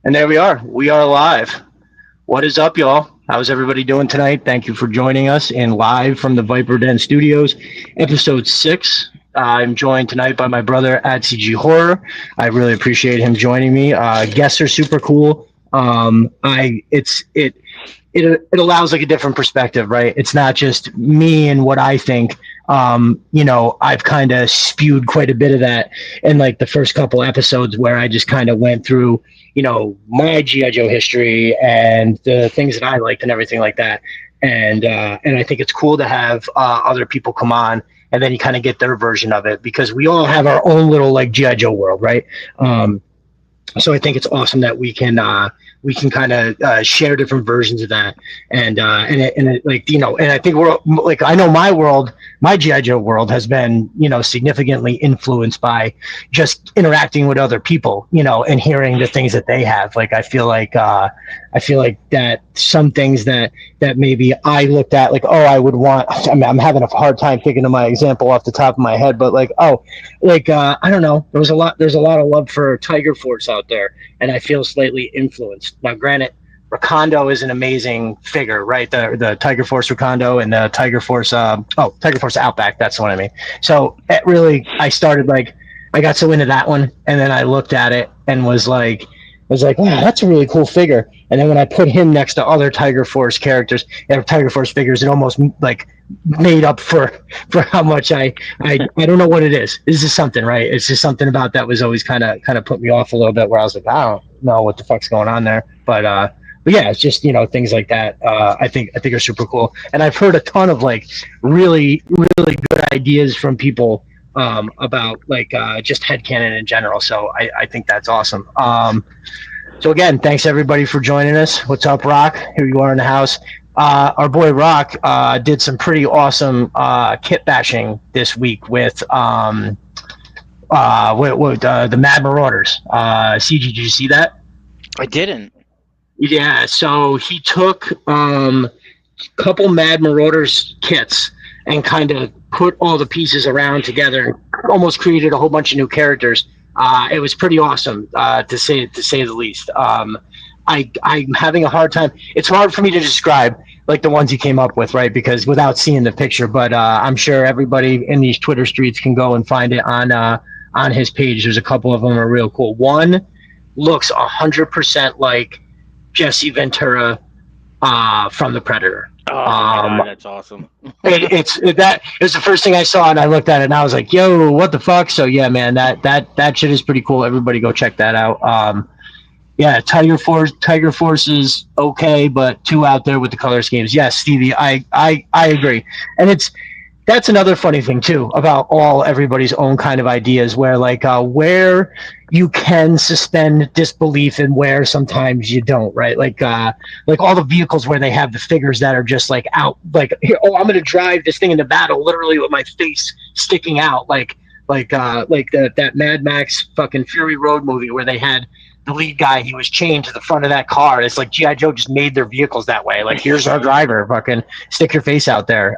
And there we are. We are live. What is up, y'all? How's everybody doing tonight? Thank you for joining us in live from the Viper Den Studios, episode 6. I'm joined tonight by my brother at CG Horror. I really appreciate him joining me. Guests are super cool. It allows like a different perspective, right? It's not just me and what I think. I've kind of spewed quite a bit of that in like the first couple episodes where I just kind of went through, my GI Joe history and the things that I liked and everything like that. And I think it's cool to have other people come on, and then you kind of get their version of it, because we all have our own little like GI Joe world, right? So I think it's awesome that we can kind of share different versions of that, and I think we're like, I know my GI Joe world has been significantly influenced by just interacting with other people, and hearing the things that they have. Like I feel like that some things that maybe I looked at, like, I would want. I'm having a hard time thinking of my example off the top of my head, but I don't know. There's a lot of love for Tiger Force out there, and I feel slightly influenced. Now, granted, Rakondo is an amazing figure, right? The Tiger Force Rakondo and the Tiger Force Tiger Force Outback. That's what I mean. So I started I got so into that one, and then I looked at it and was like, wow, that's a really cool figure. And then when I put him next to other Tiger Force characters and Tiger Force figures, it almost like made up for how much I don't know what it is. It's just something, right? It's just something about that was always kind of put me off a little bit, where I was like, I don't know what the fuck's going on there. But yeah, it's just, things like that. I think are super cool. And I've heard a ton of like really, really good ideas from people about just headcanon in general. So I think that's awesome. So again, thanks everybody for joining us. What's up, Rock? Here you are in the house. Our boy Rock did some pretty awesome kit bashing this week with the Mad Marauders. CG, did you see that? I didn't. Yeah, so he took a couple Mad Marauders kits and kind of put all the pieces around together, almost created a whole bunch of new characters. It was pretty awesome, to say the least. I'm having a hard time. It's hard for me to describe like the ones he came up with, right? Because without seeing the picture, but I'm sure everybody in these Twitter streets can go and find it on his page. There's a couple of them are real cool. One looks 100% like Jesse Ventura from The Predator. Oh my God, that's awesome. It was the first thing I saw, and I looked at it and I was like, yo, what the fuck? So yeah, man, that shit is pretty cool. Everybody go check that out. Yeah, Tiger Force is okay, but too out there with the color schemes. Yes, Stevie, I agree. And that's another funny thing too about everybody's own kind of ideas, where where you can suspend disbelief and where sometimes you don't, right? Like all the vehicles where they have the figures that are just like out, like, here, I'm going to drive this thing into battle literally with my face sticking out, like that Mad Max fucking Fury Road movie where they had the lead guy, he was chained to the front of that car. It's like G.I. Joe just made their vehicles that way. Like, here's our driver, fucking stick your face out there.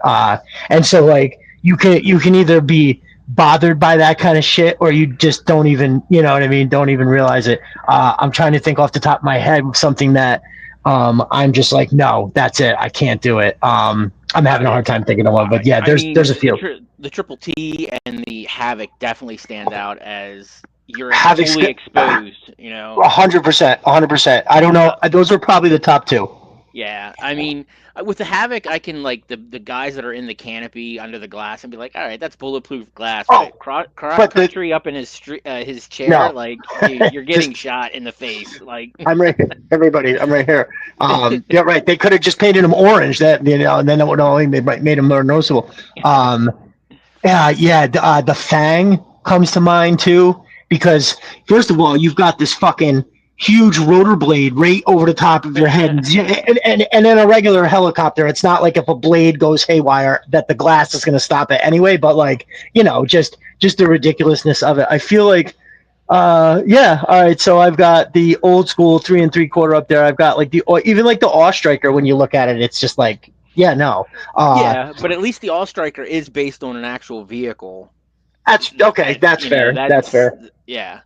And so like you can either be bothered by that kind of shit, or you just don't even, don't even realize it. I'm trying to think off the top of my head of something that I'm just like, no, that's it. I can't do it. I'm having a hard time thinking of one, but yeah, there's a few. The Triple T and the Havoc definitely stand out as you're Havoc's fully exposed, 100%. I don't know. Those are probably the top two. Yeah, I mean, with the Havoc, I can like the guys that are in the canopy under the glass and be like, all right, that's bulletproof glass. But country up in his chair, no. Like you're getting shot in the face. Like I'm right here, everybody. I'm right here. Yeah, right. They could have just painted him orange. And then it would only made him more noticeable. The Fang comes to mind too. Because first of all, you've got this fucking huge rotor blade right over the top of your head, and then a regular helicopter. It's not like if a blade goes haywire that the glass is going to stop it anyway. But just the ridiculousness of it. I feel like, all right. So I've got the old school 3 3/4 up there. I've got even the Awe Striker. When you look at it, it's just like, yeah, no. But at least the Awe Striker is based on an actual vehicle. That's okay. That's fair. That's fair. Yeah.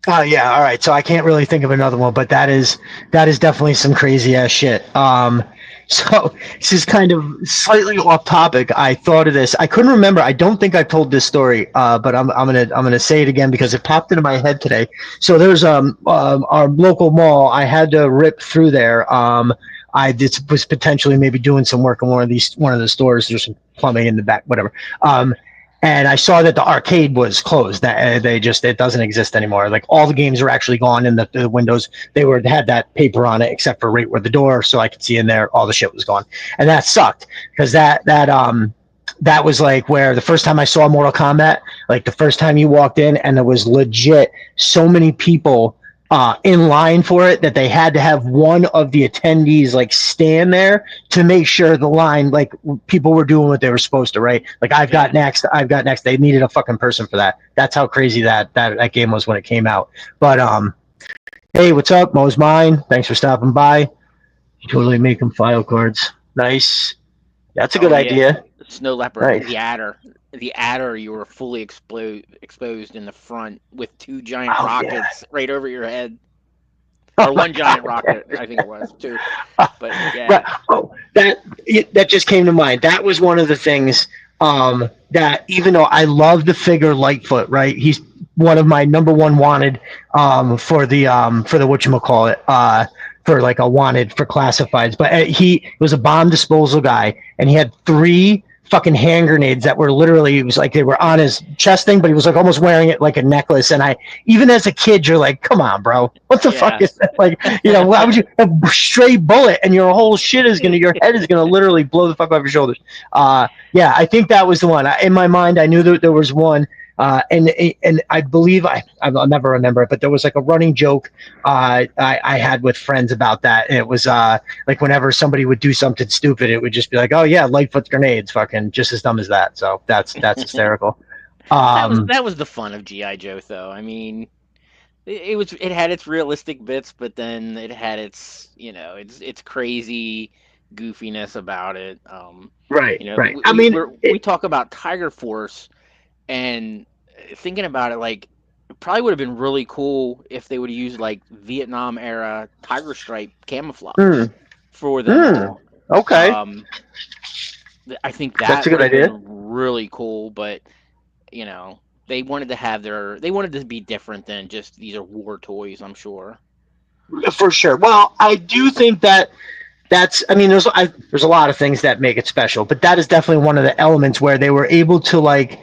Oh yeah, all right. So I can't really think of another one, but that is definitely some crazy ass shit. So this is kind of slightly off topic. I thought of this. I couldn't remember. I don't think I told this story, but I'm gonna say it again because it popped into my head today. So there's our local mall. I had to rip through there. I this was potentially maybe doing some work in one of the stores. There's some plumbing in the back, whatever. And I saw that the arcade was closed. That it doesn't exist anymore. Like all the games were actually gone, and the windows they had that paper on it, except for right where the door, so I could see in there. All the shit was gone, and that sucked because that was like where the first time I saw Mortal Kombat, like the first time you walked in, and there was legit so many people in line for it that they had to have one of the attendees like stand there to make sure the line, like people were doing what they were supposed to, right? Like I've got next. They needed a fucking person for that. That's how crazy that game was when it came out. But hey, what's up? Mo's mine. Thanks for stopping by. You totally make them file cards. Nice. That's a good idea. Snow leopard, Nice. the adder. You were fully exposed in the front with two giant rockets right over your head, or one giant rocket. I think it was two. But yeah. Right. Oh, that just came to mind. That was one of the things that even though I love the figure Lightfoot, right? He's one of my number one wanted for the whatchamacallit, for like a wanted for classifieds. But he was a bomb disposal guy, and he had 3 fucking hand grenades that were literally, it was like they were on his chest thing, but he was like almost wearing it like a necklace. And I, even as a kid, you're like, come on, bro, what the fuck is that? Like, why would you a stray bullet and your whole shit is your head is gonna literally blow the fuck off your shoulders. Yeah, I think that was the one. In my mind, I knew that there was one. And I believe I'll never remember it, but there was like a running joke I had with friends about that. And it was like whenever somebody would do something stupid, it would just be like, oh yeah, Lightfoot grenades, fucking just as dumb as that. So that's hysterical. That was the fun of GI Joe, though. I mean, it had its realistic bits, but then it had its its crazy goofiness about it. Right. We talk about Tiger Force. And thinking about it, like, it probably would have been really cool if they would have used like Vietnam era tiger stripe camouflage for them. Okay. I think that's a good idea. Really cool, but they wanted to be different than just these are war toys. I'm sure. For sure. Well, I do think that's. I mean, there's a lot of things that make it special, but that is definitely one of the elements where they were able to like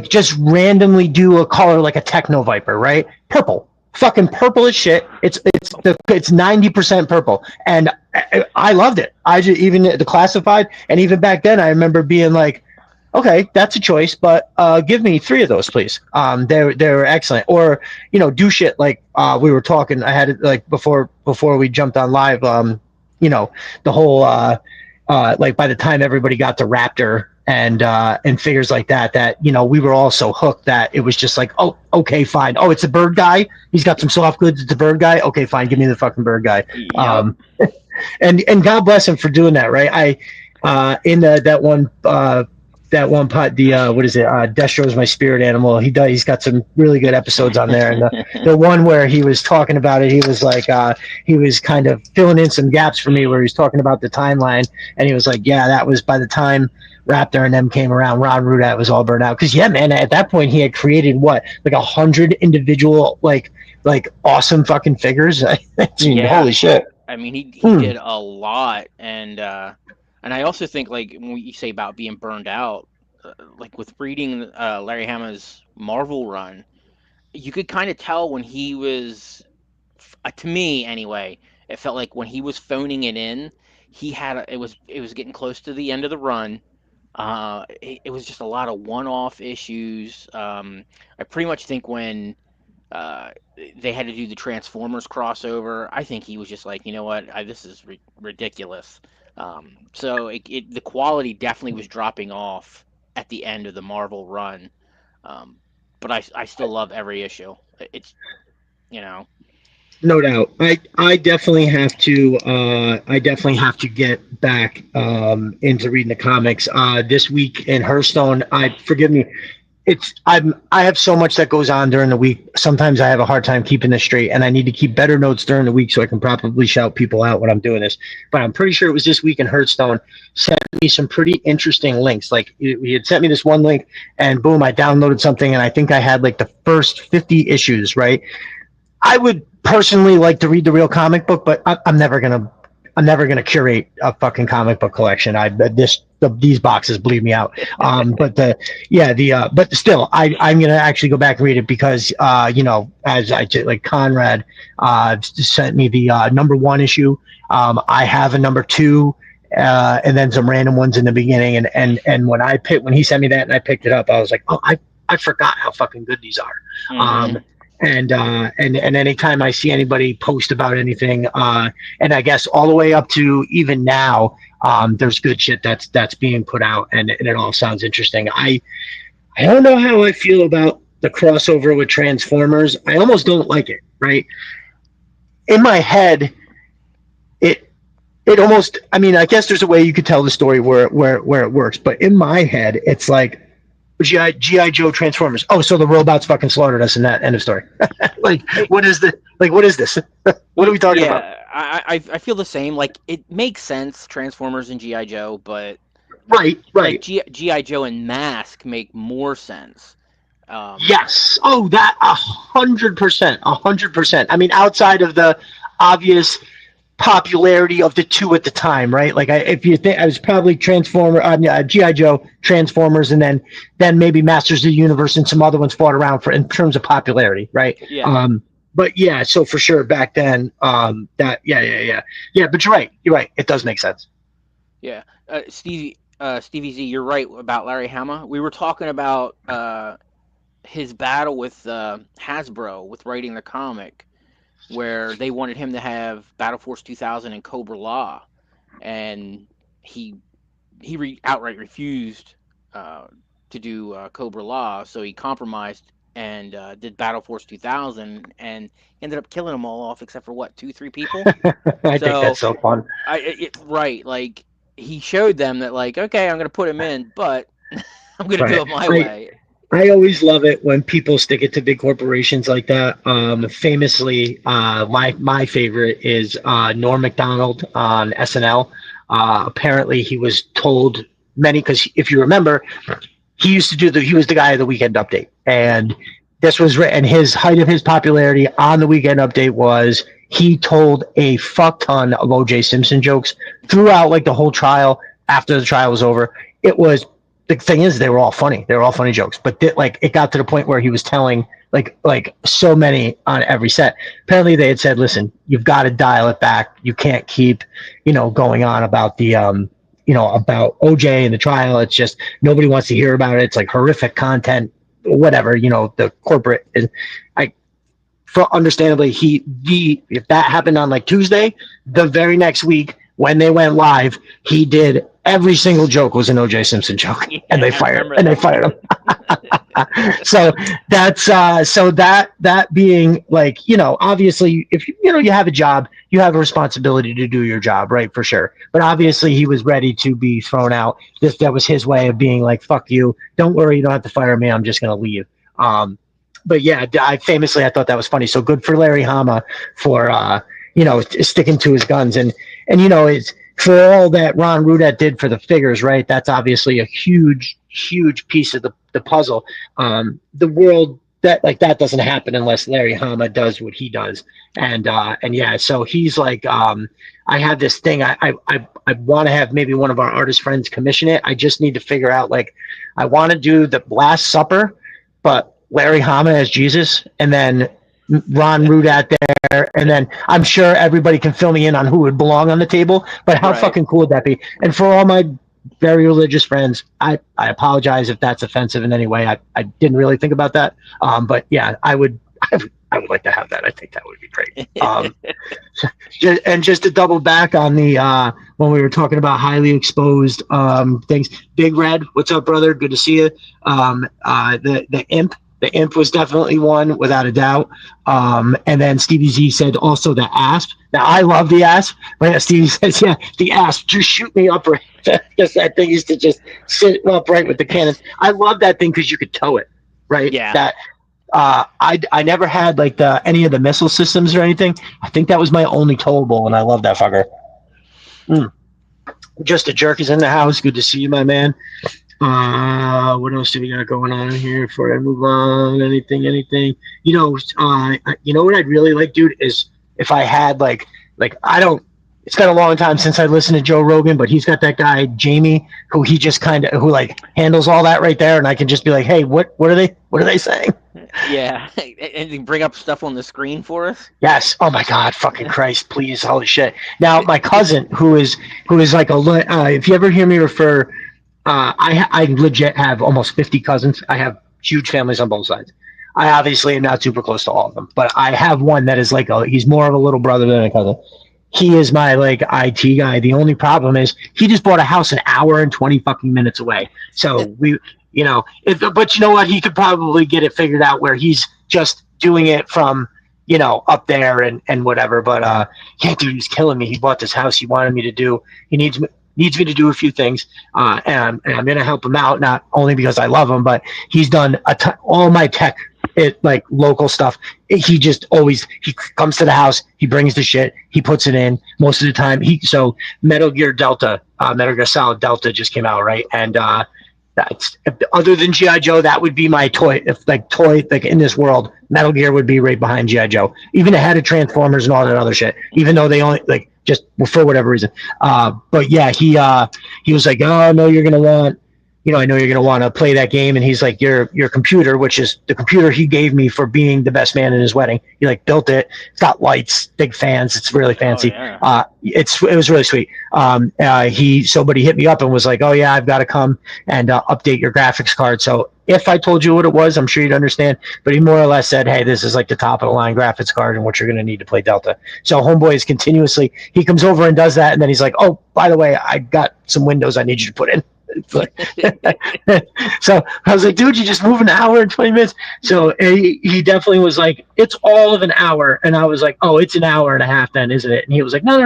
just randomly do a color like a Techno Viper, right? Purple, fucking purple as shit. It's 90% purple, and I loved it. I just, even the classified, and even back then, I remember being like, okay, that's a choice, but give me 3 of those, please. They were excellent. Or do shit like we were talking. I had it like before we jumped on live. The whole like by the time everybody got to Raptor and figures like that we were all so hooked that it was just like, oh, okay, fine. Oh, it's a bird guy. He's got some soft goods. It's a bird guy. Okay, fine. Give me the fucking bird guy. Yep. And God bless him for doing that. Right. In that one pot, what is it? Destro's my spirit animal. He's got some really good episodes on there. And the one where he was talking about it, he was like, he was kind of filling in some gaps for me where he was talking about the timeline. And he was like, yeah, that was by the time Raptor and them came around, Ron Rudat was all burned out. Cause yeah, man, at that point he had created like 100 individual, like awesome fucking figures. Holy shit. I mean, he did a lot. And I also think, like, when you say about being burned out, like with reading Larry Hama's Marvel run, you could kind of tell when he was, to me anyway, it felt like when he was phoning it in, it was getting close to the end of the run. It was just a lot of one-off issues. I pretty much think when they had to do the Transformers crossover, I think he was just like, you know what, this is ridiculous. So the quality definitely was dropping off at the end of the Marvel run. But I still love every issue. It's, No doubt. I definitely have to get back into reading the comics. This week in Hearthstone, forgive me, I have so much that goes on during the week. Sometimes I have a hard time keeping this straight, and I need to keep better notes during the week so I can probably shout people out when I'm doing this. But I'm pretty sure it was this week, and Hearthstone sent me some pretty interesting links. Like he had sent me this one link, and boom, I downloaded something, and I think I had like the first 50 issues. Right. I would personally like to read the real comic book, but I'm never gonna curate a fucking comic book collection. These boxes bleed me out. But still, I'm gonna actually go back and read it because as I did, like Conrad sent me the #1 issue. I have a #2. And then some random ones in the beginning, and when he sent me that and I picked it up, I was like, oh, I forgot how fucking good these are. Mm-hmm. And anytime I see anybody post about anything, and I guess all the way up to even now, there's good shit that's being put out, and it all sounds interesting. I don't know how I feel about the crossover with Transformers. I almost don't like it, right? In my head, it almost, I mean, I guess there's a way you could tell the story where it works, but in my head, it's like G.I. Joe Transformers. Oh, so the robots fucking slaughtered us in that, end of story. What is this? What are we talking about? I feel the same. Like, it makes sense, Transformers and G.I. Joe, but right. Like G.I. Joe and Mask make more sense. Yes. Oh, that 100%. 100%. I mean, outside of the obvious popularity of the two at the time, right? Like, if you think, I was probably G.I. Joe, Transformers, and then maybe Masters of the Universe and some other ones fought around in terms of popularity, right? Yeah. But yeah, so for sure back then, but you're right. It does make sense. Yeah, Stevie Z, you're right about Larry Hama. We were talking about his battle with Hasbro with writing the comic, where they wanted him to have Battle Force 2000 and Cobra Law, and he outright refused to do Cobra Law, so he compromised and did Battle Force 2000, and ended up killing them all off except for 2-3 people. I think that's so fun. Right, like, he showed them that, like, okay, I'm gonna put him in, but I'm gonna do it my way. I always love it when people stick it to big corporations like that. Famously, my favorite is Norm Macdonald on SNL. Apparently, he was told because if you remember, he used to he was the guy of the Weekend Update, and this was and his height of his popularity on the Weekend Update was he told a fuck ton of O.J. Simpson jokes throughout, like, the whole trial. After the trial was over, the thing is, they were all funny. They were all funny jokes, but it got to the point where he was telling like so many on every set. Apparently, they had said, "Listen, you've got to dial it back. You can't keep, going on about the, about OJ and the trial. It's just nobody wants to hear about it. It's like horrific content, whatever. The corporate is." Understandably, if that happened on like Tuesday, the very next week when they went live, he did. Every single joke was an O.J. Simpson joke, and they fired him. So that's that being, like, obviously, if you have a job, you have a responsibility to do your job, right? For sure. But obviously, he was ready to be thrown out. That was his way of being like, "Fuck you! Don't worry, you don't have to fire me. I'm just gonna leave." But yeah, I thought that was funny. So good for Larry Hama for sticking to his guns, and it's. For all that Ron Rudat did for the figures, right? That's obviously a huge piece of the puzzle. The world that doesn't happen unless Larry Hama does what he does, and yeah. So he's like, I have this thing. I want to have maybe one of our artist friends commission it. I just need to figure out, like, I want to do the Last Supper, but Larry Hama as Jesus, and then Ron Rudat there, and then I'm sure everybody can fill me in on who would belong on the table, but how fucking cool would that be? And for all my very religious friends, I apologize if that's offensive in any way. I didn't really think about that, but yeah, I would like to have that. I think that would be great. And just to double back on the when we were talking about highly exposed things, Big Red, what's up, brother? Good to see you. The Imp. The Imp was definitely one, without a doubt. And then Stevie Z said also the Asp. Now, I love the Asp. But Stevie says, yeah, the Asp, just shoot me upright. Because that thing used to just sit upright with the cannons. I love that thing because you could tow it. right? Yeah. That I never had like any of the missile systems or anything. I think that was my only towable, and I love that fucker. Just a jerk is in the house. Good to see you, my man. What else do we got going on here before I move on? Anything? You know what I'd really like, dude, is if I had like I don't. It's been a long time since I listened to Joe Rogan, but he's got that guy Jamie, who he just who like handles all that right there, and I can just be like, hey, what are they saying? Yeah, and bring up stuff on the screen for us. Yes. Oh my God, fucking Christ, please, holy shit. Now my cousin, who is like if you ever hear me refer. I legit have almost 50 cousins. I have huge families on both sides. I obviously am not super close to all of them, but I have one that is like he's more of a little brother than a cousin. He is my like IT guy. The only problem is he just bought a house an hour and 20 fucking minutes away. So but you know what? He could probably get it figured out where he's just doing it from, up there and whatever. But yeah, dude, he's killing me. He bought this house. He wanted me to do. He needs me to do a few things, and I'm going to help him out, not only because I love him, but he's done all my tech, like local stuff. He comes to the house, he brings the shit, he puts it in most of the time. So Metal Gear Solid Delta just came out, right? And that's, other than GI Joe, that would be my toy. If like in this world, Metal Gear would be right behind GI Joe, even ahead of Transformers and all that other shit. Even though they only just for whatever reason. But yeah, he was like, oh no, you're gonna want, I know you're gonna want to play that game. And he's like, your computer, which is the computer he gave me for being the best man in his wedding. He like built it. It's got lights, big fans. It's really fancy. Oh, yeah. It was really sweet. Somebody hit me up and was like, oh yeah, I've got to come and update your graphics card. So if I told you what it was, I'm sure you'd understand. But he more or less said, hey, this is like the top of the line graphics card and what you're going to need to play Delta. So homeboy is continuously, he comes over and does that. And then he's like, oh, by the way, I got some windows I need you to put in. So I was like, dude, you just move an hour and 20 minutes. So he definitely was like, it's all of an hour. And I was like, oh, it's an hour and a half then, isn't it? And he was like, no.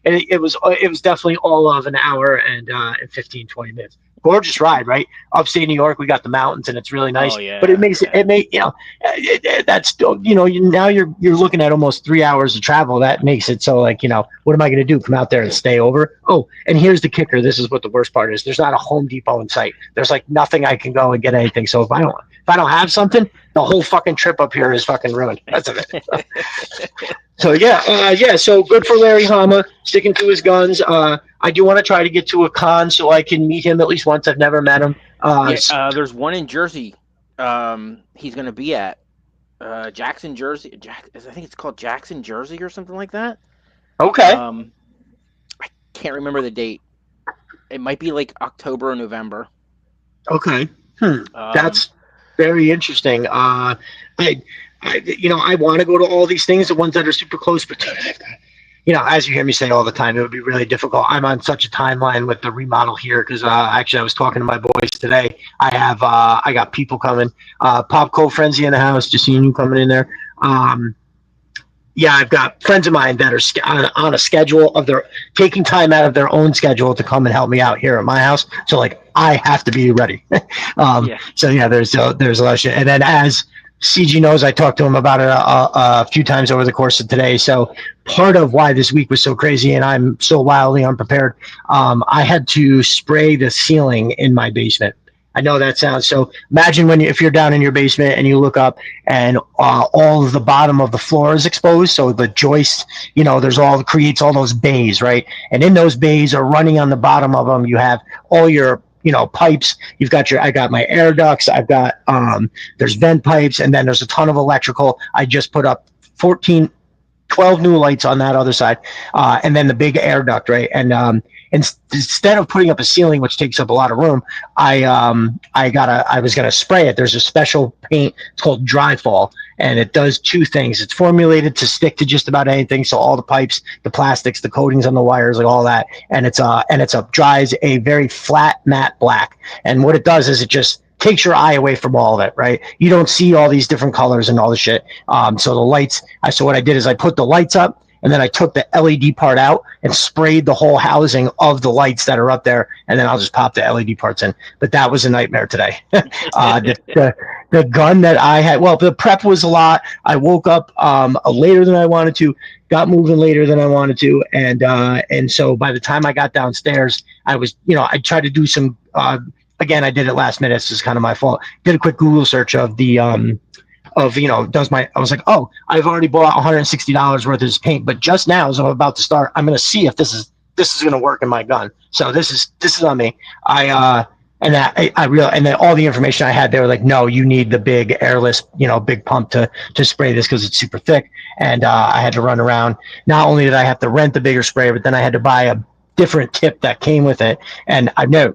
It was definitely all of an hour and 15, 20 minutes. Gorgeous ride, right? Upstate New York, we got the mountains, and it's really nice. Oh, yeah, but that's now you're looking at almost 3 hours of travel. That makes it so like, what am I going to do? Come out there and stay over? Oh, and here's the kicker. This is what the worst part is. There's not a Home Depot in sight. There's like nothing I can go and get anything. So if I don't have something, the whole fucking trip up here is fucking ruined. That's it. So yeah. So good for Larry Hama sticking to his guns. I do want to try to get to a con so I can meet him at least once. I've never met him. There's one in Jersey. He's going to be at Jackson, Jersey. I think it's called Jackson, Jersey, or something like that. Okay. I can't remember the date. It might be like October or November. Okay. That's very interesting. I want to go to all these things, the ones that are super close, but as you hear me say all the time, it would be really difficult. I'm on such a timeline with the remodel here because actually I was talking to my boys today. I got people coming. Pop Cold Frenzy in the house, just seeing you coming in there. I've got friends of mine that are on a schedule of their taking time out of their own schedule to come and help me out here at my house. So like I have to be ready. So yeah, there's a lot of shit. And then as CG knows, I talked to him about it a few times over the course of today. So part of why this week was so crazy and I'm so wildly unprepared, I had to spray the ceiling in my basement. I know that sounds so. Imagine if you're down in your basement and you look up and all of the bottom of the floor is exposed. So the joist, creates all those bays, right? And in those bays are running on the bottom of them. You have all your pipes. I got my air ducts. I've got, there's vent pipes, and then there's a ton of electrical. I just put up 12 new lights on that other side. And then the big air duct, right? And, instead of putting up a ceiling, which takes up a lot of room, I was going to spray it. There's a special paint. It's called Dry Fall, and it does two things. It's formulated to stick to just about anything. So all the pipes, the plastics, the coatings on the wires, like all that. And it's dries a very flat matte black. And what it does is it just takes your eye away from all of it, right? You don't see all these different colors and all the shit. So the lights, so what I did is I put the lights up, and then I took the LED part out and sprayed the whole housing of the lights that are up there, and then I'll just pop the LED parts in. But that was a nightmare today. The gun that I had, well, the prep was a lot. I woke up later than I wanted to, got moving later than I wanted to, and so by the time I got downstairs, I was, I tried to do some. Again, I did it last minute. This is kind of my fault. Did a quick Google search of the I was like, oh, I've already bought $160 worth of this paint, but just now as I'm about to start, I'm going to see if this is going to work in my gun. So this is on me. And then all the information I had, they were like, no, you need the big airless, big pump to spray this because it's super thick. And I had to run around. Not only did I have to rent the bigger sprayer, but then I had to buy a different tip that came with it. And I've never,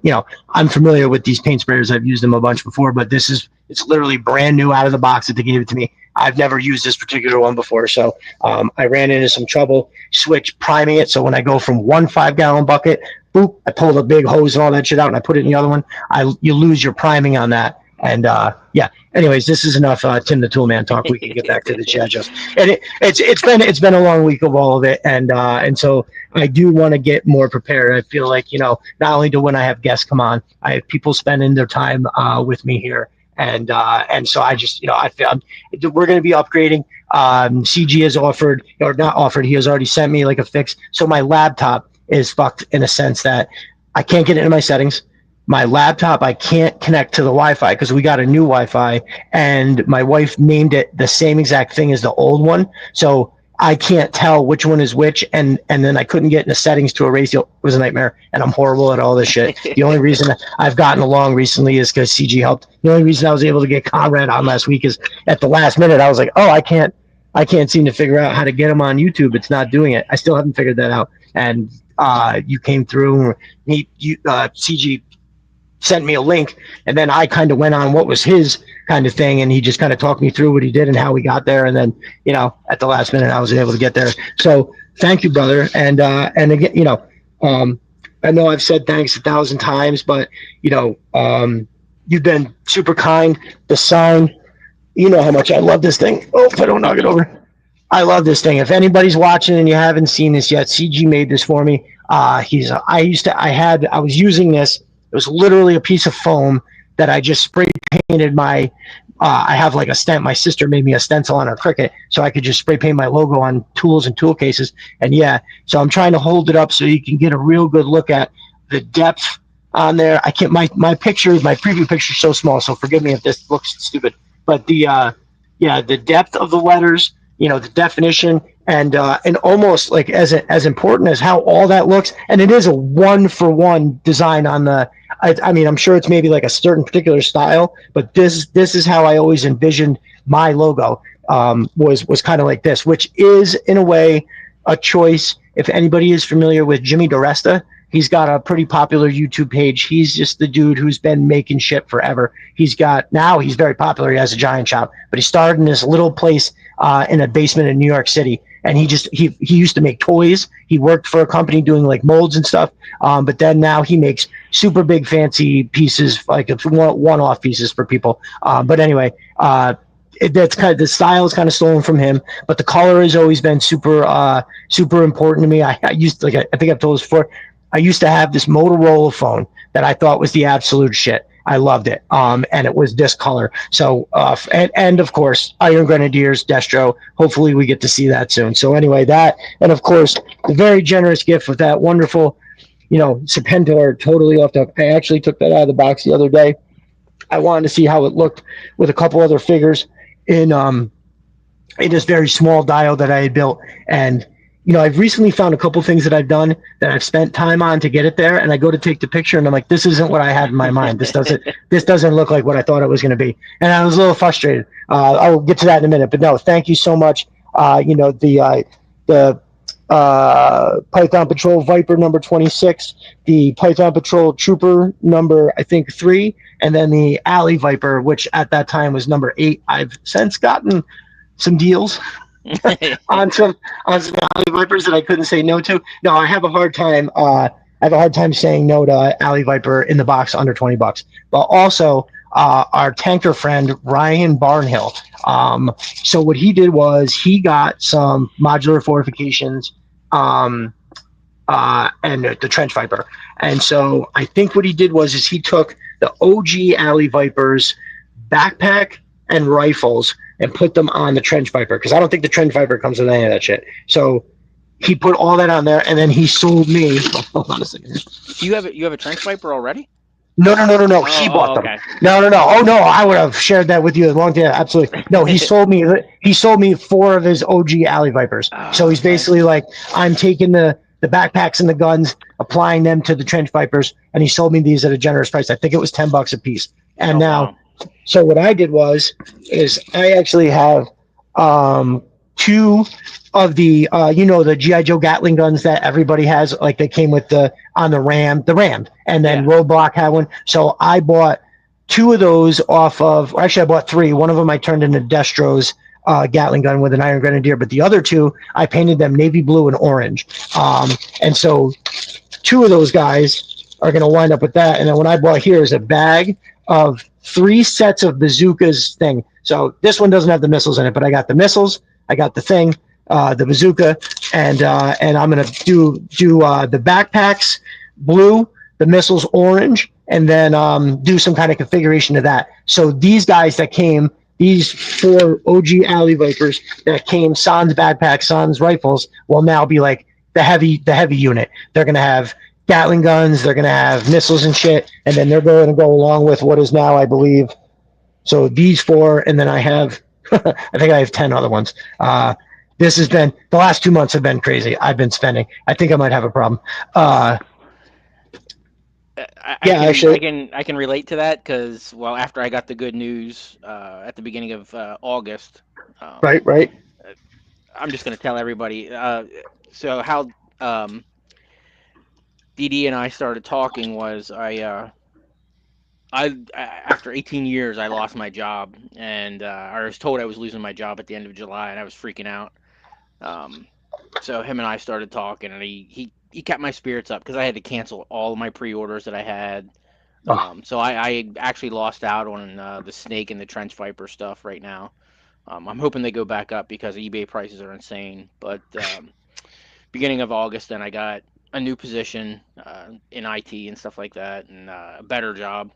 I'm familiar with these paint sprayers. I've used them a bunch before, but it's literally brand new out of the box that they gave it to me. I've never used this particular one before. So I ran into some trouble priming it. So when I go from 1 5-gallon bucket, boop, I pull the big hose and all that shit out and I put it in the other one. You lose your priming on that. And anyways, this is enough Tim the Toolman talk. We can get back to the Judges. And it's been a long week of all of it, and so I do want to get more prepared. I feel like not only do when I have guests come on, I have people spending their time with me here, and so I just I feel we're going to be upgrading. CG has offered, or not offered, he has already sent me like a fix. So my laptop is fucked in a sense that I can't get into my settings. My laptop, I can't connect to the Wi-Fi because we got a new Wi-Fi, and my wife named it the same exact thing as the old one. So I can't tell which one is which, and then I couldn't get in the settings to erase it. It was a nightmare, and I'm horrible at all this shit. The only reason I've gotten along recently is because CG helped. The only reason I was able to get Conrad on last week is at the last minute I was like, oh, I can't seem to figure out how to get him on YouTube. It's not doing it. I still haven't figured that out. And you came through. CG sent me a link, and then I kind of went on what was his kind of thing, and he just kind of talked me through what he did and how he got there, and then at the last minute I was able to get there. So thank you, brother. And again, I know I've said thanks 1,000 times, but you've been super kind. The sign, how much I love this thing. Oh, if I don't knock it over, I love this thing. If anybody's watching and you haven't seen this yet, CG made this for me. I was using this. It was literally a piece of foam that I just spray painted my. I have like a stent. My sister made me a stencil on her Cricut, so I could just spray paint my logo on tools and tool cases. And so I'm trying to hold it up so you can get a real good look at the depth on there. I can't. My preview picture is so small, so forgive me if this looks stupid. But the depth of the letters, the definition, and almost like as important as how all that looks. And it is a 1-for-1 design on the. I mean, I'm sure it's maybe like a certain particular style, but this is how I always envisioned my logo. Was kind of like this, which is in a way a choice. If anybody is familiar with Jimmy DiResta, he's got a pretty popular YouTube page. He's just the dude who's been making shit forever. He's very popular. He has a giant shop, but he started in this little place in a basement in New York City. And he used to make toys. He worked for a company doing like molds and stuff. But then now he makes super big fancy pieces, like one-off pieces for people. But anyway, that's kind of, the style is kind of stolen from him, but the color has always been super important to me. I think I've told this before. I used to have this Motorola phone that I thought was the absolute shit. I loved it. And it was this color. So, and of course, Iron Grenadiers, Destro. Hopefully we get to see that soon. So anyway, that, and of course, the very generous gift with that wonderful, Serpentor, totally off the, I actually took that out of the box the other day. I wanted to see how it looked with a couple other figures in this very small dial that I had built. And I've recently found a couple things that I've done that I've spent time on to get it there, and I go to take the picture, and I'm like, this isn't what I had in my mind. This doesn't look like what I thought it was going to be, and I was a little frustrated. I'll get to that in a minute, but no, thank you so much. The Python Patrol Viper number 26, the Python Patrol Trooper number, I think, 3, and then the Alley Viper, which at that time was number 8. I've since gotten some deals on some Alley Vipers that I couldn't say no to. No, I have a hard time. Saying no to Alley Viper in the box under $20. But also, our tanker friend Ryan Barnhill. So what he did was he got some modular fortifications, and the trench viper. And so I think what he did was is he took the OG Alley Vipers backpack and rifles and put them on the trench viper, because I don't think the trench viper comes with any of that shit. So he put all that on there, and then he sold me. Hold on a second. You have a trench viper already? No, no, no, no, no. He Oh, bought them. okay. No, no, no. Oh no, I would have shared that with you a long time. Absolutely. No, he sold me. He sold me 4 of his OG Alley Vipers. So he's basically like, I'm taking the backpacks and the guns, applying them to the trench vipers, and he sold me these at a generous price. I think it was $10 a piece. And now, wow. So what I did was, is I actually have 2 of the the GI Joe Gatling guns that everybody has, like they came with the Ram, and then Roadblock had one. So I bought 2 of those off of. Actually, I bought 3. One of them I turned into Destro's Gatling gun with an Iron Grenadier, but the other 2 I painted them navy blue and orange. And so 2 of those guys are going to wind up with that. And then what I bought here is a bag of 3 sets of bazookas thing. So this one doesn't have the missiles in it, but I got the missiles, I got the thing, the bazooka, and I'm gonna do the backpacks blue, the missiles orange, and then do some kind of configuration of that. So these guys that came, these 4 OG Alley Vipers that came, sans backpack, sans rifles, will now be like the heavy unit. They're gonna have Gatling guns, they're gonna have missiles and shit, and then they're going to go along with what is now, I believe. So these 4, and then I have, I think I have 10 other ones. This has been, the last 2 months have been crazy. I've been spending. I think I might have a problem. I actually, I can relate to that because, well, after I got the good news at the beginning of August, right. I'm just going to tell everybody. So how DD and I started talking was I after 18 years I lost my job, and I was told I was losing my job at the end of July, and I was freaking out. Um, so him and I started talking, and he kept my spirits up because I had to cancel all of my pre-orders that I had. Oh, So I actually lost out on the Snake and the Trench Viper stuff right now. I'm hoping they go back up because eBay prices are insane. But beginning of August, then I got a new position in IT and stuff like that, and a better job.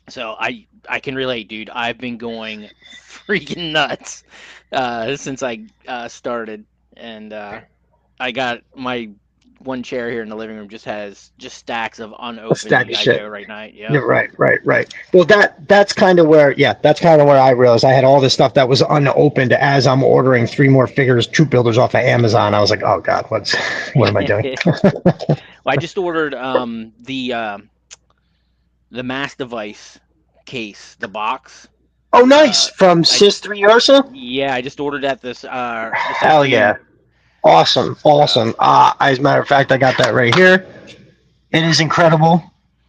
So I can relate, dude. I've been going freaking nuts since I started, and I got my one chair here in the living room just has just stacks of a unopened stack of GI shit. Joe right now. Yeah, Yep. right. Well, that's kind of where, that's kind of where I realized I had all this stuff that was unopened as I'm ordering 3 more figures, troop builders off of Amazon. I was like, oh God, what am I doing? Well, I just ordered the mass device case, the box. Oh, nice. Uh, From I Sis 3 Ursa? Yeah, I just ordered that this Hell yeah. afternoon. Awesome. Uh, Awesome. As a matter of fact, I got that right here. It is incredible.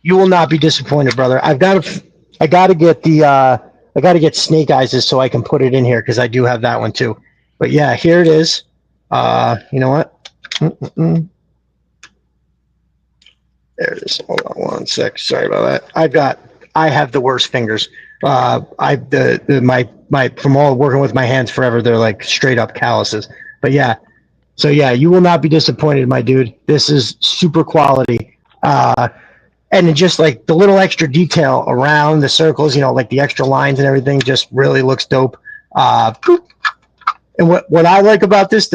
You will not be disappointed, brother. I got to get I got to get Snake Eyes so I can put it in here because I do have that one too. But yeah, here it is. You know what? Mm-mm-mm. There it is. Hold on 1 sec. Sorry about that. I have the worst fingers. My from all working with my hands forever, they're like straight up calluses. But yeah, so yeah, you will not be disappointed, my dude. This is super quality. And just like the little extra detail around the circles, like the extra lines and everything, just really looks dope. And what I like about this,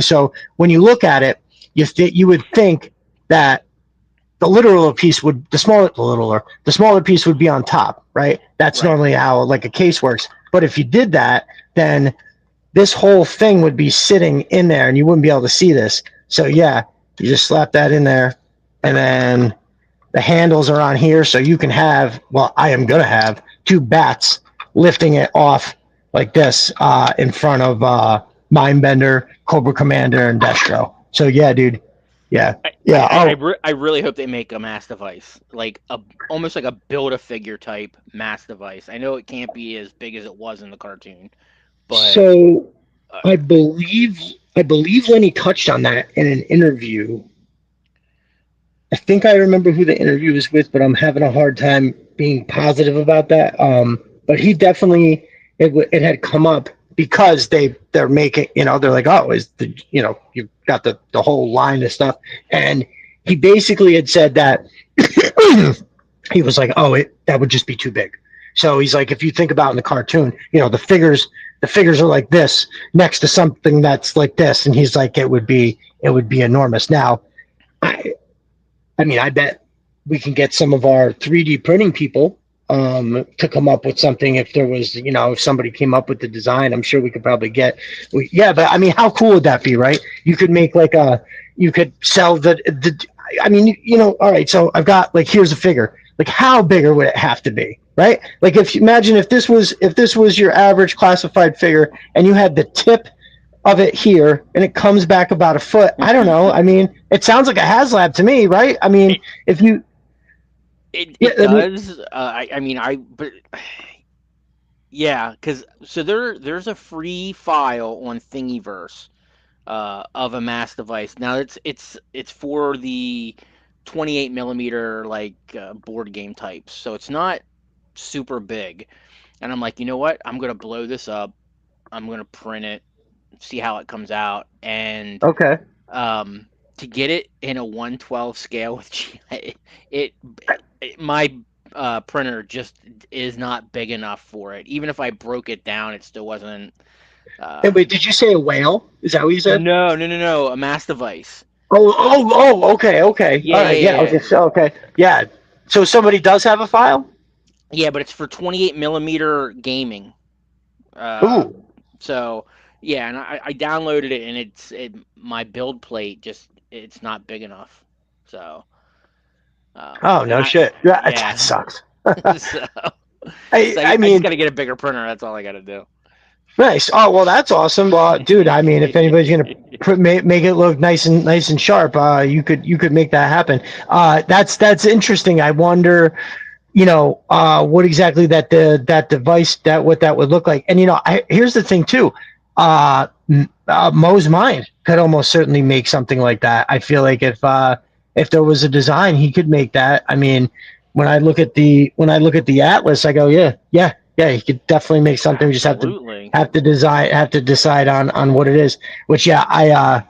so when you look at it, you would think that the littler piece would the smaller piece would be on top, right? That's right. normally how like a case works. But if you did that, then this whole thing would be sitting in there and you wouldn't be able to see this. So yeah, you just slap that in there, and then the handles are on here, so you can have, well, I am gonna have 2 bats lifting it off like this in front of Mindbender, Cobra Commander, and Destro. So yeah, dude. Yeah. Yeah. I really hope they make a mass device, like almost like a build a figure type mass device. I know it can't be as big as it was in the cartoon, but So uh, I believe Lenny touched on that in an interview, I think I remember who the interview was with, but I'm having a hard time being positive about that. But he definitely it had come up because they're making, they're like, oh, is the, you've got the whole line of stuff, and he basically had said that he was like, oh, that would just be too big. So he's like, if you think about in the cartoon, the figures are like this next to something that's like this, and he's like, it would be enormous. Now, I I mean, I bet we can get some of our 3D printing people to come up with something. If there was, if somebody came up with the design, I'm sure we could probably yeah, but I mean, how cool would that be, right? You could make like you could sell I mean, all right, so I've got like, here's a figure. Like, how bigger would it have to be, right? Like, imagine if this was your average classified figure and you had the tip of it here and it comes back about a foot. I don't know. I mean, it sounds like a HasLab to me, right? I mean, if you It does. But yeah, because so there's a free file on Thingiverse of a mass device. Now it's for the 28 millimeter like board game types, so it's not super big. And I'm like, you know what? I'm gonna blow this up. I'm gonna print it, see how it comes out, and okay. um, to get it in a 112 scale with it, my printer just is not big enough for it. Even if I broke it down, it still wasn't. Hey, Uh, wait, did you say a whale? Is that what you said? no, no, no, no, a mass device. Okay, okay, Yeah, all yeah, right, yeah, yeah, okay, so, okay, yeah. So somebody does have a file. yeah. But it's for 28 millimeter gaming. Uh, Ooh. so yeah, and I downloaded it, and my build plate just it's not big enough. So Oh, and no shit. Yeah, that yeah, sucks. so I so I I just mean, got to get a bigger printer. That's all I got to do. nice. Oh, well, that's awesome. Well, dude, I mean, if anybody's gonna make it look nice and sharp, you could make that happen. That's interesting. I wonder, what exactly that device, what that would look like. And here's the thing too. Mo's mind could almost certainly make something like that. I feel like if there was a design, he could make that. I mean, when I look at the Atlas, I go, yeah, yeah, yeah. He could definitely make something. We just have to Absolutely. decide on what it is. Which, yeah, I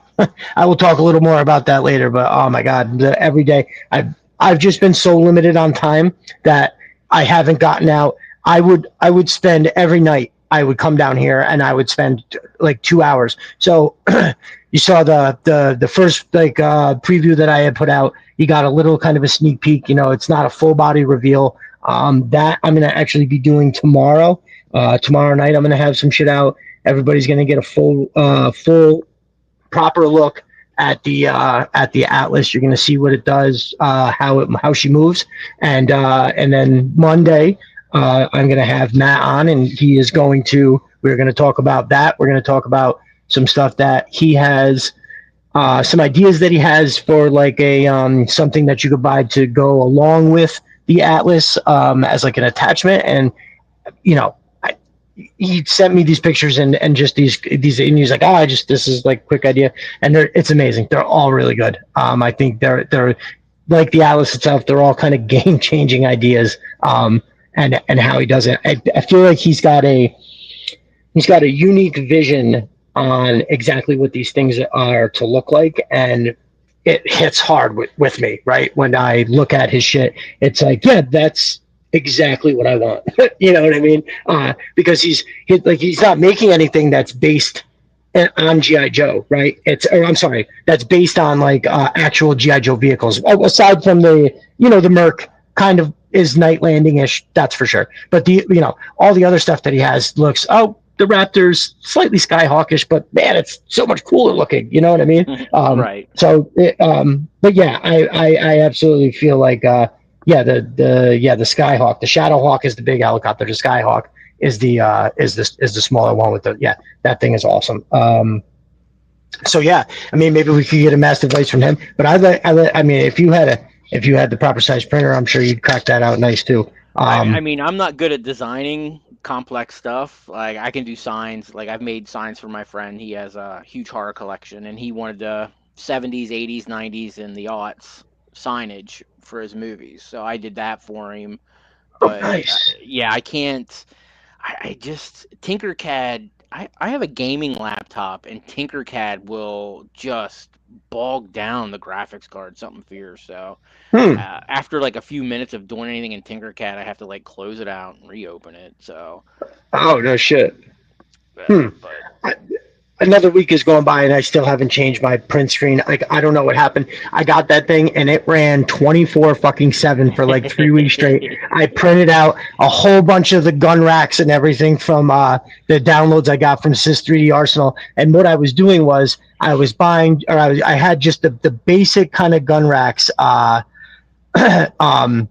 will talk a little more about that later. But oh my god, every day I've just been so limited on time that I haven't gotten out. I would spend every night. I would come down here and I would spend like 2 hours. So you saw the first like preview that I had put out. You got a little kind of a sneak peek. It's not a full body reveal. That I'm gonna actually be doing tomorrow. Tomorrow night I'm gonna have some shit out. Everybody's gonna get a full proper look at the Atlas. You're going to see what it does, how she moves, and then Monday I'm going to have Matt on, and he is going to. We're going to talk about that. We're going to talk about some stuff that he has. Some ideas that he has for like a something that you could buy to go along with the Atlas as like an attachment, and you know, I, he sent me these pictures and just these, and he's like, oh, this is like quick idea, and it's amazing. They're all really good. I think they're like the Atlas itself. They're all kind of game changing ideas. And how he does it. I feel like he's got a unique vision on exactly what these things are to look like, and it hits hard with me, right? When I look at his shit, it's like, yeah, that's exactly what I want. You know what I mean? Because he's not making anything that's based on GI Joe, right? I'm sorry, that's based on like actual GI Joe vehicles. Aside from the Merc kind of is night landing ish, that's for sure. But all the other stuff that he has looks, the Raptors slightly Skyhawkish, but man, it's so much cooler looking. You know what I mean? Right. But yeah, I absolutely feel like the Skyhawk, the Shadowhawk is the big helicopter. The Skyhawk is the smaller one with that thing is awesome. So yeah, I mean, maybe we could get a mass device from him. But I mean, if you had the proper size printer, I'm sure you'd crack that out nice too. I mean, I'm not good at designing complex stuff. Like I can do signs. Like I've made signs for my friend. He has a huge horror collection, and he wanted the 70s, 80s, 90s, and the aughts. signage for his movies. So I did that for him. Oh, But nice. yeah, I can't. I just Tinkercad. I have a gaming laptop, and Tinkercad will just bog down the graphics card something fierce. So after like a few minutes of doing anything in Tinkercad, I have to like close it out and reopen it. So Oh, no shit. Hmm. but Another week is going by and I still haven't changed my print screen. Like, I don't know what happened. I got that thing and it ran 24 fucking 7 for like 3 weeks straight. I printed out a whole bunch of the gun racks and everything from the downloads I got from Sys 3D Arsenal. And what I was doing was I was buying, or I had just the basic kind of gun racks. And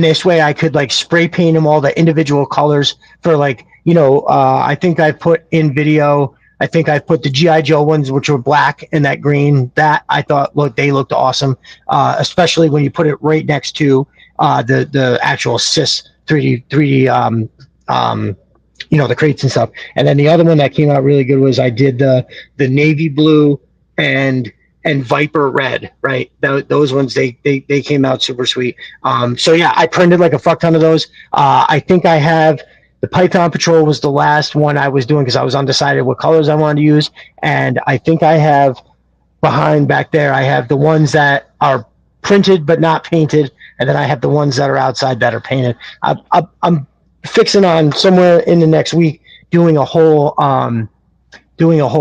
this way I could like spray paint them all the individual colors for like, I think I put in video, I think I put the G.I. Joe ones, which were black and that green, that I thought they looked awesome. Especially when you put it right next to the actual Sys 3D, the crates and stuff. And then the other one that came out really good was I did the navy blue and Viper red, right? Those ones, they came out super sweet. So yeah, I printed like a fuck ton of those. I think I have the Python Patrol was the last one I was doing because I was undecided what colors I wanted to use. And I think I have behind back there, I have the ones that are printed but not painted. And then I have the ones that are outside that are painted. I'm fixing on somewhere in the next week doing a whole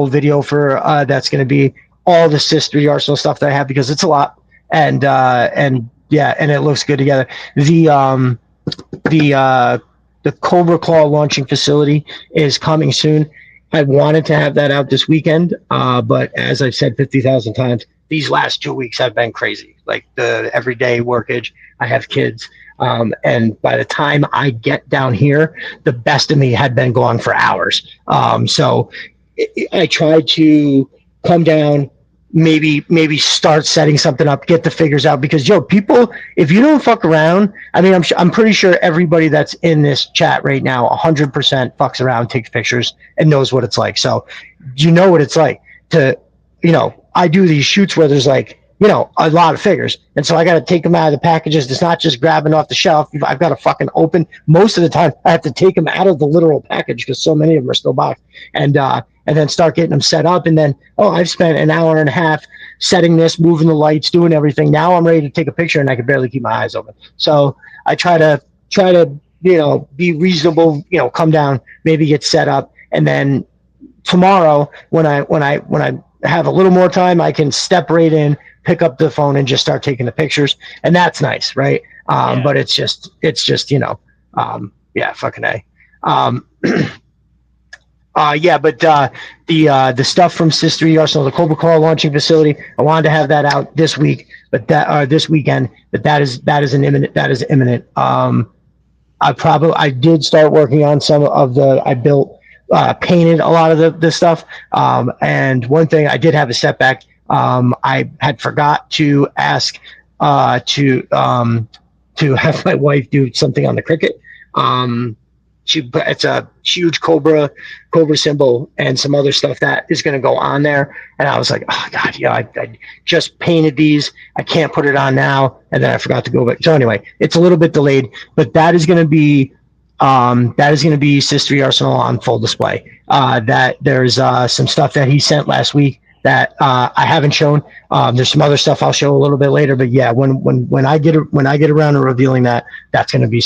video for that's going to be all the Sys 3D Arsenal stuff that I have because it's a lot, and yeah, and it looks good together. The Cobra Claw launching facility is coming soon. I wanted to have that out this weekend, but as I've said 50,000 times, these last 2 weeks have been crazy. Like the everyday workage. I have kids, and by the time I get down here, the best of me had been gone for hours. So I tried to come down, maybe start setting something up, get the figures out, because people, if you don't fuck around, I mean, I'm pretty sure everybody that's in this chat right now 100% fucks around, takes pictures, and knows what it's like. So you know what it's like to, I do these shoots where there's like, a lot of figures, and so I got to take them out of the packages. It's not just grabbing off the shelf. I've got to fucking open. Most of the time I have to take them out of the literal package because so many of them are still boxed, and then start getting them set up. And then, I've spent an hour and a half setting this, moving the lights, doing everything. Now I'm ready to take a picture and I can barely keep my eyes open. So I try to, be reasonable, come down, maybe get set up. And then tomorrow when I have a little more time, I can step right in, pick up the phone and just start taking the pictures. And that's nice. Right. Yeah. But it's just, yeah, fucking A. But the stuff from Sys 3D Arsenal, the Cobra Claw launching facility, I wanted to have that out this week, but this weekend. But that is imminent. I did start working on some of I built, painted a lot of the stuff. And one thing I did have a setback. I had forgot to ask to have my wife do something on the Cricut. It's a huge cobra symbol and some other stuff that is going to go on there. And I was like, oh God, I just painted these. I can't put it on now. And then I forgot to go back. So anyway, it's a little bit delayed, but that is going to be Sys 3D Arsenal on full display. That there's some stuff that he sent last week that I haven't shown. There's some other stuff I'll show a little bit later, but yeah, when I get around to revealing that's going to be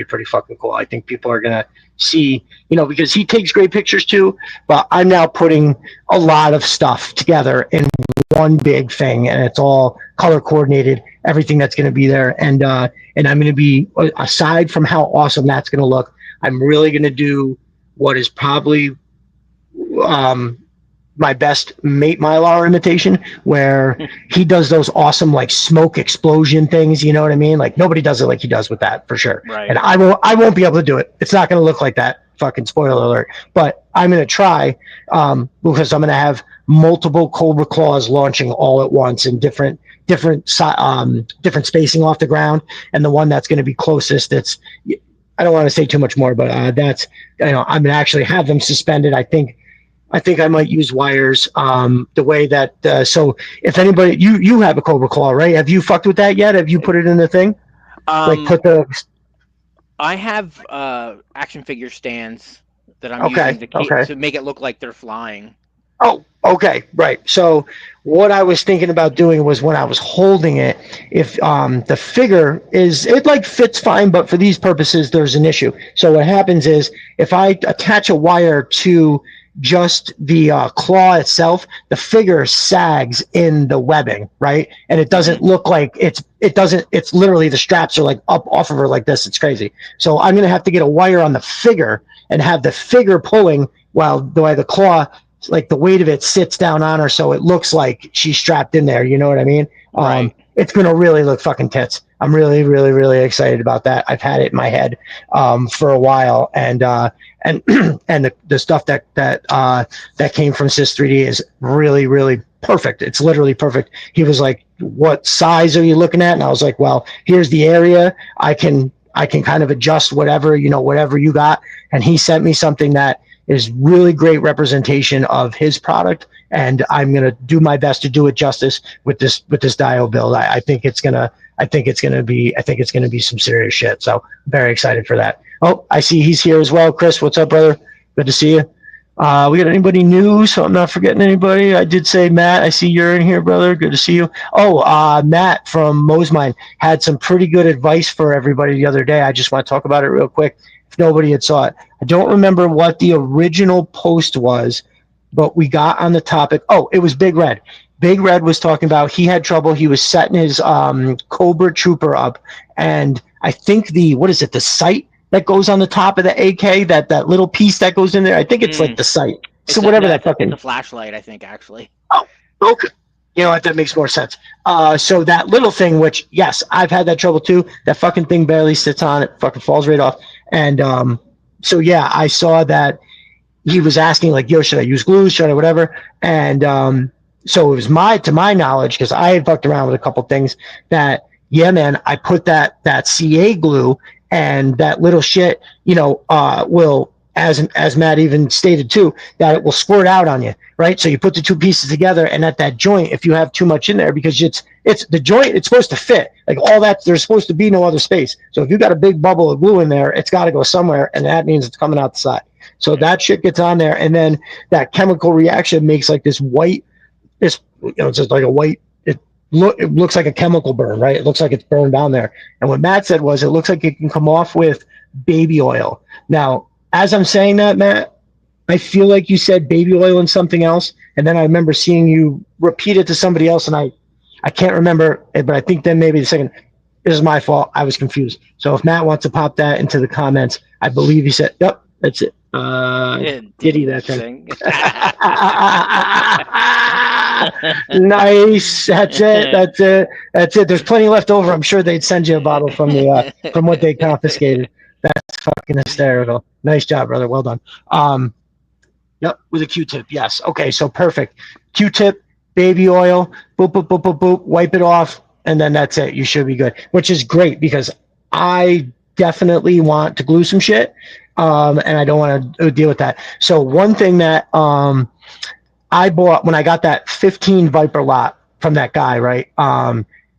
pretty fucking cool. I think people are going to see, because he takes great pictures too, but I'm now putting a lot of stuff together in one big thing, and it's all color coordinated, everything that's going to be there. And I'm going to be, aside from how awesome that's going to look, I'm really going to do what is probably, my best Mate Mylar imitation, where he does those awesome like smoke explosion things. You know what I mean? Like nobody does it like he does with that, for sure. Right. And I won't be able to do it. It's not going to look like that. Fucking spoiler alert. But I'm going to try, because I'm going to have multiple Cobra Claws launching all at once in different spacing off the ground. And the one that's going to be closest, I don't want to say too much more, but that's, I'm going to actually have them suspended. I think I think I might use wires. The way that so if anybody, you have a Cobra Claw, right? Have you fucked with that yet? Have you put it in the thing? Like Um, put the I have action figure stands that I'm using okay, okay. to make it look like they're flying. Oh, okay, right. So what I was thinking about doing was when I was holding it, if the figure is it like fits fine, but for these purposes there's an issue. So what happens is if I attach a wire to just the claw itself, the figure sags in the webbing, right? And it doesn't Hmm. look like it's literally the straps are like up off of her like this. It's crazy. So I'm gonna have to get a wire on the figure and have the figure pulling while the way the claw like the weight of it sits down on her so it looks like she's strapped in there. You know what I mean? Right. It's going to really look fucking tits. I'm really, really, really excited about that. I've had it in my head for a while, and and the stuff that came from Sys 3D is really, really perfect. It's literally perfect. He was like, "What size are you looking at?" And I was like, "Well, here's the area. I can kind of adjust whatever whatever you got." And he sent me something that is really great representation of his product, and I'm gonna do my best to do it justice with this Dio build. I think it's gonna be some serious shit. So very excited for that. Oh, I see he's here as well. Chris, what's up, brother? Good to see you. We got anybody new? So I'm not forgetting anybody. I did say Matt. I see you're in here, brother. Good to see you. Oh, Matt from Mosmine had some pretty good advice for everybody the other day. I just want to talk about it real quick. If nobody had saw it, I don't remember what the original post was, but we got on the topic. Oh, it was Big Red. Big Red was talking about he had trouble. He was setting his Cobra Trooper up, and I think what is it? The sight that goes on the top of the AK, that little piece that goes in there. I think it's like Mm. the sight. So It's a whatever no, that it's fucking. a flashlight, I think, actually. Oh, okay. You know what? That makes more sense. So that little thing, which yes, I've had that trouble too. That fucking thing barely sits on it. Fucking falls right off. And so yeah, I saw that he was asking like, "Yo, should I use glue? Should I whatever?" And so it was to my knowledge, because I had fucked around with a couple things that, yeah, man, I put that CA glue and that little shit, will, as Matt even stated too, that it will squirt out on you, right? So you put the two pieces together, and at that joint, if you have too much in there, because it's the joint, it's supposed to fit like all that. There's supposed to be no other space. So if you got a big bubble of glue in there, it's got to go somewhere, and that means it's coming out the side. So that shit gets on there, and then that chemical reaction makes like this white, it's just like a white. It looks like a chemical burn, right? It looks like it's burned down there. And what Matt said was, it looks like it can come off with baby oil. Now, as I'm saying that, Matt, I feel like you said baby oil and something else, and then I remember seeing you repeat it to somebody else, and I can't remember, but I think then maybe the second. This is my fault. I was confused. So if Matt wants to pop that into the comments, I believe he said, "Yep, that's it." Diddy that thing. Nice. That's it. That's it. That's it. There's plenty left over. I'm sure they'd send you a bottle from what they confiscated. That's fucking hysterical. Nice job, brother. Well done. Yep, with a Q-tip. Yes. Okay. So perfect. Q-tip, baby oil. Boop, boop, boop, boop, boop. Wipe it off, and then that's it. You should be good. Which is great because I definitely want to glue some shit, and I don't want to deal with that. So one thing that I bought when I got that 15 Viper lot from that guy, right?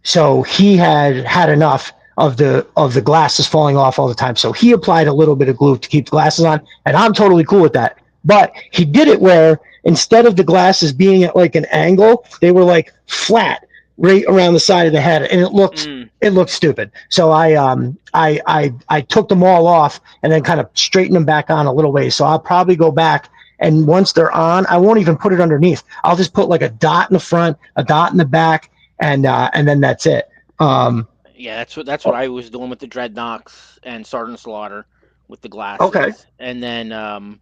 So he had enough of the glasses falling off all the time. So he applied a little bit of glue to keep the glasses on, and I'm totally cool with that. But he did it where instead of the glasses being at like an angle, they were like flat right around the side of the head, and it looked stupid. So I took them all off and then kind of straightened them back on a little ways. So I'll probably go back, and once they're on, I won't even put it underneath. I'll just put like a dot in the front, a dot in the back, and then that's it. Yeah, that's what I was doing with the Dreadnoks and Sergeant Slaughter with the Okay. glasses, and then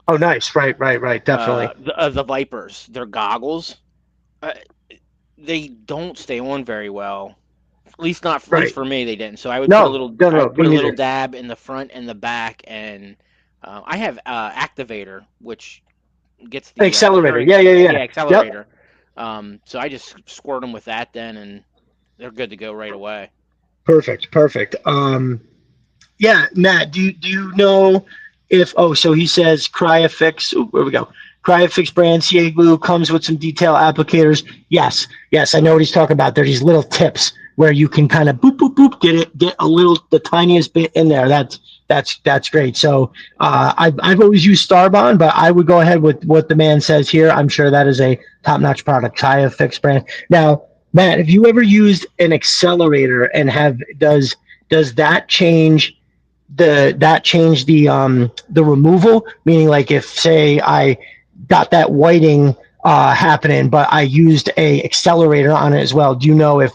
Oh, nice. Right. Definitely. the Vipers, their goggles, uh, they don't stay on very well. At least Right. for me, they didn't. So I would put a No, little, no, I no. would Me put a little neither. dab in the front and the back, and I have activator, which gets the Accelerator. carry, Yeah. yeah, Yep. accelerator. So I just squirt them with that then, and they're good to go right away. Perfect. Yeah, Matt. Do you know? So he says Cryofix. Where we go? Cryofix brand CA glue comes with some detail applicators. Yes, I know what he's talking about. There's these little tips where you can kind of boop boop boop get the tiniest bit in there. That's great. So I've always used Starbond, but I would go ahead with what the man says here. I'm sure that is a top notch product. Cryofix brand. Now, Matt, have you ever used an accelerator and does that change the removal, meaning like if say I got that whiting happening but I used a accelerator on it as well, do you know if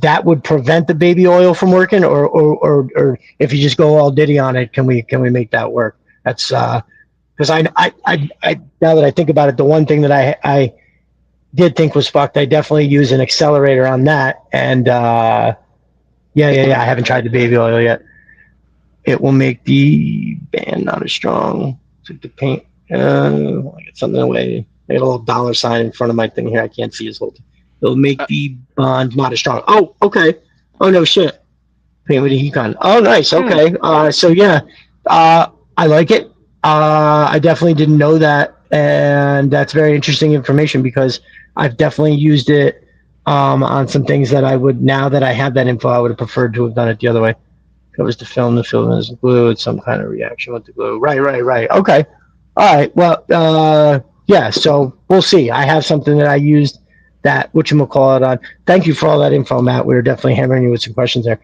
that would prevent the baby oil from working, or if you just go all ditty on it, can we make that work? That's because I now that I think about it, the one thing that I did think was fucked, I definitely use an accelerator on that, and I haven't tried the baby oil yet. It will make the band not as strong. It's like the paint. I get something away. I got a little dollar sign in front of my thing here. I can't see his whole thing. It'll make the bond not as strong. Oh, okay. Oh, no shit. Paint with a heat gun. Oh, nice. Okay. I like it. I definitely didn't know that. And that's very interesting information because I've definitely used it on some things that I would, now that I have that info, I would have preferred to have done it the other way. Covers the film is glued, some kind of reaction with the glue. Right. Okay. All right. Well, so we'll see. I have something that I used that whatchamacallit on. Thank you for all that info, Matt. We were definitely hammering you with some questions there.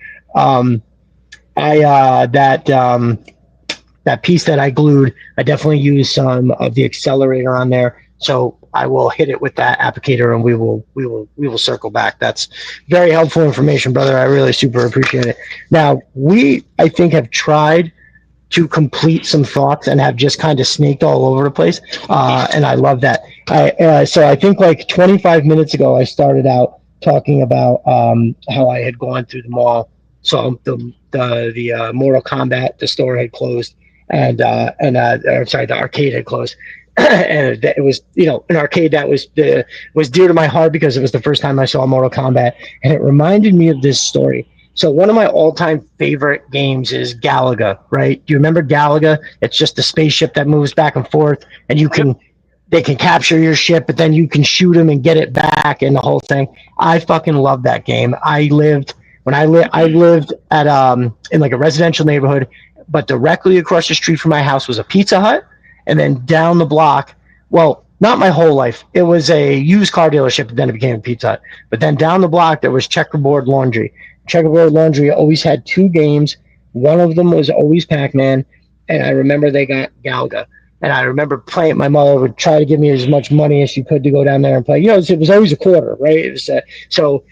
That piece that I glued, I definitely used some of the accelerator on there. So I will hit it with that applicator, and we will circle back. That's very helpful information, brother. I really super appreciate it. Now, I think, have tried to complete some thoughts and have just kind of snaked all over the place, and I love that. So I think like 25 minutes ago, I started out talking about how I had gone through the mall. So the Mortal Kombat, the store had closed, and the arcade had closed. And it was, an arcade that was dear to my heart because it was the first time I saw Mortal Kombat, and it reminded me of this story. So one of my all-time favorite games is Galaga, right? Do you remember Galaga? It's just a spaceship that moves back and forth, and they can capture your ship, but then you can shoot them and get it back, and the whole thing. I fucking love that game. I lived at in like a residential neighborhood, but directly across the street from my house was a Pizza Hut. And then down the block, well, not my whole life. It was a used car dealership, and then it became a Pizza Hut. But then down the block, there was Checkerboard Laundry. Checkerboard Laundry always had two games. One of them was always Pac-Man, and I remember they got Galaga. And I remember playing. My mother would try to give me as much money as she could to go down there and play. It was always a quarter, right? It was so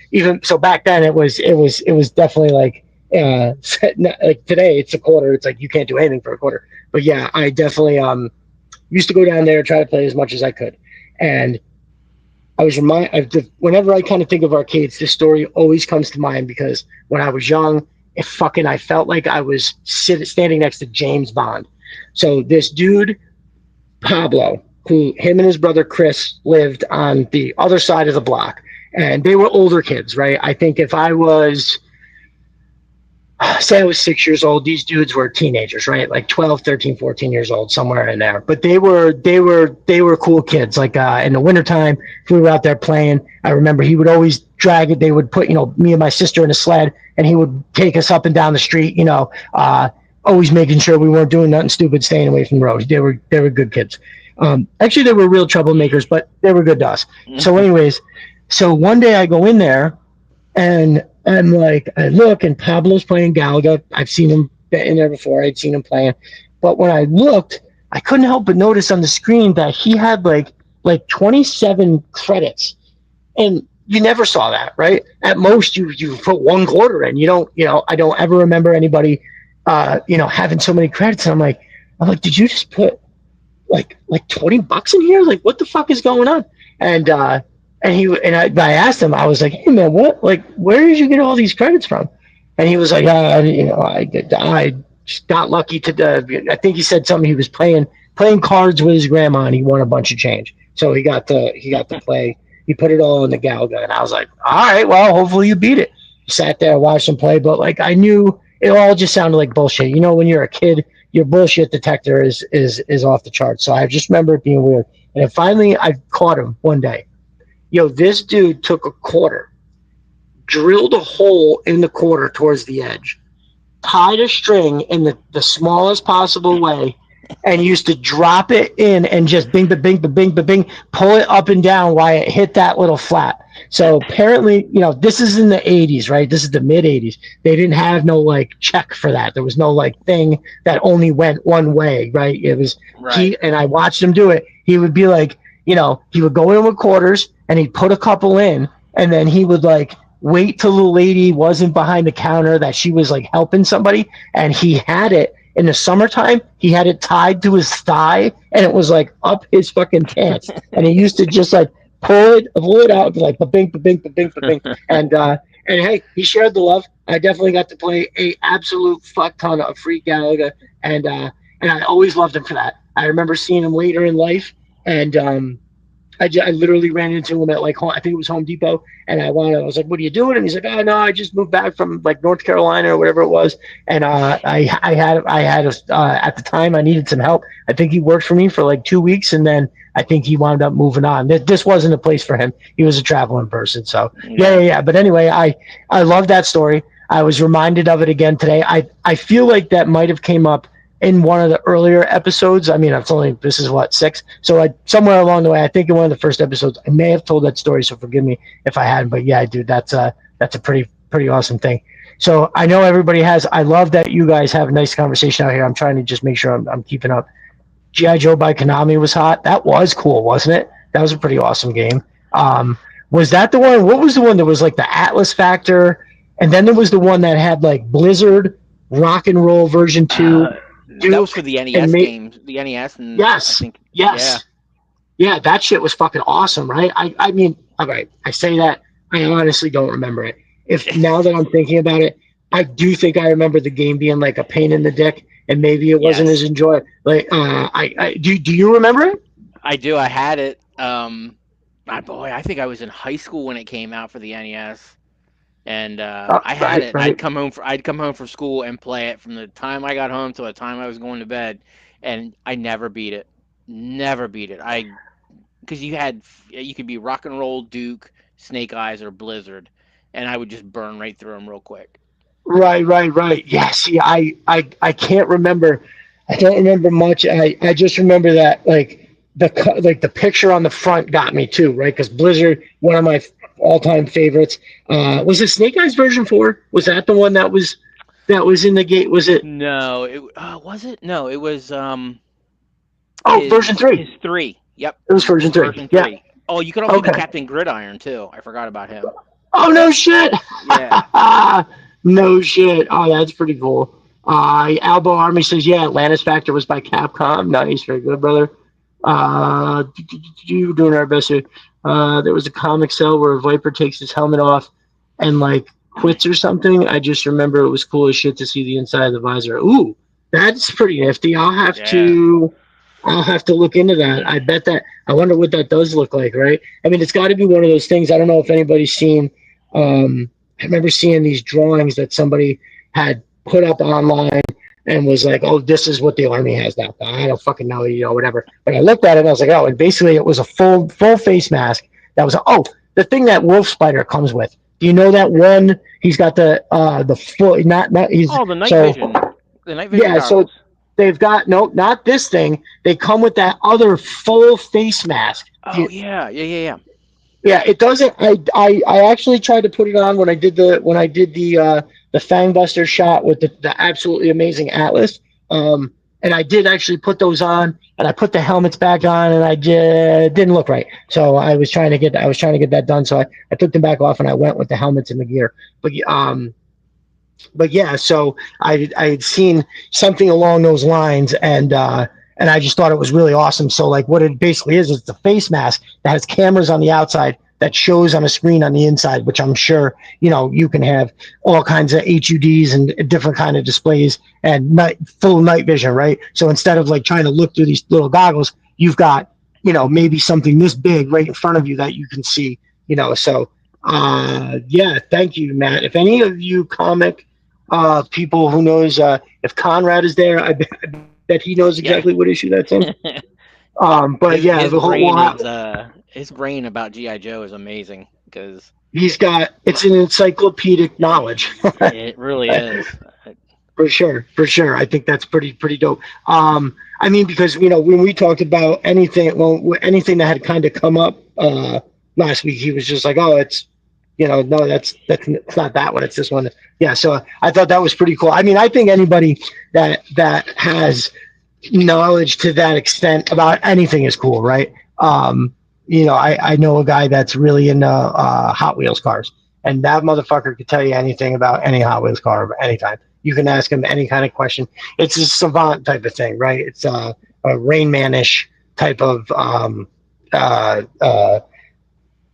back then it was definitely like like today it's a quarter. It's like you can't do anything for a quarter. But yeah, I definitely used to go down there and try to play as much as I could. And I was whenever I kind of think of arcades, this story always comes to mind because when I was young, I felt like I was standing next to James Bond. So this dude, Pablo, him and his brother Chris lived on the other side of the block, and they were older kids, right? I think if I was, say I was 6 years old, these dudes were teenagers, right? Like 12, 13, 14 years old, somewhere in there. But they were cool kids. Like in the wintertime, if we were out there playing, I remember he would always drag it. They would put, me and my sister in a sled, and he would take us up and down the street, always making sure we weren't doing nothing stupid, staying away from the road. They were good kids. Actually, they were real troublemakers, but they were good to us. Mm-hmm. So anyways, one day I go in there, and I'm like, I look, and Pablo's playing Galaga. I've seen him in there before. I'd seen him playing. But when I looked, I couldn't help but notice on the screen that he had like 27 credits. And you never saw that, right? At most, you put one quarter in. You don't, I don't ever remember anybody, having so many credits. And I'm like, did you just put like $20 in here? Like, what the fuck is going on? And I asked him, I was like, hey man, where did you get all these credits from? And he was like, I just got lucky I think he said something. He was playing cards with his grandma, and he won a bunch of change. So he got to play. He put it all in the Galaga, and I was like, all right, well, hopefully you beat it. Sat there, watched him play, but like I knew it all just sounded like bullshit. When you're a kid, your bullshit detector is off the charts. So I just remember it being weird. And then finally, I caught him one day. Yo, this dude took a quarter, drilled a hole in the quarter towards the edge, tied a string in the smallest possible way, and used to drop it in and just bing, ba, bing, ba, bing, ba, bing, pull it up and down while it hit that little flat. So apparently, this is in the 80s, right? This is the mid 80s. They didn't have no like check for that. There was no like thing that only went one way, right? It was Right. and I watched him do it. He would be like, he would go in with quarters and he'd put a couple in, and then he would like wait till the lady wasn't behind the counter, that she was like helping somebody, and he had it in the summertime. He had it tied to his thigh, and it was like up his fucking pants, and he used to just like pull it out, like ba-bing, ba-bing, ba-bing, ba-bing. And hey, he shared the love. I definitely got to play a absolute fuck ton of free Galaga, and I always loved him for that. I remember seeing him later in life, and I literally ran into him at like I think it was Home Depot, and I was like, "What are you doing?" And he's like, "Oh no, I just moved back from like North Carolina or whatever it was." And I had at the time I needed some help. I think he worked for me for like 2 weeks, and then I think he wound up moving on. This wasn't a place for him. He was a traveling person. So yeah. But anyway, I love that story. I was reminded of it again today. I feel like that might have came up in one of the earlier episodes. I mean, this is what, 6? So somewhere along the way, I think in one of the first episodes, I may have told that story. So forgive me if I hadn't. But yeah, dude, that's a pretty awesome thing. So I know everybody has. I love that you guys have a nice conversation out here. I'm trying to just make sure I'm keeping up. G.I. Joe by Konami was hot. That was cool, wasn't it? That was a pretty awesome game. Was that the one? What was the one that was like the Atlas Factor? And then there was the one that had like Blizzard, Rock and Roll version 2. Duke, that was for the NES games. The NES. And yes. I think, yes. Yeah, that shit was fucking awesome, right? I mean, all right, I say that. I honestly don't remember it. If now that I'm thinking about it, I do think I remember the game being like a pain in the dick, and maybe it wasn't as enjoyable. Like, do you remember it? I do. I had it. I think I was in high school when it came out for the NES, and I had it. Right. I'd come home from school and play it from the time I got home to the time I was going to bed, and I never beat it. Never beat it. Because you could be Rock and Roll, Duke, Snake Eyes, or Blizzard, and I would just burn right through them real quick. Right. Yeah, see, I can't remember. I don't remember much. I just remember that like the picture on the front got me too, right? Because Blizzard, one of my all-time favorites. Was it Snake Eyes version 4? Was that the one that was in the gate? Was it? No, was it? No, it was version 3. His 3. Yep. It was version 3. Version 3. Yeah. Oh, you could also be Captain Gridiron too. I forgot about him. Oh no shit. Yeah. No shit. Oh, that's pretty cool. Albo Army says, yeah, Atlantis Factor was by Capcom. Nice, very good, brother. You doing our best here. There was a comic cell where a Viper takes his helmet off and like quits or something. I just remember it was cool as shit to see the inside of the visor. Ooh, that's pretty nifty. I'll have to look into that. I bet that. I wonder what that does look like, right? I mean, it's got to be one of those things. I don't know if anybody's seen. I remember seeing these drawings that somebody had put up online and was like, "Oh, this is what the Army has now." I don't fucking know, whatever. But I looked at it and I was like, "Oh," and basically it was a full face mask. That was the thing that Wolf Spider comes with. Do you know that one? He's got the full not he's the night vision. The night vision. Yeah, goggles. So they've got not this thing. They come with that other full face mask. Oh yeah. Yeah, it doesn't. I actually tried to put it on when I did the Fangbuster shot with the absolutely amazing Atlas. And I did actually put those on, and I put the helmets back on, and I didn't look right. So I was trying to get that done. So I took them back off, and I went with the helmets and the gear. But yeah, so I had seen something along those lines, and I just thought it was really awesome. So like what it basically is it's a face mask that has cameras on the outside that shows on a screen on the inside, which I'm sure, you can have all kinds of HUDs and different kind of displays and full night vision, right? So instead of like trying to look through these little goggles, you've got, maybe something this big right in front of you that you can see, so yeah, thank you, Matt. If any of you comic people who knows if Conrad is there. I bet he knows exactly what issue that's in. But yeah, his the whole brain is his brain about GI Joe is amazing because he's got it's an encyclopedic knowledge. it really is. For sure. I think that's pretty dope. I mean, because when we talked about anything, anything that had kind of come up last week, he was just like, "Oh, it's no, it's not that one. It's this one." Yeah. So I thought that was pretty cool. I mean, I think anybody that has knowledge to that extent about anything is cool, right? I know a guy that's really into Hot Wheels cars, and that motherfucker could tell you anything about any Hot Wheels car anytime. You can ask him any kind of question. It's a savant type of thing, right? It's a Rain Man-ish type of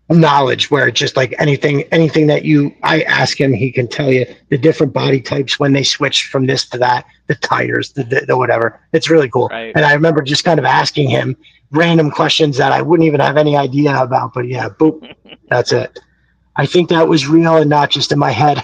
knowledge where it's just like anything that I ask him, he can tell you the different body types when they switch from this to that, the tires, the whatever. It's really cool. Right. And I remember just kind of asking him random questions that I wouldn't even have any idea about, but yeah, boop, that's it. I think that was real and not just in my head.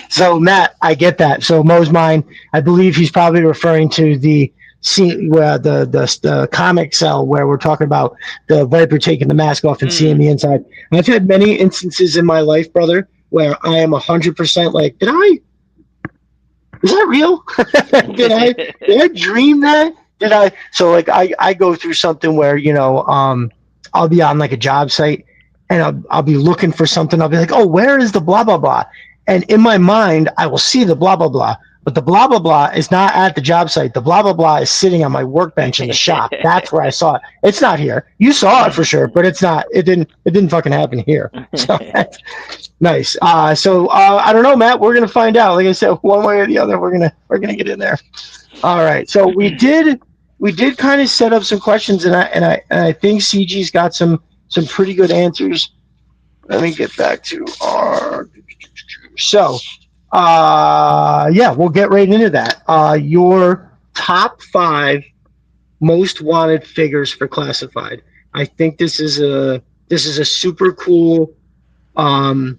So Matt, I get that. So Mo's mine. I believe he's probably referring to the scene where the comic cell where we're talking about the Viper taking the mask off and seeing the inside. I've had many instances in my life, brother, where I am 100% like, is that real? did I dream that? So like I go through something where, I'll be on like a job site and I'll be looking for something. I'll be like, oh, where is the blah, blah, blah? And in my mind, I will see the blah, blah, blah. But the blah, blah, blah is not at the job site. The blah, blah, blah is sitting on my workbench in the shop. That's where I saw it. It's not here. You saw it for sure, but it's not. It didn't fucking happen here. So that's nice. So I don't know, Matt. We're going to find out. Like I said, one way or the other, we're gonna get in there. All right. So we did kind of set up some questions, and I think CG's got some pretty good answers. Let me get back to our. So, we'll get right into that. Your top 5 most wanted figures for Classified. I think this is a super cool. And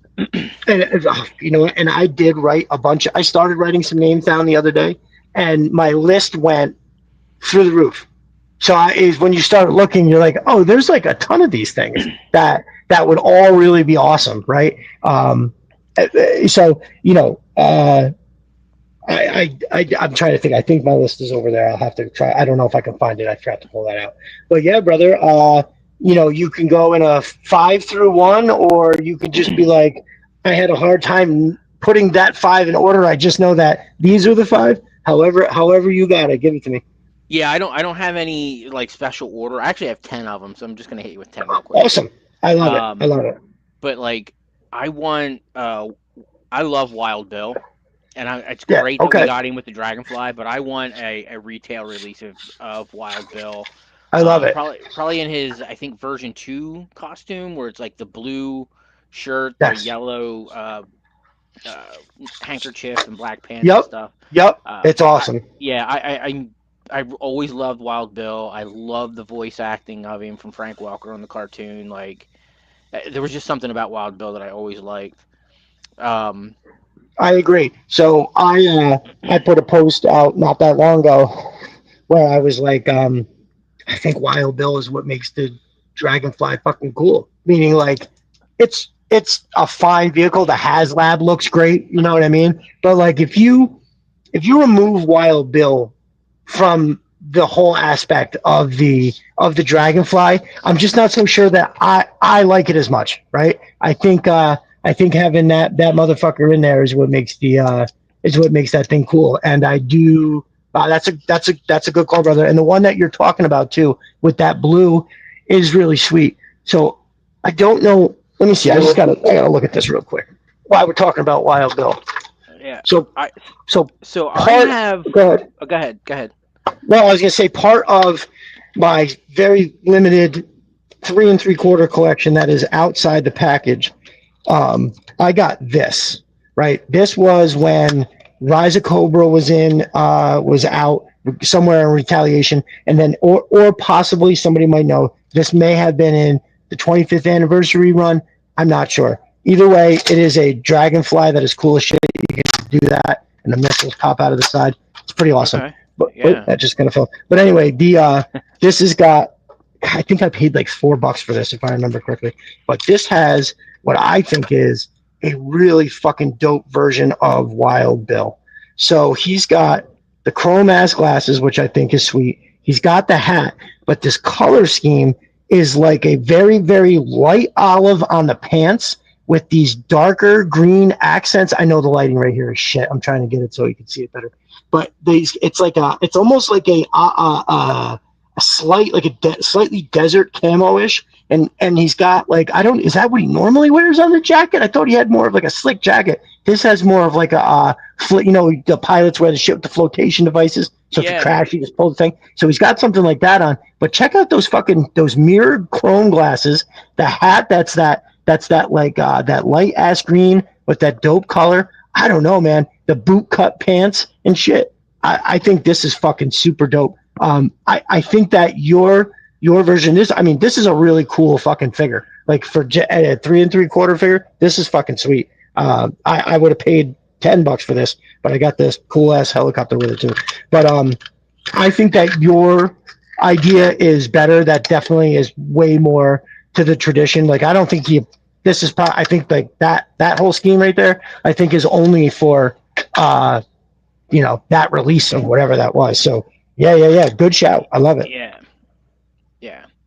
I did write a bunch. I started writing some names down the other day, and my list went through the roof. So when you start looking, you're like, oh, there's like a ton of these things that would all really be awesome, right? I'm trying to think. I think my list is over there. I'll have to try. I don't know if I can find it. I forgot to pull that out. But yeah, brother, you can go in a 5 through 1, or you could just be like, I had a hard time putting that 5 in order. I just know that these are the 5. However you got it, give it to me. Yeah, I don't have any like special order. I actually have 10 of them, so I'm just gonna hit you with 10 real quick. Awesome. I love it. But like, I love Wild Bill, and it's great that we got him with the Dragonfly. But I want a retail release of Wild Bill. I love it. Probably in his, I think, version 2 costume, where it's like the blue shirt, the yellow handkerchief, and black pants and stuff. Yep. It's awesome. I always loved Wild Bill. I love the voice acting of him from Frank Welker on the cartoon. Like, there was just something about Wild Bill that I always liked. I agree. So I put a post out not that long ago where I was like, I think Wild Bill is what makes the Dragonfly fucking cool. Meaning, like, it's a fine vehicle. The HasLab looks great. You know what I mean? But like, if you remove Wild Bill from the whole aspect of the Dragonfly, I'm just not so sure that I like it as much, right? I think having that motherfucker in there is what makes that thing cool. And I do. That's a good call, brother. And the one that you're talking about too, with that blue, is really sweet. So I don't know. Let me see. I gotta look at this real quick. While we're talking about Wild Bill. Yeah. So I have. Go ahead. Oh, go ahead. Well, I was gonna say part of my very limited 3 3/4 collection that is outside the package. I got this, right? This was when Rise of Cobra was out somewhere in Retaliation, and then or possibly somebody might know this may have been in the 25th anniversary run. I'm not sure. Either way, it is a Dragonfly that is cool as shit. You can do that, and the missiles pop out of the side. It's pretty awesome. Okay. But Yeah. that just kind of fell. But anyway, this has got. I think I paid like $4 for this if I remember correctly. But this has what I think is a really fucking dope version of Wild Bill. So he's got the chrome ass glasses, which I think is sweet. He's got the hat, but this color scheme is like a very, very light olive on the pants with these darker green accents. I know the lighting right here is shit. I'm trying to get it so you can see it better. But it's almost like a slightly desert camo-ish, and he's got like, is that what he normally wears on the jacket? I thought he had more of like a slick jacket. This has more of like the pilots wear the shit with the flotation devices, so if you crash you just pull the thing. So he's got something like that on. But check out those mirrored chrome glasses, the hat that's that light ass green with that dope color. I don't know, man. The boot cut pants and shit. I think this is fucking super dope. I think that your version is, I mean, this is a really cool fucking figure. Like for a 3 3/4 figure, this is fucking sweet. I would have paid $10 for this, but I got this cool ass helicopter with it too. But I think that your idea is better. That definitely is way more to the tradition. Like I don't think this is probably, I think like that whole scheme right there, I think is only for that release or whatever that was. So yeah. Good shout. I love it. Yeah.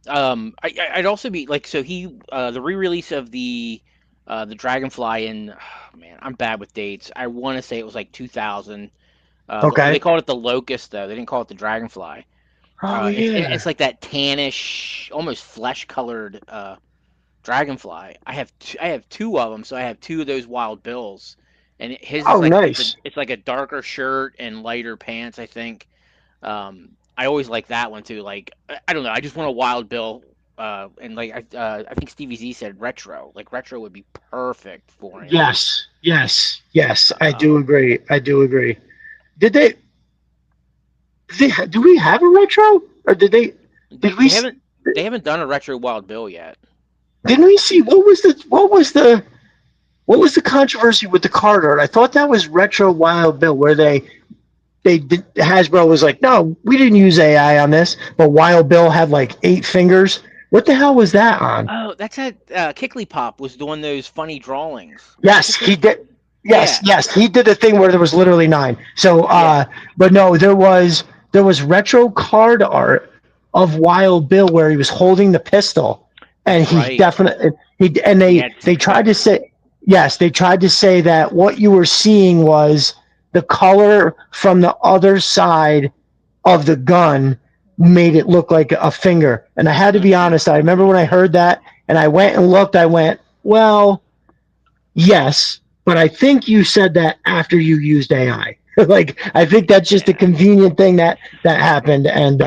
I'd also be like, so the re-release of the Dragonfly in, oh, man, I'm bad with dates. I want to say it was like 2000. Okay. They called it the Locust though. They didn't call it the Dragonfly. Oh yeah. It's like that tannish, almost flesh-colored Dragonfly. I have two of them, so I have two of those Wild Bills, and his is like nice. it's like a darker shirt and lighter pants, I think. I always like that one too. Like I don't know, I just want a Wild Bill, and like I think Stevie Z said retro. Like retro would be perfect for him. Yes. I do agree. Did they? Do we have a retro, or did they? They haven't done a retro Wild Bill yet. Didn't we see what was the controversy with the card art? I thought that was retro Wild Bill, where Hasbro was like, no, we didn't use AI on this, but Wild Bill had like 8 fingers. What the hell was that on? Oh, that's at Kickley Pop was doing those funny drawings. Yes, he did. Yes, he did a thing where there was literally 9. So, but no, there was retro card art of Wild Bill where he was holding the pistol, and he definitely they tried to say that what you were seeing was the color from the other side of the gun made it look like a finger. And I had to be honest, I remember when I heard that and I went and looked, I went, well, yes, but I think you said that after you used AI. Like, I think that's just a convenient thing that happened. And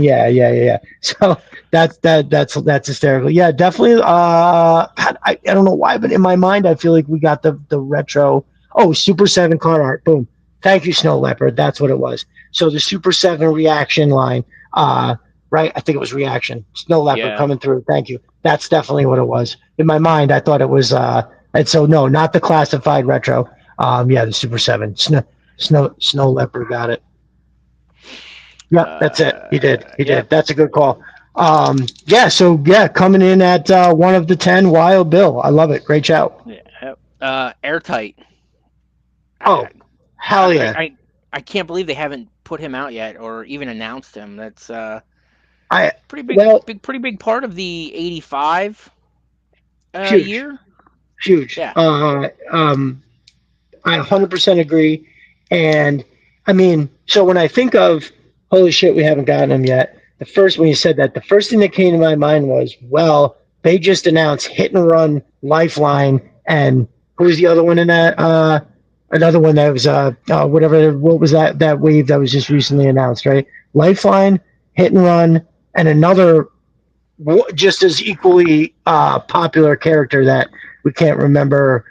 yeah. So that's hysterical. Yeah, definitely. God, I don't know why, but in my mind, I feel like we got the retro. Oh, Super 7 card art. Boom. Thank you, Snow Leopard. That's what it was. So the Super 7 reaction line, right? I think it was reaction. Snow Leopard coming through. Thank you. That's definitely what it was. In my mind, I thought it was, and so no, not the classified retro. The Super 7. Snow Leopard got it. Yep, that's it. He did. That's a good call. Coming in at one of the 10, Wild Bill. I love it. Great shout. Yeah. Airtight. Oh, hell yeah! I can't believe they haven't put him out yet or even announced him. That's pretty big part of the 85 year. Huge. Yeah. I 100% agree. And I mean, so when I think of holy shit, we haven't gotten him yet. When you said that, the first thing that came to my mind was, well, they just announced Hit and Run, Lifeline, and who was the other one in that? Another one that was what was that wave that was just recently announced, right? Lifeline, Hit and Run, and another just as equally popular character that we can't remember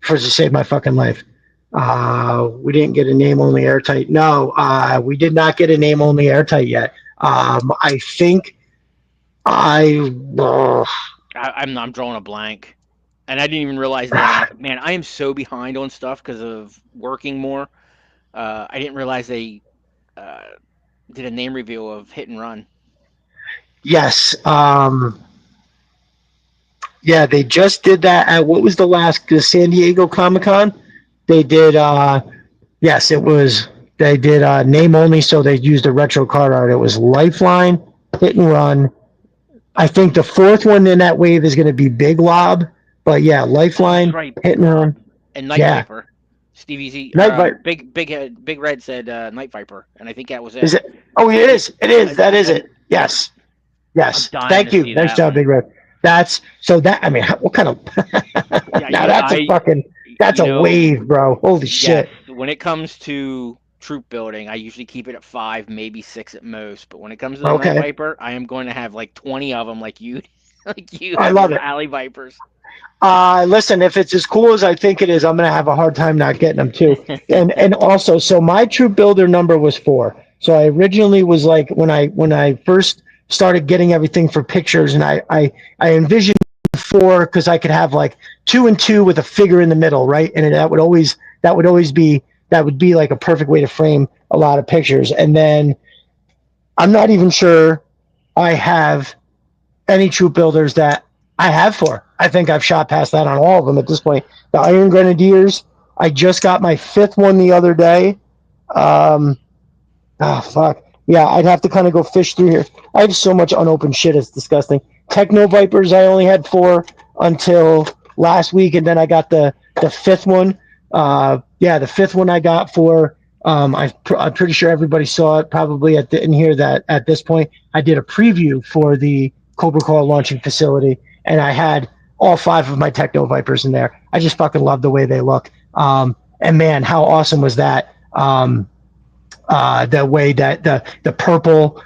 to save my fucking life. We didn't get a name-only airtight. No, we did not get a name-only airtight yet. I think I'm drawing a blank. and I didn't even realize that. Man, I am so behind on stuff because of working more. I didn't realize they uh, did a name reveal of Hit and Run. Yes. Yeah, they just did that at what was the San Diego Comic Con? They did. Yes, it was. They did name only, so they used a retro card art. It was Lifeline, Hit and Run. I think the fourth one in that wave is going to be Big Lob, but yeah, Lifeline, That's right, Hit and Run, and Night yeah, Viper. Stevie Z, Night Viper. Big Red said Night Viper, and I think that was it. Is it? Oh, it is. It is. That is it. Yes. Yes. Thank you. Nice job, Big Red. That's so that I mean, what kind of? Now that's a fucking. That's a wave, bro. Holy shit. When it comes to troop building, I usually keep it at 5, maybe 6 at most. But when it comes to the Night Viper, I am going to have like 20 of them, like you, I love it. Alley Vipers. Listen, if it's as cool as I think it is, I'm gonna have a hard time not getting them too. and also, so my troop builder number was 4. So I originally was like when I first started getting everything for pictures, and I envisioned 4 because I could have like 2 and 2 with a figure in the middle, right? And that would be like a perfect way to frame a lot of pictures. And then I'm not even sure I have any troop builders that I have 4. I think I've shot past that on all of them at this point. The Iron Grenadiers, I just got my 5th one the other day. Fuck. Yeah, I'd have to kind of go fish through here. I have so much unopened shit, it's disgusting. Techno Vipers, I only had 4 until last week, and then I got the 5th one. The 5th one I got for, I'm pretty sure everybody saw it probably in here that at this point, I did a preview for the Cobra Claw launching facility, and I had all 5 of my Techno Vipers in there. I just fucking love the way they look. And man, how awesome was that? The way that the purple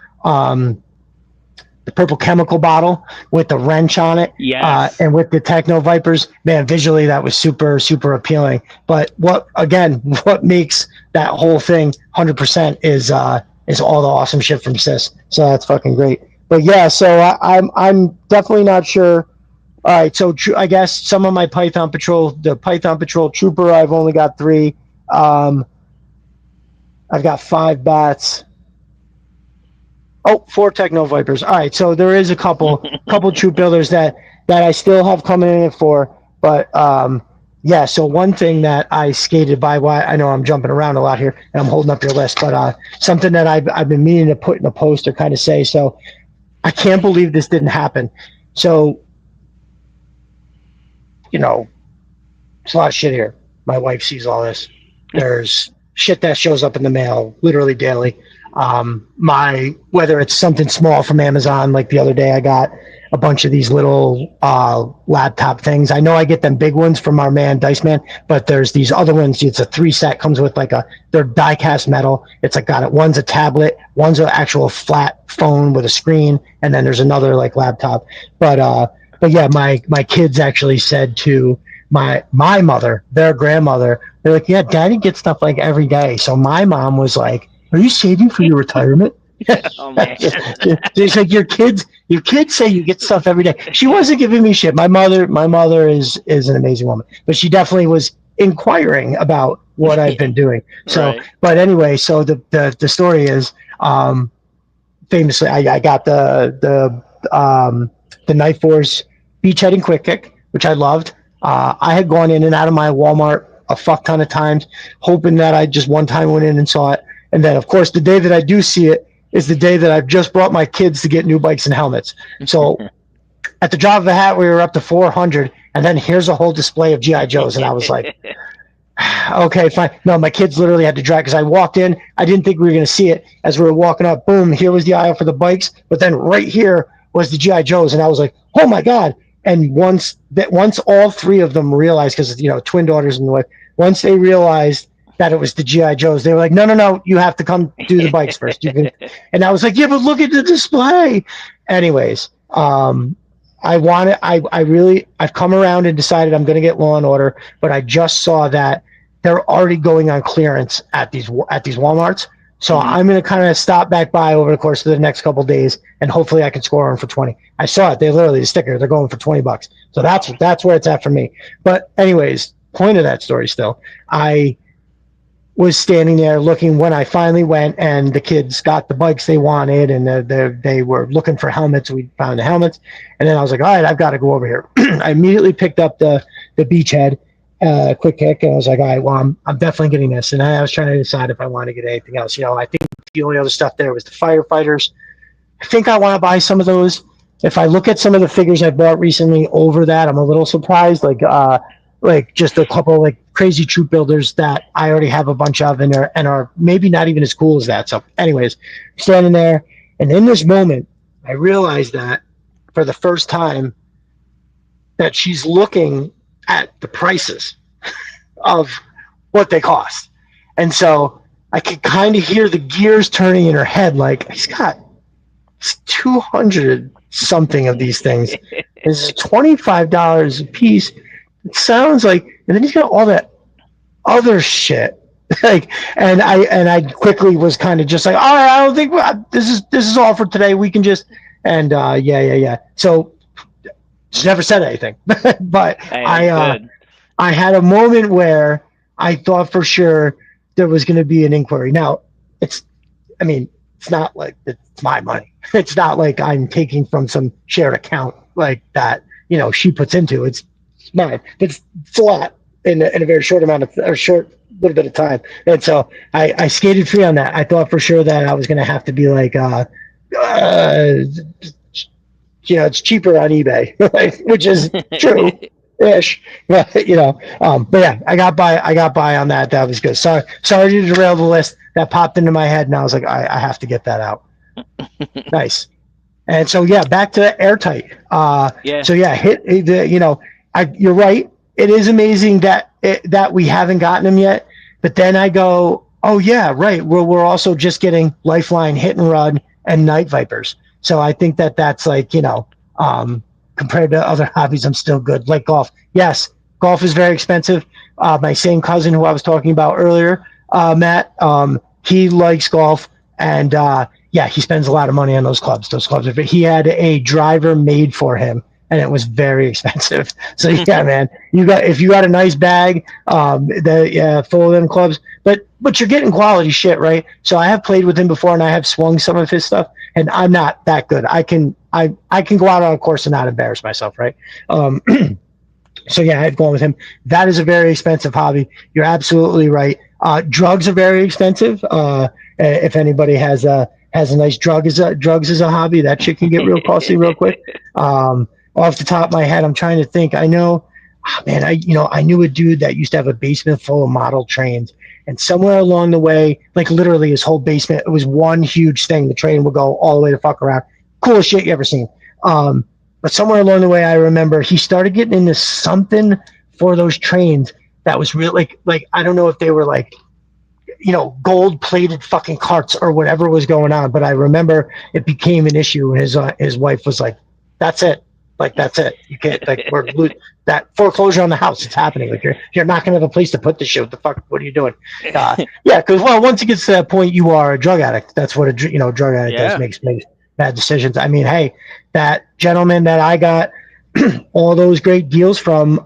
chemical bottle with the wrench on it, and with the Techno Vipers, man, visually that was super, super appealing. But what makes that whole thing 100% is all the awesome shit from Sis. So that's fucking great. But yeah, so I'm definitely not sure. All right, so I guess some of my Python Patrol Trooper, I've only got 3. I've got 5 bats. 4 Techno Vipers. All right, so there is a couple troop builders that I still have coming in at 4. But so one thing that I skated by, I know I'm jumping around a lot here and I'm holding up your list, but something that I've been meaning to put in a post or kind of say. So I can't believe this didn't happen. So, it's a lot of shit here. My wife sees all this. There's shit that shows up in the mail literally daily. Whether it's something small from Amazon, like the other day I got a bunch of these little laptop things. I know I get them big ones from our man Dice Man, but there's these other ones. It's a 3 set, comes with they're die cast metal. It's one's a tablet, one's an actual flat phone with a screen, and then there's another laptop. But yeah, my kids actually said to my mother, their grandmother, they're like, yeah, Daddy gets stuff every day. So my mom was like, are you saving for your retirement? Oh man. It's like your kids say you get stuff every day. She wasn't giving me shit. My mother is an amazing woman, but she definitely was inquiring about what I've been doing. So, right. But anyway, so the story is, famously, I got the Knife Force Beachhead and Quick Kick, which I loved. I had gone in and out of my Walmart a fuck ton of times, hoping that I just one time went in and saw it. And then, of course, the day that I do see it is the day that I've just brought my kids to get new bikes and helmets. So at the drop of a hat, we were up to 400. And then here's a whole display of G.I. Joes. And I was like, okay, fine. No, my kids literally had to drag because I walked in. I didn't think we were going to see it. As we were walking up, boom, here was the aisle for the bikes. But then right here was the G.I. Joes. And I was like, oh, my God. And once all 3 of them realized, because, twin daughters and the wife, once they realized that it was the G.I. Joes, they were like, no, you have to come do the bikes first. And I was like, yeah, but look at the display. Anyways, I've come around and decided I'm going to get Law and Order, but I just saw that they're already going on clearance at these Walmarts. So I'm going to kind of stop back by over the course of the next couple of days, and hopefully I can score them for 20. I saw it. They literally, the sticker, they're going for $20. So that's where it's at for me. But anyways, point of that story still, I was standing there looking when I finally went, and the kids got the bikes they wanted, and they were looking for helmets. We found the helmets, and then I was like, all right, I've got to go over here. I immediately picked up the Beachhead quick kick, and I was like, all right, well, I'm definitely getting this. And I was trying to decide if I want to get anything else. I think the only other stuff there was the firefighters. I think I want to buy some of those. If I look at some of the figures I bought recently over that, I'm a little surprised. Like just a couple like crazy troop builders that I already have a bunch of and are maybe not even as cool as that. So anyways, standing there, and in this moment, I realized that for the first time that she's looking at the prices of what they cost. And so I could kind of hear the gears turning in her head, like, he's got 200 something of these things. This is $25 a piece. It sounds like, and then he's got all that other shit. And I quickly was kind of just like, all right, I don't think this is all for today. We can just, and yeah. So she never said anything, but I had a moment where I thought for sure there was going to be an inquiry. Now it's not like it's my money. It's not like I'm taking from some shared account like that, she puts into. It's mine. It's a lot in a very short amount of, or short little bit of time. And so I skated free on that. I thought for sure that I was going to have to be like, it's cheaper on eBay, which is true. Ish, but yeah, I got by on that. That was good. Sorry to derail the list. That popped into my head, and I was like, I have to get that out. Nice. And so yeah, back to Airtight. So yeah, you're right. It is amazing that we haven't gotten them yet. But then I go, oh yeah, right. We're also just getting Lifeline, Hit and Run, and Night Vipers. So I think that's like compared to other hobbies, I'm still good. Like golf. Yes, golf is very expensive. My same cousin who I was talking about earlier, Matt, he likes golf, and he spends a lot of money on those clubs. But he had a driver made for him, and it was very expensive. So yeah, man, if you got a nice bag, full of them clubs, but you're getting quality shit, right? So I have played with him before, and I have swung some of his stuff, and I'm not that good. I can go out on a course and not embarrass myself, right? So yeah, I've gone with him. That is a very expensive hobby. You're absolutely right. Drugs are very expensive. If anybody has a nice drugs as a hobby, that shit can get real costly real quick. Off the top of my head, I'm trying to think. I know, I knew a dude that used to have a basement full of model trains, and somewhere along the way, like literally his whole basement, it was one huge thing. The train would go all the way to fuck around. Coolest shit you ever seen. But somewhere along the way, I remember he started getting into something for those trains that was really like I don't know if they were like, gold plated fucking carts or whatever was going on. But I remember it became an issue, and his wife was like, "That's it. Like that's it. You can't that foreclosure on the house. It's happening. Like you're not gonna have a place to put this shit. What the fuck? What are you doing?" Yeah, because once it gets to that point, you are a drug addict. That's what a drug addict does. Makes bad decisions. I mean, hey, that gentleman that I got all those great deals from,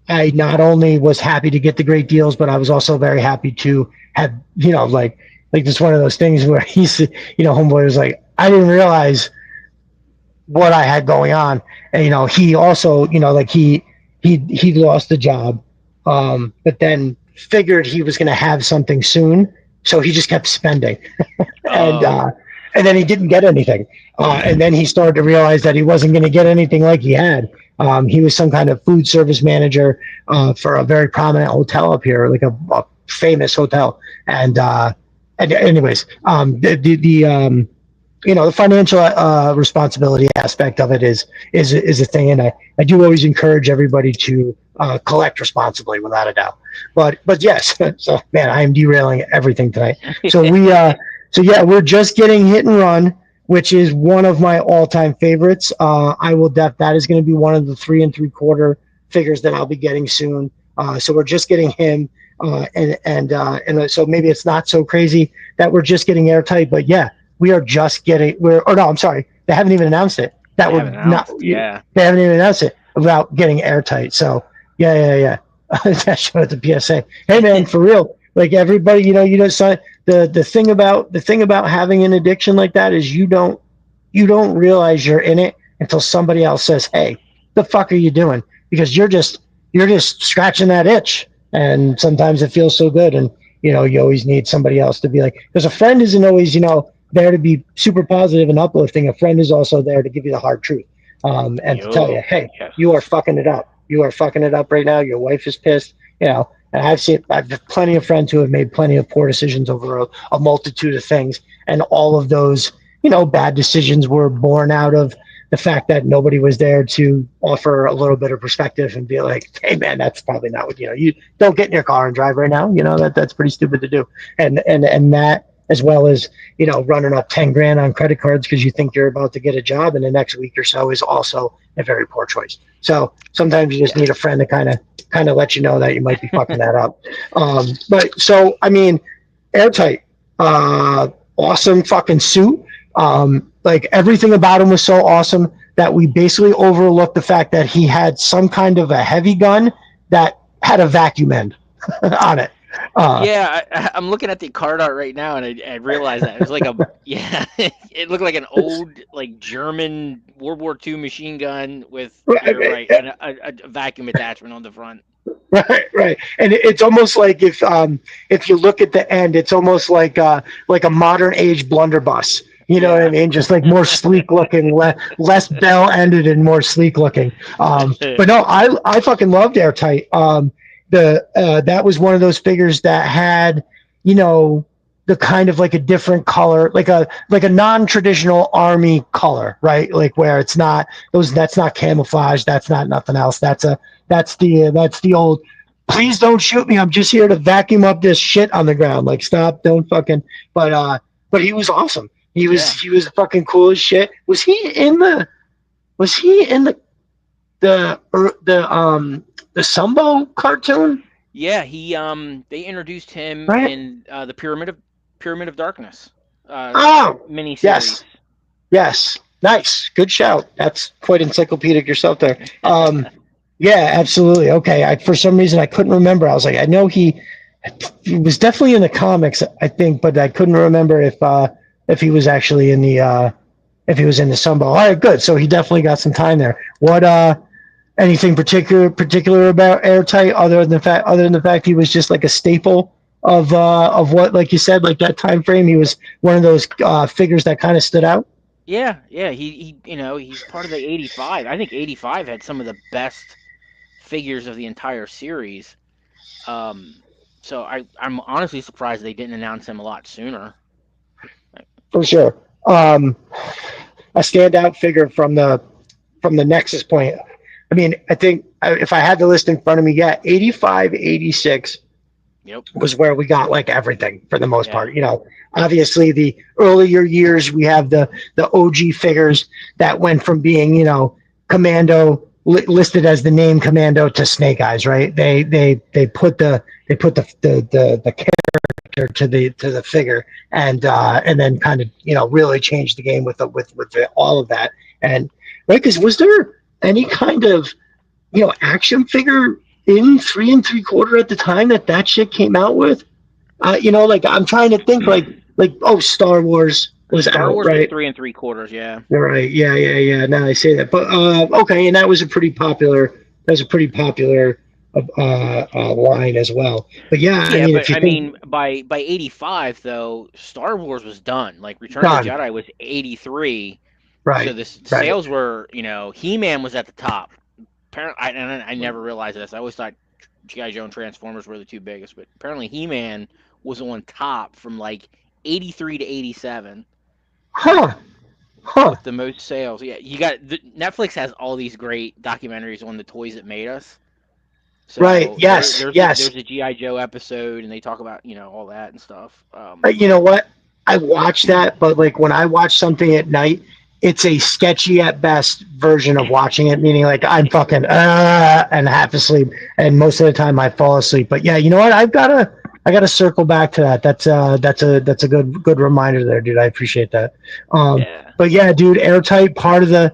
I not only was happy to get the great deals, but I was also very happy to have, like just one of those things where he's, homeboy was like, I didn't realize what I had going on. And, he also, he lost the job, but then figured he was going to have something soon. So he just kept spending and then he didn't get anything. And then he started to realize that he wasn't going to get anything like he had. He was some kind of food service manager for a very prominent hotel up here, like a famous hotel. And anyways, the financial responsibility aspect of it is a thing. And I do always encourage everybody to collect responsibly, without a doubt. But yes, so man, I am derailing everything tonight. So we're just getting Hit and Run, which is one of my all-time favorites. That is going to be one of the 3 3/4 figures that I'll be getting soon. So we're just getting him. And so maybe it's not so crazy that we're just getting airtight. But yeah, we are just getting. I'm sorry, they haven't even announced it. That They we're haven't not. announced. Yeah. They haven't even announced it about getting airtight. So yeah. That show at the PSA. Hey man, for real. Like everybody, the thing about having an addiction like that is you don't realize you're in it until somebody else says, "Hey, the fuck are you doing?" Because you're just scratching that itch, and sometimes it feels so good, and you always need somebody else to be like, because a friend isn't always there to be super positive and uplifting. A friend is also there to give you the hard truth, and to tell you, Yo. "Hey, Yes. you are fucking it up. You are fucking it up right now. Your wife is pissed." And I've plenty of friends who have made plenty of poor decisions over a multitude of things, and all of those bad decisions were born out of the fact that nobody was there to offer a little bit of perspective and be like, "Hey, man, that's probably not what you don't get in your car and drive right now. That's pretty stupid to do." And that, as well as running up 10 grand on credit cards because you think you're about to get a job in the next week or so, is also a very poor choice. So sometimes you just need a friend to kind of let you know that you might be fucking that up. But so I mean, airtight, awesome fucking suit. Like everything about him was so awesome that we basically overlooked the fact that he had some kind of a heavy gun that had a vacuum end on it. Yeah, I'm looking at the card art right now, and I realized that it was like a yeah, it looked like an old like German World War II machine gun with you're right, a vacuum attachment on the front. Right. And it's almost like if you look at the end, it's almost like a modern age blunderbuss. You know what I Yeah. mean? Just like more sleek looking, less bell ended and more sleek looking. But no, I fucking loved Airtight. That was one of those figures that had, you know, the kind of like a different color, like a non-traditional army color, right? Like where it's not that's not camouflage, that's not nothing else. That's the old, please don't shoot me. I'm just here to vacuum up this shit on the ground. Like stop, don't fucking. But he was awesome. He was Yeah. he was fucking cool as shit. Was he in the Sumbo cartoon? Yeah, he they introduced him Right? in the Pyramid of Darkness uh Oh, miniseries. yes. Yes. Nice. Good shout. That's quite encyclopedic yourself there. Yeah, absolutely. Okay. For some reason I couldn't remember. I was like, I know he was definitely in the comics, I think, but I couldn't remember if he was actually if he was in the Sunball. All right, good. So he definitely got some time there. What anything particular about Airtight other than the fact he was just like a staple of what, like you said, like that time frame, he was one of those figures that kind of stood out. Yeah, he's part of the 85. I think 85 had some of the best figures of the entire series. Um, so I'm honestly surprised they didn't announce him a lot sooner. For sure. Um, a standout figure from the Nexus point. I mean, I think if I had the list in front of me, yeah, 85, 86 Yep. was where we got like everything for the most Yeah. part. Obviously the earlier years we have the OG figures that went from being Commando, listed as the name Commando, to Snake Eyes, right? They put the character to the figure, and then kind of really changed the game with all of that. And right, because was there any kind of action figure in 3 3/4 at the time that shit came out with? Like I'm trying to think, oh, Star Wars was Star out, Wars was right? 3 3/4. Yeah. Right, yeah. Now I say that, but okay, and that was a pretty popular. That was a pretty popular line as well. But yeah, I Yeah, mean, but if you I think, mean, by 85 though, Star Wars was done. Like Return of the done, Jedi was 83. So right, the right. sales were, He-Man was at the top. Apparently, I never realized this. I always thought GI Joe and Transformers were the two biggest, but apparently He-Man was on top from like 83 to 87 Huh, huh. with the most sales. Yeah, Netflix has all these great documentaries on the toys that made us. Right. So Yes. Yes. there's a GI Joe episode, and they talk about all that and stuff. You know what? I watch that, but like when I watch something at night, it's a sketchy at best version of watching it, meaning like I'm fucking and half asleep, and most of the time I fall asleep. But yeah, you know what? I gotta circle back to that. That's a good reminder there, dude. I appreciate that. Yeah. But yeah, dude, airtight part of the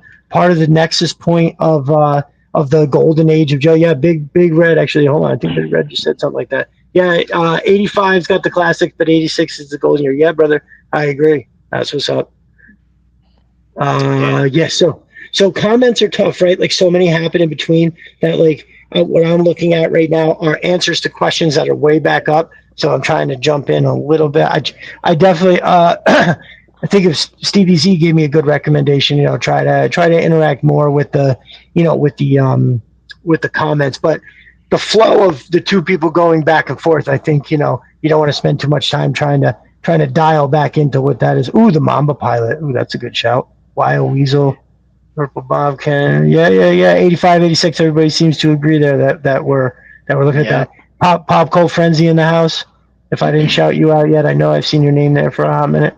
nexus point of the golden age of Joe. Yeah, big red. Actually, hold on, I think Big Red just said something like that. Yeah, 85's got the classic, but 86 is the golden year. Yeah, brother, I agree. That's what's up. Yeah. So comments are tough, right? Like so many happen in between that. Like what I'm looking at right now are answers to questions that are way back up. So I'm trying to jump in a little bit. I definitely I think if Stevie Z gave me a good recommendation, you know, try to interact more with the, you know, with the comments, but the flow of the two people going back and forth, I think, you know, you don't want to spend too much time trying to dial back into what that is. Ooh, the Mamba Pilot. Ooh, that's a good shout. Wild Weasel, Purple Bob Can. Yeah. 85, 86. Everybody seems to agree there that we're looking at that. Pop Cold Frenzy in the house. If I didn't shout you out yet, I know I've seen your name there for a hot minute.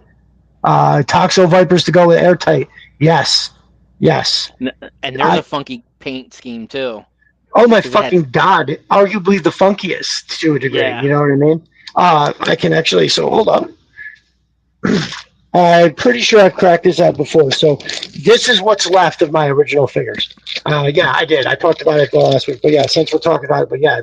Toxo Vipers to go with airtight. Yes. And there's a funky paint scheme too. Oh my fucking god! Arguably the funkiest to a degree. Yeah. You know what I mean? I can actually. So hold up. I'm pretty sure I've cracked this out before. So this is what's left of my original figures. Yeah, I did. I talked about it last week. But yeah, since we're talking about it, but yeah,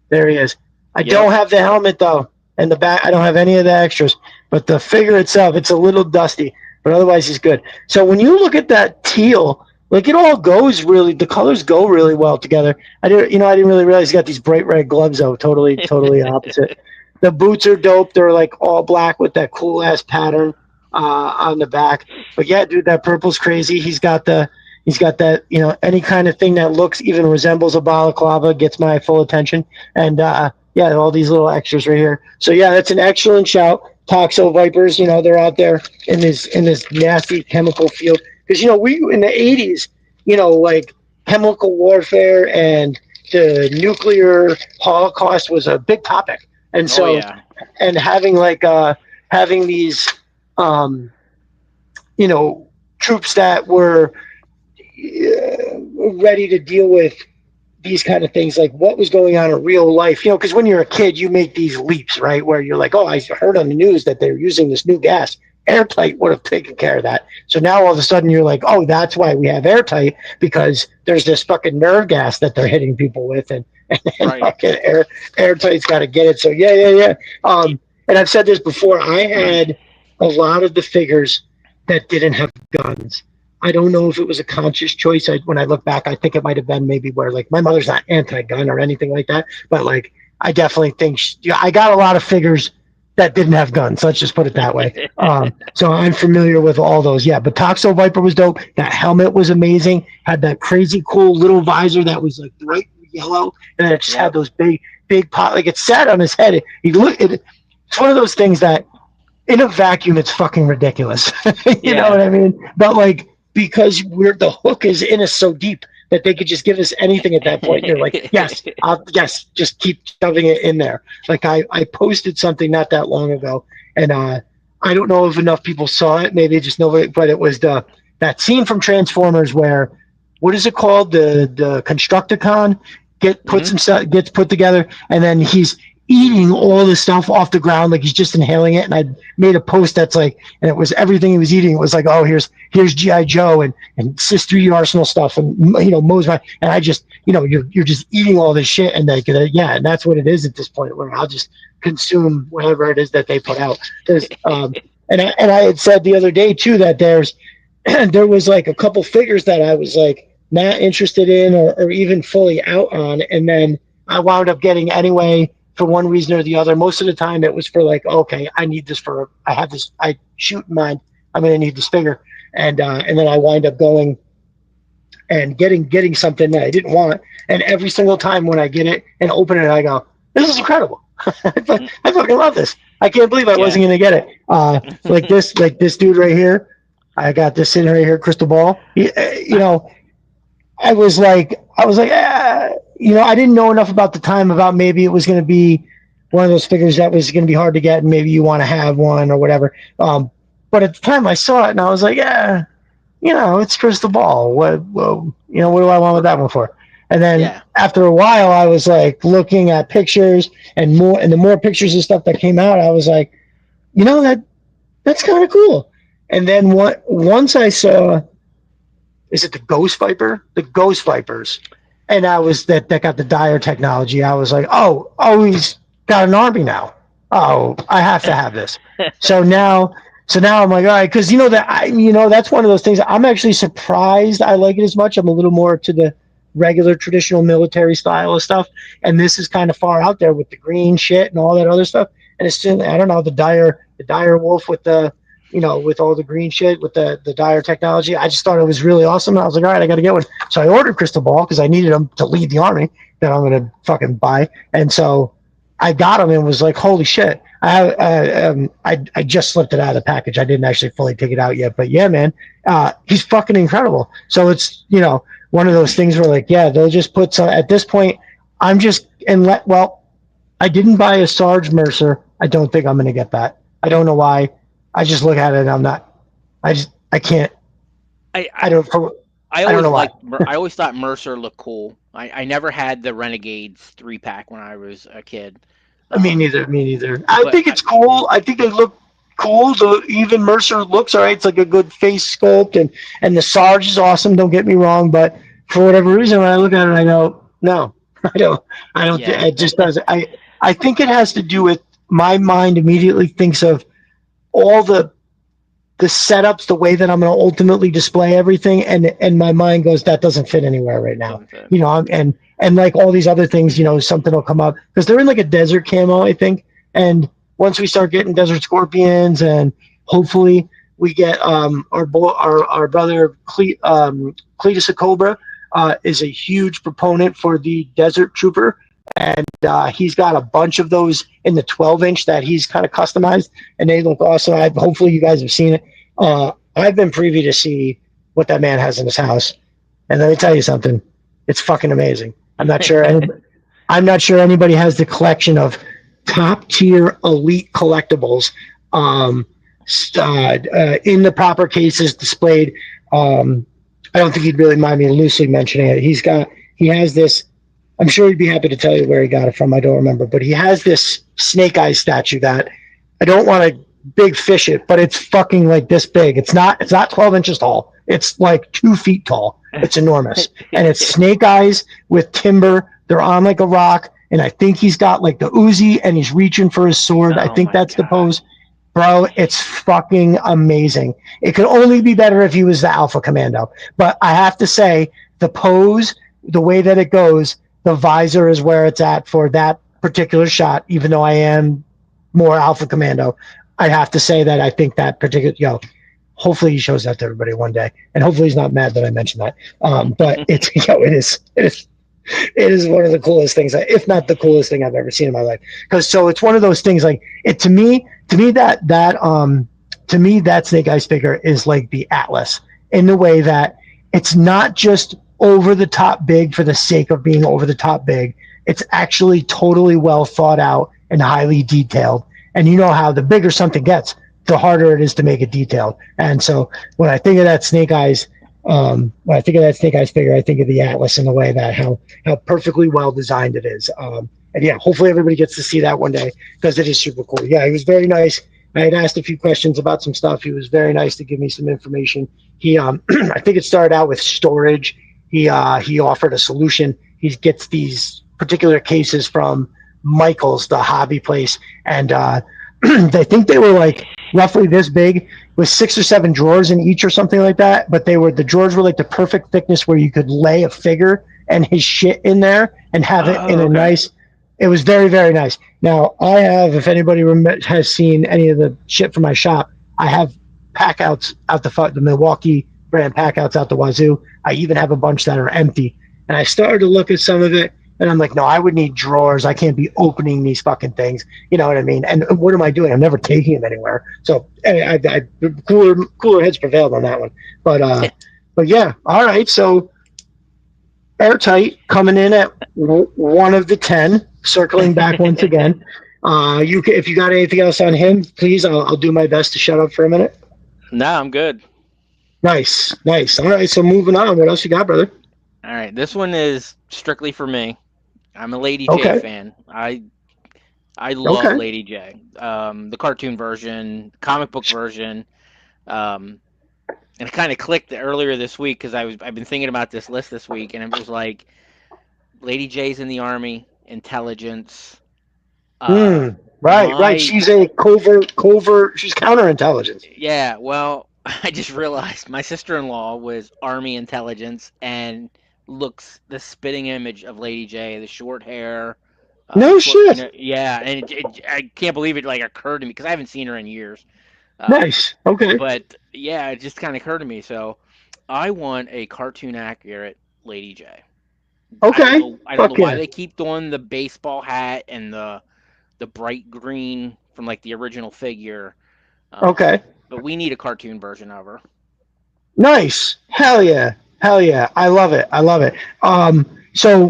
there he is. I don't have the helmet though, and the back. I don't have any of the extras. But the figure itself, it's a little dusty, but otherwise he's good. So when you look at that teal, like it all goes really. The colors go really well together. I didn't really realize he got these bright red gloves though. Totally opposite. The boots are dope. They're like all black with that cool ass pattern on the back. But yeah, dude, that purple's crazy. He's got that, you know, any kind of thing that looks even resembles a balaclava gets my full attention. And yeah, all these little extras right here. So yeah, that's an excellent shout. Toxo Vipers, you know, they're out there in this nasty chemical field. Because, you know, we in the 80s, you know, like chemical warfare and the nuclear holocaust was a big topic. And so, and having like having these you know, troops that were ready to deal with these kind of things, like what was going on in real life, you know, because when you're a kid, you make these leaps, right? Where you're like, oh, I heard on the news that they're using this new gas. Airtight would have taken care of that. So now all of a sudden you're like, oh, that's why we have airtight, because there's this fucking nerve gas that they're hitting people with, and fucking airtight's got to get it. So yeah. And I've said this before. I had a lot of the figures that didn't have guns. I don't know if it was a conscious choice. When I look back, I think it might have been maybe where like my mother's not anti-gun or anything like that, but like I definitely think I got a lot of figures that didn't have guns. Let's just put it that way. So I'm familiar with all those. Yeah, but Toxo Viper was dope. That helmet was amazing. Had that crazy cool little visor that was like bright yellow, and it just had those big pot. Like it sat on his head. It's one of those things that in a vacuum, it's fucking ridiculous. You know what I mean? But like, because the hook is in us so deep that they could just give us anything at that point. You're like, yes, just keep shoving it in there. Like I posted something not that long ago, and I don't know if enough people saw it. Maybe just nobody, but it was that scene from Transformers where, what is it called? The Constructicon gets put together, and then he's eating all the stuff off the ground, like he's just inhaling it. And I made a post that's like, and it was everything he was eating. It was like, oh, here's G.I. Joe and Sister E Arsenal stuff, and you know, Mosby. And I just, you know, you're just eating all this shit, and like, yeah, and that's what it is at this point, where I'll just consume whatever it is that they put out. And I had said the other day too that there was like a couple figures that I was like not interested in or even fully out on, and then I wound up getting anyway. For one reason or the other. Most of the time it was for like, okay, I need this I shoot in mind, I'm going to need this figure. And then I wind up going and getting something that I didn't want. And every single time when I get it and open it, I go, this is incredible. I fucking love this. I can't believe I wasn't going to get it. Like this dude right here. I got this sitting right here, Crystal Ball. You know, I was like, you know, I didn't know enough about the time about maybe it was going to be one of those figures that was going to be hard to get, and maybe you want to have one or whatever. But at the time I saw it, and I was like, yeah, it's crystal ball. What do I want with that one for? And then Yeah. after a while, I was like looking at pictures and the more pictures and stuff that came out, I was like, that's kind of cool. And then once I saw, is it the Ghost Viper? The Ghost Vipers, and I was that got the dire technology. I was like, oh, he's got an army now. Oh, I have to have this. So now, I'm like, all right, because that's one of those things. I'm actually surprised I like it as much. I'm a little more to the regular traditional military style of stuff, and this is kind of far out there with the green shit and all that other stuff. And it's still, I don't know, the dire wolf with the with all the green shit, with the dire technology. I just thought it was really awesome. I was like, all right, I got to get one. So I ordered Crystal Ball because I needed them to lead the army that I'm going to fucking buy. And so I got them and was like, holy shit. I just slipped it out of the package. I didn't actually fully take it out yet. But yeah, man, he's fucking incredible. So it's, one of those things where like, yeah, they'll just put some, at this point, I'm just, I didn't buy a Sarge Mercer. I don't think I'm going to get that. I don't know why. I just look at it and I'm not. I can't. I don't. I don't know why. I always thought Mercer looked cool. I never had the Renegades 3-pack when I was a kid. Me neither. I think it's cool. I think they look cool. Even Mercer looks all right. It's like a good face sculpt, and the Sarge is awesome. Don't get me wrong, but for whatever reason, when I look at it, I go, no, I don't. Yeah. It just doesn't. I think it has to do with my mind immediately thinks of all the setups, the way that I'm going to ultimately display everything, and my mind goes, that doesn't fit anywhere right now. And like all these other things, something will come up because they're in like a desert camo, I think. And once we start getting desert scorpions, and hopefully we get our brother Cletus a Cobra is a huge proponent for the Desert Trooper. And he's got a bunch of those in the 12-inch that he's kind of customized, and they look awesome. Hopefully you guys have seen it. I've been privy to see what that man has in his house, and let me tell you something. It's fucking amazing. I'm not sure anybody has the collection of top-tier elite collectibles in the proper cases displayed. I don't think he'd really mind me loosely mentioning it. He has this. I'm sure he'd be happy to tell you where he got it from. I don't remember, but he has this Snake Eyes statue that I don't want to big fish it, but it's fucking like this big. It's not 12 inches tall. It's like 2 feet tall. It's enormous. And it's Snake Eyes with timber. They're on like a rock. And I think he's got like the Uzi and he's reaching for his sword. I think that's the pose. Bro, it's fucking amazing. It could only be better if he was the Alpha Commando. But I have to say, the pose, the way that it goes, the visor is where it's at for that particular shot, even though I am more Alpha Commando. I have to say that I think that particular, hopefully he shows that to everybody one day. And hopefully he's not mad that I mentioned that. But it is one of the coolest things, if not the coolest thing I've ever seen in my life. So it's one of those things like to me that Snake Eyes figure is like the Atlas in the way that it's not just over the top big for the sake of being over the top big. It's actually totally well thought out and highly detailed. And you know how the bigger something gets, the harder it is to make it detailed. And so when I think of that Snake Eyes, figure, I think of the Atlas in a way that how perfectly well designed it is. And yeah, hopefully everybody gets to see that one day because it is super cool. Yeah, he was very nice. I had asked a few questions about some stuff. He was very nice to give me some information. He, I think it started out with storage. He offered a solution. He gets these particular cases from Michael's, the hobby place, and I think they were like roughly this big with 6 or 7 drawers in each or something like that. But the drawers were like the perfect thickness where you could lay a figure and his shit in there and have it in a nice. It was very, very nice. Now I have, if anybody has seen any of the shit from my shop, I have pack outs out the Milwaukee brand pack outs out the wazoo. I even have a bunch that are empty. And I started to look at some of it, and I'm like, no, I would need drawers. I can't be opening these fucking things. You know what I mean? And what am I doing? I'm never taking them anywhere. So cooler heads prevailed on that one. But yeah, all right. So Airtight coming in at one of the 10, circling back once again. If you got anything else on him, please, I'll do my best to shut up for a minute. No, I'm good. Nice, nice. All right, so moving on. What else you got, brother? All right, this one is strictly for me. I'm a Lady J Okay, fan. I love okay. Lady J. The cartoon version, comic book version. Um, and it kind of clicked earlier this week because I've been thinking about this list this week, and it was like Lady J's in the army, intelligence. Uh, Right, right. my She's a covert. She's counterintelligence. Yeah, well, I just realized my sister-in-law was army intelligence and looks the spitting image of Lady J, the short hair, No short, shit. yeah, and I can't believe it like occurred to me because I haven't seen her in years. Um, Nice. Okay. but yeah, it just kind of occurred to me. So I want a cartoon accurate Lady J. Okay. I don't know Fuck why yeah. they keep doing the baseball hat and the bright green from like the original figure. Okay. But we need a cartoon version of her. Nice. Hell yeah. Hell yeah. I love it. I love it. So,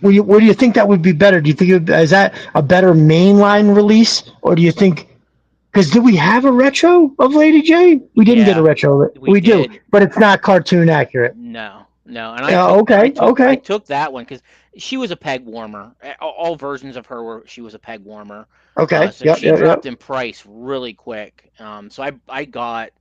where do you think that would be better? Do you think is that a better mainline release, or do you think? Because did we have a retro of Lady J? We didn't get a Yeah, retro. we We do, did. but it's not cartoon accurate. No, no, and Okay. I Okay. took that one because she was a peg warmer. All versions of her were she was a peg warmer. Okay. So Yep. she Yep. dropped Yep. in price really quick. So I bought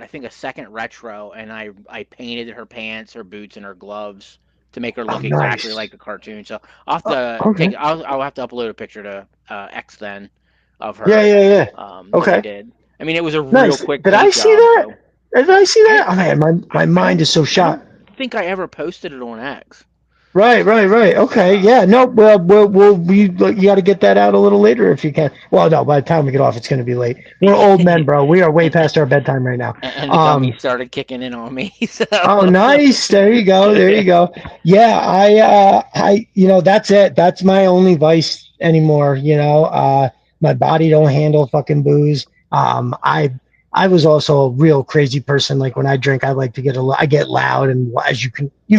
I think a second retro and I painted her pants, her boots, and her gloves to make her Oh, look exactly like nice. the cartoon. So I'll have to Okay. I'll have to upload a picture to X then of Yeah. her Yeah. Yeah. that I Okay. did. I mean, it was a real Nice. quick Did I paint see job, that? so. Did I see I that? Oh man, my mind is so I shot. don't think I ever posted it on X. Right, right, right. Okay, Uh, yeah. No, well, you got to get that out a little later if you can. Well, no, by the time we get off, it's going to be late. We're old men, bro. We are way and past our bedtime right now. the gummy started kicking in on me. So Oh, nice. There you go. There you go. Yeah, that's it. That's my only vice anymore. My body don't handle fucking booze. I was also a real crazy person. Like when I drink, I like to I get loud, and as you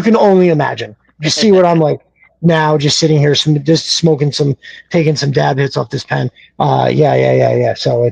can only imagine. You see what I'm like now, just sitting here, just taking some dab hits off this pen. Yeah, yeah, yeah, yeah. So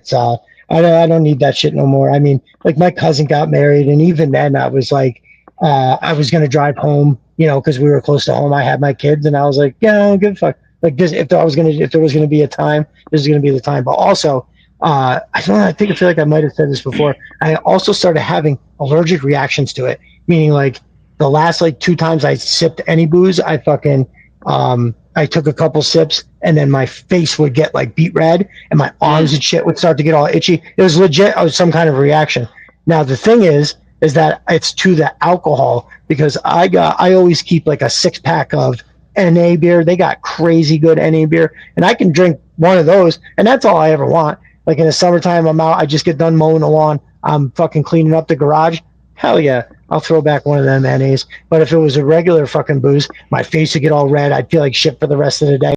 I don't need that shit no more. I mean, like my cousin got married, and even then, I was like, I was gonna drive home, because we were close to home. I had my kids, and I was like, yeah, I don't give a fuck. Like this, if there was gonna be a time, this is gonna be the time. But also, I don't know. I feel like I might have said this before. I also started having allergic reactions to it, meaning like the last like two times I sipped any booze, I took a couple sips and then my face would get like beet red and my arms mm, and shit would start to get all itchy. It was legit. It was some kind of reaction. Now the thing is that it's to the alcohol because I always keep like a 6 pack of NA beer. They got crazy good NA beer, and I can drink one of those, and that's all I ever want. Like in the summertime, I'm out. I just get done mowing the lawn. I'm fucking cleaning up the garage. Hell yeah, I'll throw back one of them NAs. But if it was a regular fucking booze, my face would get all red. I'd feel like shit for the rest of the day.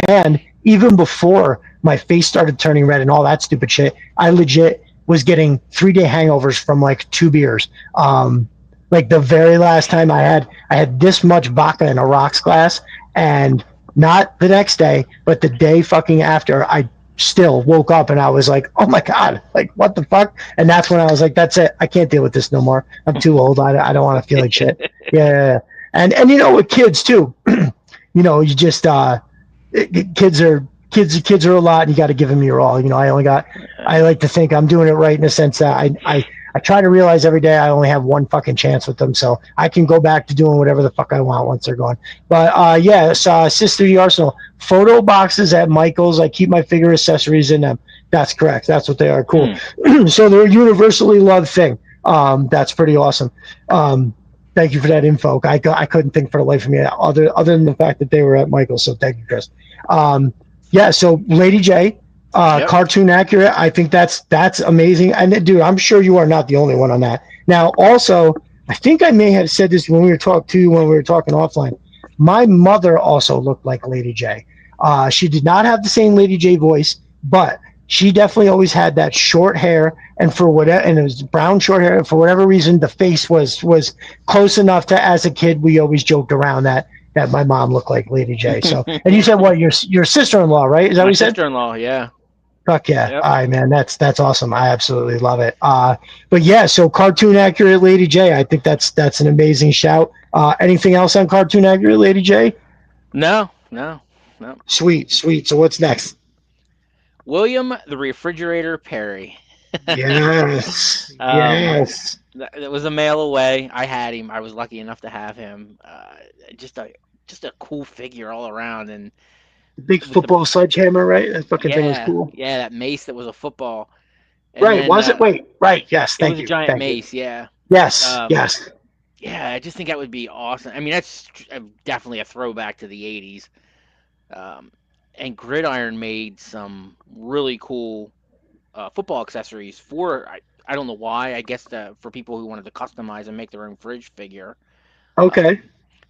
And even before my face started turning red and all that stupid shit, I legit was getting 3 day hangovers from like 2 beers. Like the very last time I had this much vodka in a rocks glass, and not the next day, but the day fucking after, I still woke up and I was like, oh my God, like what the fuck? And that's when I was like, that's it. I can't deal with this no more. I'm too old. I don't want to feel like shit. Yeah. Yeah, yeah. And with kids too, you just, kids are kids are a lot and you got to give them your all. I like to think I'm doing it right in the sense that I try to realize every day I only have one fucking chance with them, so I can go back to doing whatever the fuck I want once they're gone. But yeah, so Sister the Arsenal photo boxes at Michael's. I keep my figure accessories in them. That's correct. That's what they are. Cool. mm. So they're a universally loved thing. That's pretty awesome. Thank you for that info. I couldn't think for the life of me other than the fact that they were at Michael's. So thank you, Chris. Yeah. So Lady J, Yep. cartoon accurate. I think that's amazing. And dude, I'm sure you are not the only one on that. Now, also, I think I may have said this when we were talking offline. My mother also looked like Lady J. She did not have the same Lady J voice, but she definitely always had that short hair, and it was brown short hair. And for whatever reason, the face was close enough to, as a kid, we always joked around that my mom looked like Lady J. So, and you said what, your sister-in-law, right? Is that what My you said? sister-in-law, yeah. Fuck yeah. Yep. All right, man. That's awesome. I absolutely love it. But yeah, so cartoon accurate Lady J. I think that's an amazing shout. Anything else on cartoon accurate Lady J? No. Sweet. So what's next? William the Refrigerator Perry. Yes. Um, Yes. that was a mail away. I had him. I was lucky enough to have him. Just a just a cool figure all around, and Big with the football sledgehammer, right? That fucking thing was cool. that mace that was a football, and Right. then Was it? Wait. Right. Yes. it Thank was a you. giant Thank you. mace. Yeah. Yes. Um, Yes. yeah, I just think that would be awesome. I mean, that's definitely a throwback to the '80s. Um, and Gridiron made some really cool football accessories for. I don't know why. I guess for people who wanted to customize and make their own fridge figure. Okay. Um,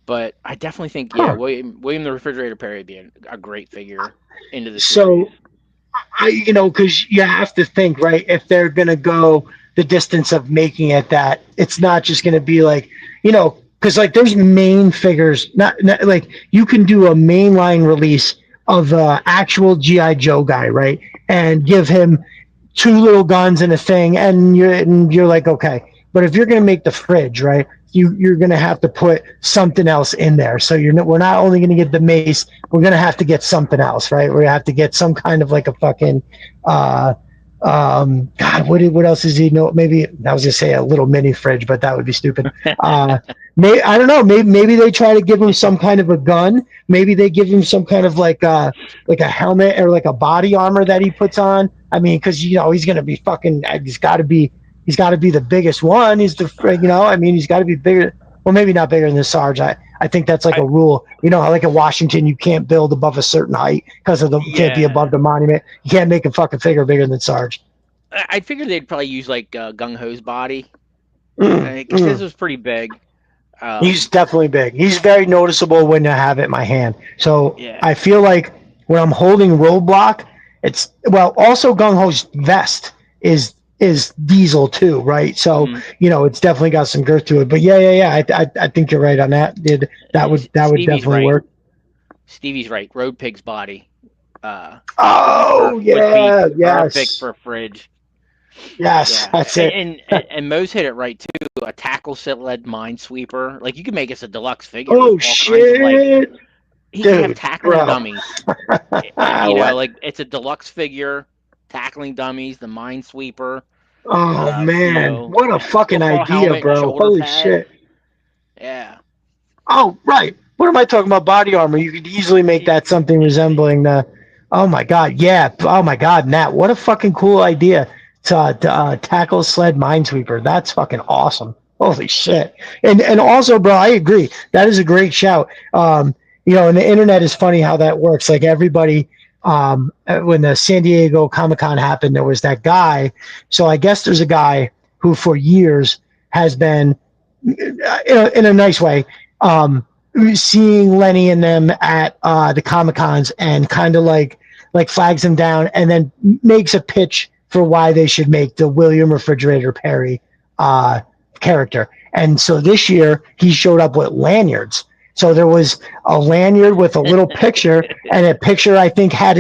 but I definitely think Huh. William the Refrigerator Perry would be a great figure into the series. So because you have to think, right? If they're gonna go the distance of making it that, it's not just gonna be like, because like there's main figures, not like you can do a mainline release of actual GI Joe guy, right? And give him two little guns and a thing, and you're like, okay. But if you're gonna make the fridge, right? You're gonna have to put something else in there. So we're not only gonna get the mace, we're gonna have to get something else, right? We're gonna have to get some kind of like a fucking God, what else is he know? Maybe I was gonna say a little mini fridge, but that would be stupid. I don't know. Maybe they try to give him some kind of a gun. Maybe they give him some kind of like a helmet or like a body armor that he puts on. I mean, because he's gonna be fucking. He's got to be the biggest one. He's I mean, he's got to be bigger. Well, maybe not bigger than the Sarge. I think that's like a rule. Like in Washington, you can't build above a certain height because you can't be above the monument. You can't make a fucking figure bigger than Sarge. I figured they'd probably use like Gung Ho's body. Because his was pretty big. He's definitely big. He's very noticeable when I have it in my hand. So Yeah. I feel like when I'm holding Roadblock, also Gung Ho's vest is Diesel too, right? So it's definitely got some girth to it. But yeah. I think you're right on that. That would definitely work. Stevie's right. Road Pig's body. Yes. Perfect for a fridge. Yes, that's it. And Mo's hit it right too. A tackle sled minesweeper. Like you could make us a deluxe figure. Oh shit! He can have tackling dummies. Like it's a deluxe figure, tackling dummies, the minesweeper. Oh man, what a fucking idea, bro! Holy shit! Yeah. Oh right. What am I talking about? Body armor. You could easily make that something resembling the. Oh my god, yeah. Oh my god, Nat, what a fucking cool idea to tackle sled minesweeper. That's fucking awesome. Holy shit. And also, bro, I agree. That is a great shout. And the internet is funny how that works. Like everybody, when the San Diego Comic-Con happened, there was that guy. So I guess there's a guy who for years has been, in a nice way, seeing Lenny and them at the Comic-Cons and kind of like flags them down and then makes a pitch for why they should make the William Refrigerator Perry character. And so this year he showed up with lanyards. So there was a lanyard with a little picture, and a picture I think had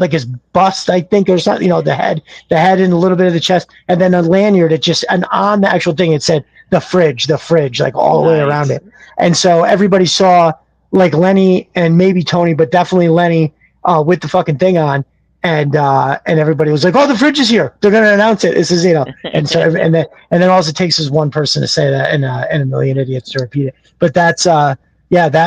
like his bust, I think, or something. The head and a little bit of the chest, and then a lanyard. And on the actual thing it said the fridge, like all the way around it. And so everybody saw like Lenny and maybe Tony, but definitely Lenny with the fucking thing on. And everybody was like, "Oh, the fridge is here! They're gonna announce it." This is and so and then all it takes is one person to say that, and a million idiots to repeat it. But that's that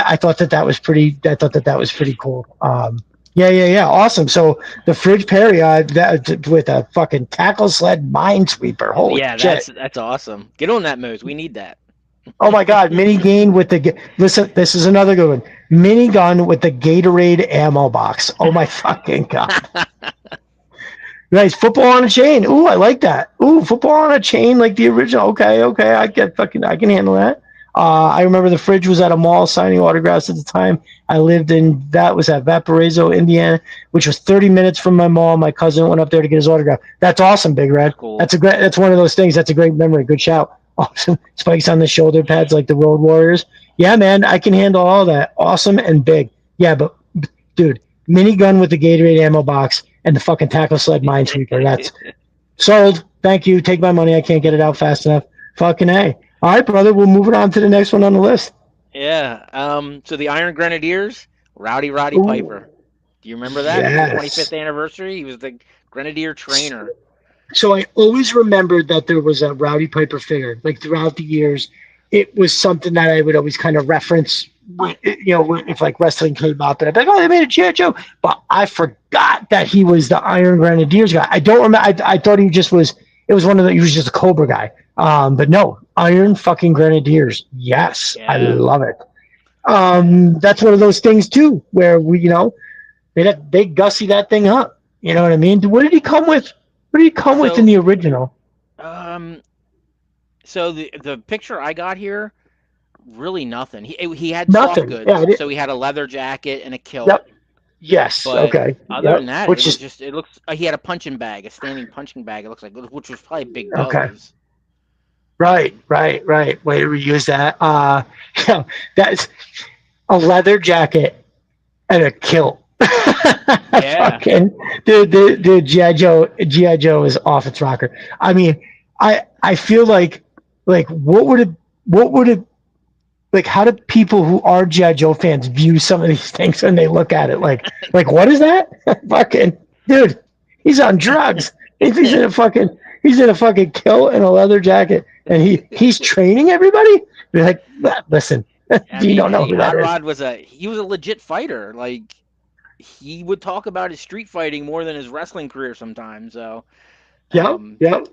I thought that was pretty. I thought that was pretty cool. Awesome. So the fridge Perry with a fucking tackle sled minesweeper. Holy shit! That's awesome. Get on that, Mose. We need that. Oh my god, minigun with listen, this is another good one. Minigun with the Gatorade ammo box. Oh my fucking god. Nice. Football on a chain. Ooh, I like that. Ooh, football on a chain like the original. Okay, I can handle that. I remember the fridge was at a mall signing autographs at the time. I lived that was at Valparaiso, Indiana, which was 30 minutes from my mall. My cousin went up there to get his autograph. That's awesome, Big Red. Cool. That's one of those things. That's a great memory. Good shout. Awesome. Spikes on the shoulder pads like the Road Warriors. Yeah, man, I can handle all that. Awesome and big. Yeah, but dude, minigun with the Gatorade ammo box and the fucking tackle sled minesweeper. That's sold. Thank you. Take my money. I can't get it out fast enough. Fucking A. All right, brother. We'll move it on to the next one on the list. Yeah. So the Iron Grenadiers, Roddy Ooh, Piper. Do you remember that? For the yes. 25th anniversary, he was the Grenadier trainer. So I always remembered that there was a Rowdy Piper figure. Like throughout the years, it was something that I would always kind of reference. If like wrestling came up, and I'd be like, "Oh, they made a G.I. Joe," but I forgot that he was the Iron Grenadiers guy. I don't remember. I thought he just was. It was one of the. He was just a Cobra guy. But no, Iron fucking Grenadiers. Yes, I love it. That's one of those things too, where they gussy that thing up. You know what I mean? What did he come with? What did he come with in the original? So the picture I got here, really nothing. He had Nothing. soft goods, Yeah, so he had a leather jacket and a kilt. Yep. Yes. But okay. other than that, it looks. He had a punching bag, a standing punching bag. It looks like, which was probably Big Do's. Okay. Right. Way to reuse that. That's a leather jacket and a kilt. Yeah. Fucking, the GI Joe is off its rocker. I mean, I feel like what would it like, how do people who are G.I. Joe fans view some of these things when they look at it? Like what is that? Fucking dude, he's on drugs. He's in a fucking kilt and a leather jacket, and he's training everybody. They're like, listen, you don't know who that Hot Rod was a legit fighter. Like, he would talk about his street fighting more than his wrestling career sometimes. So, yep.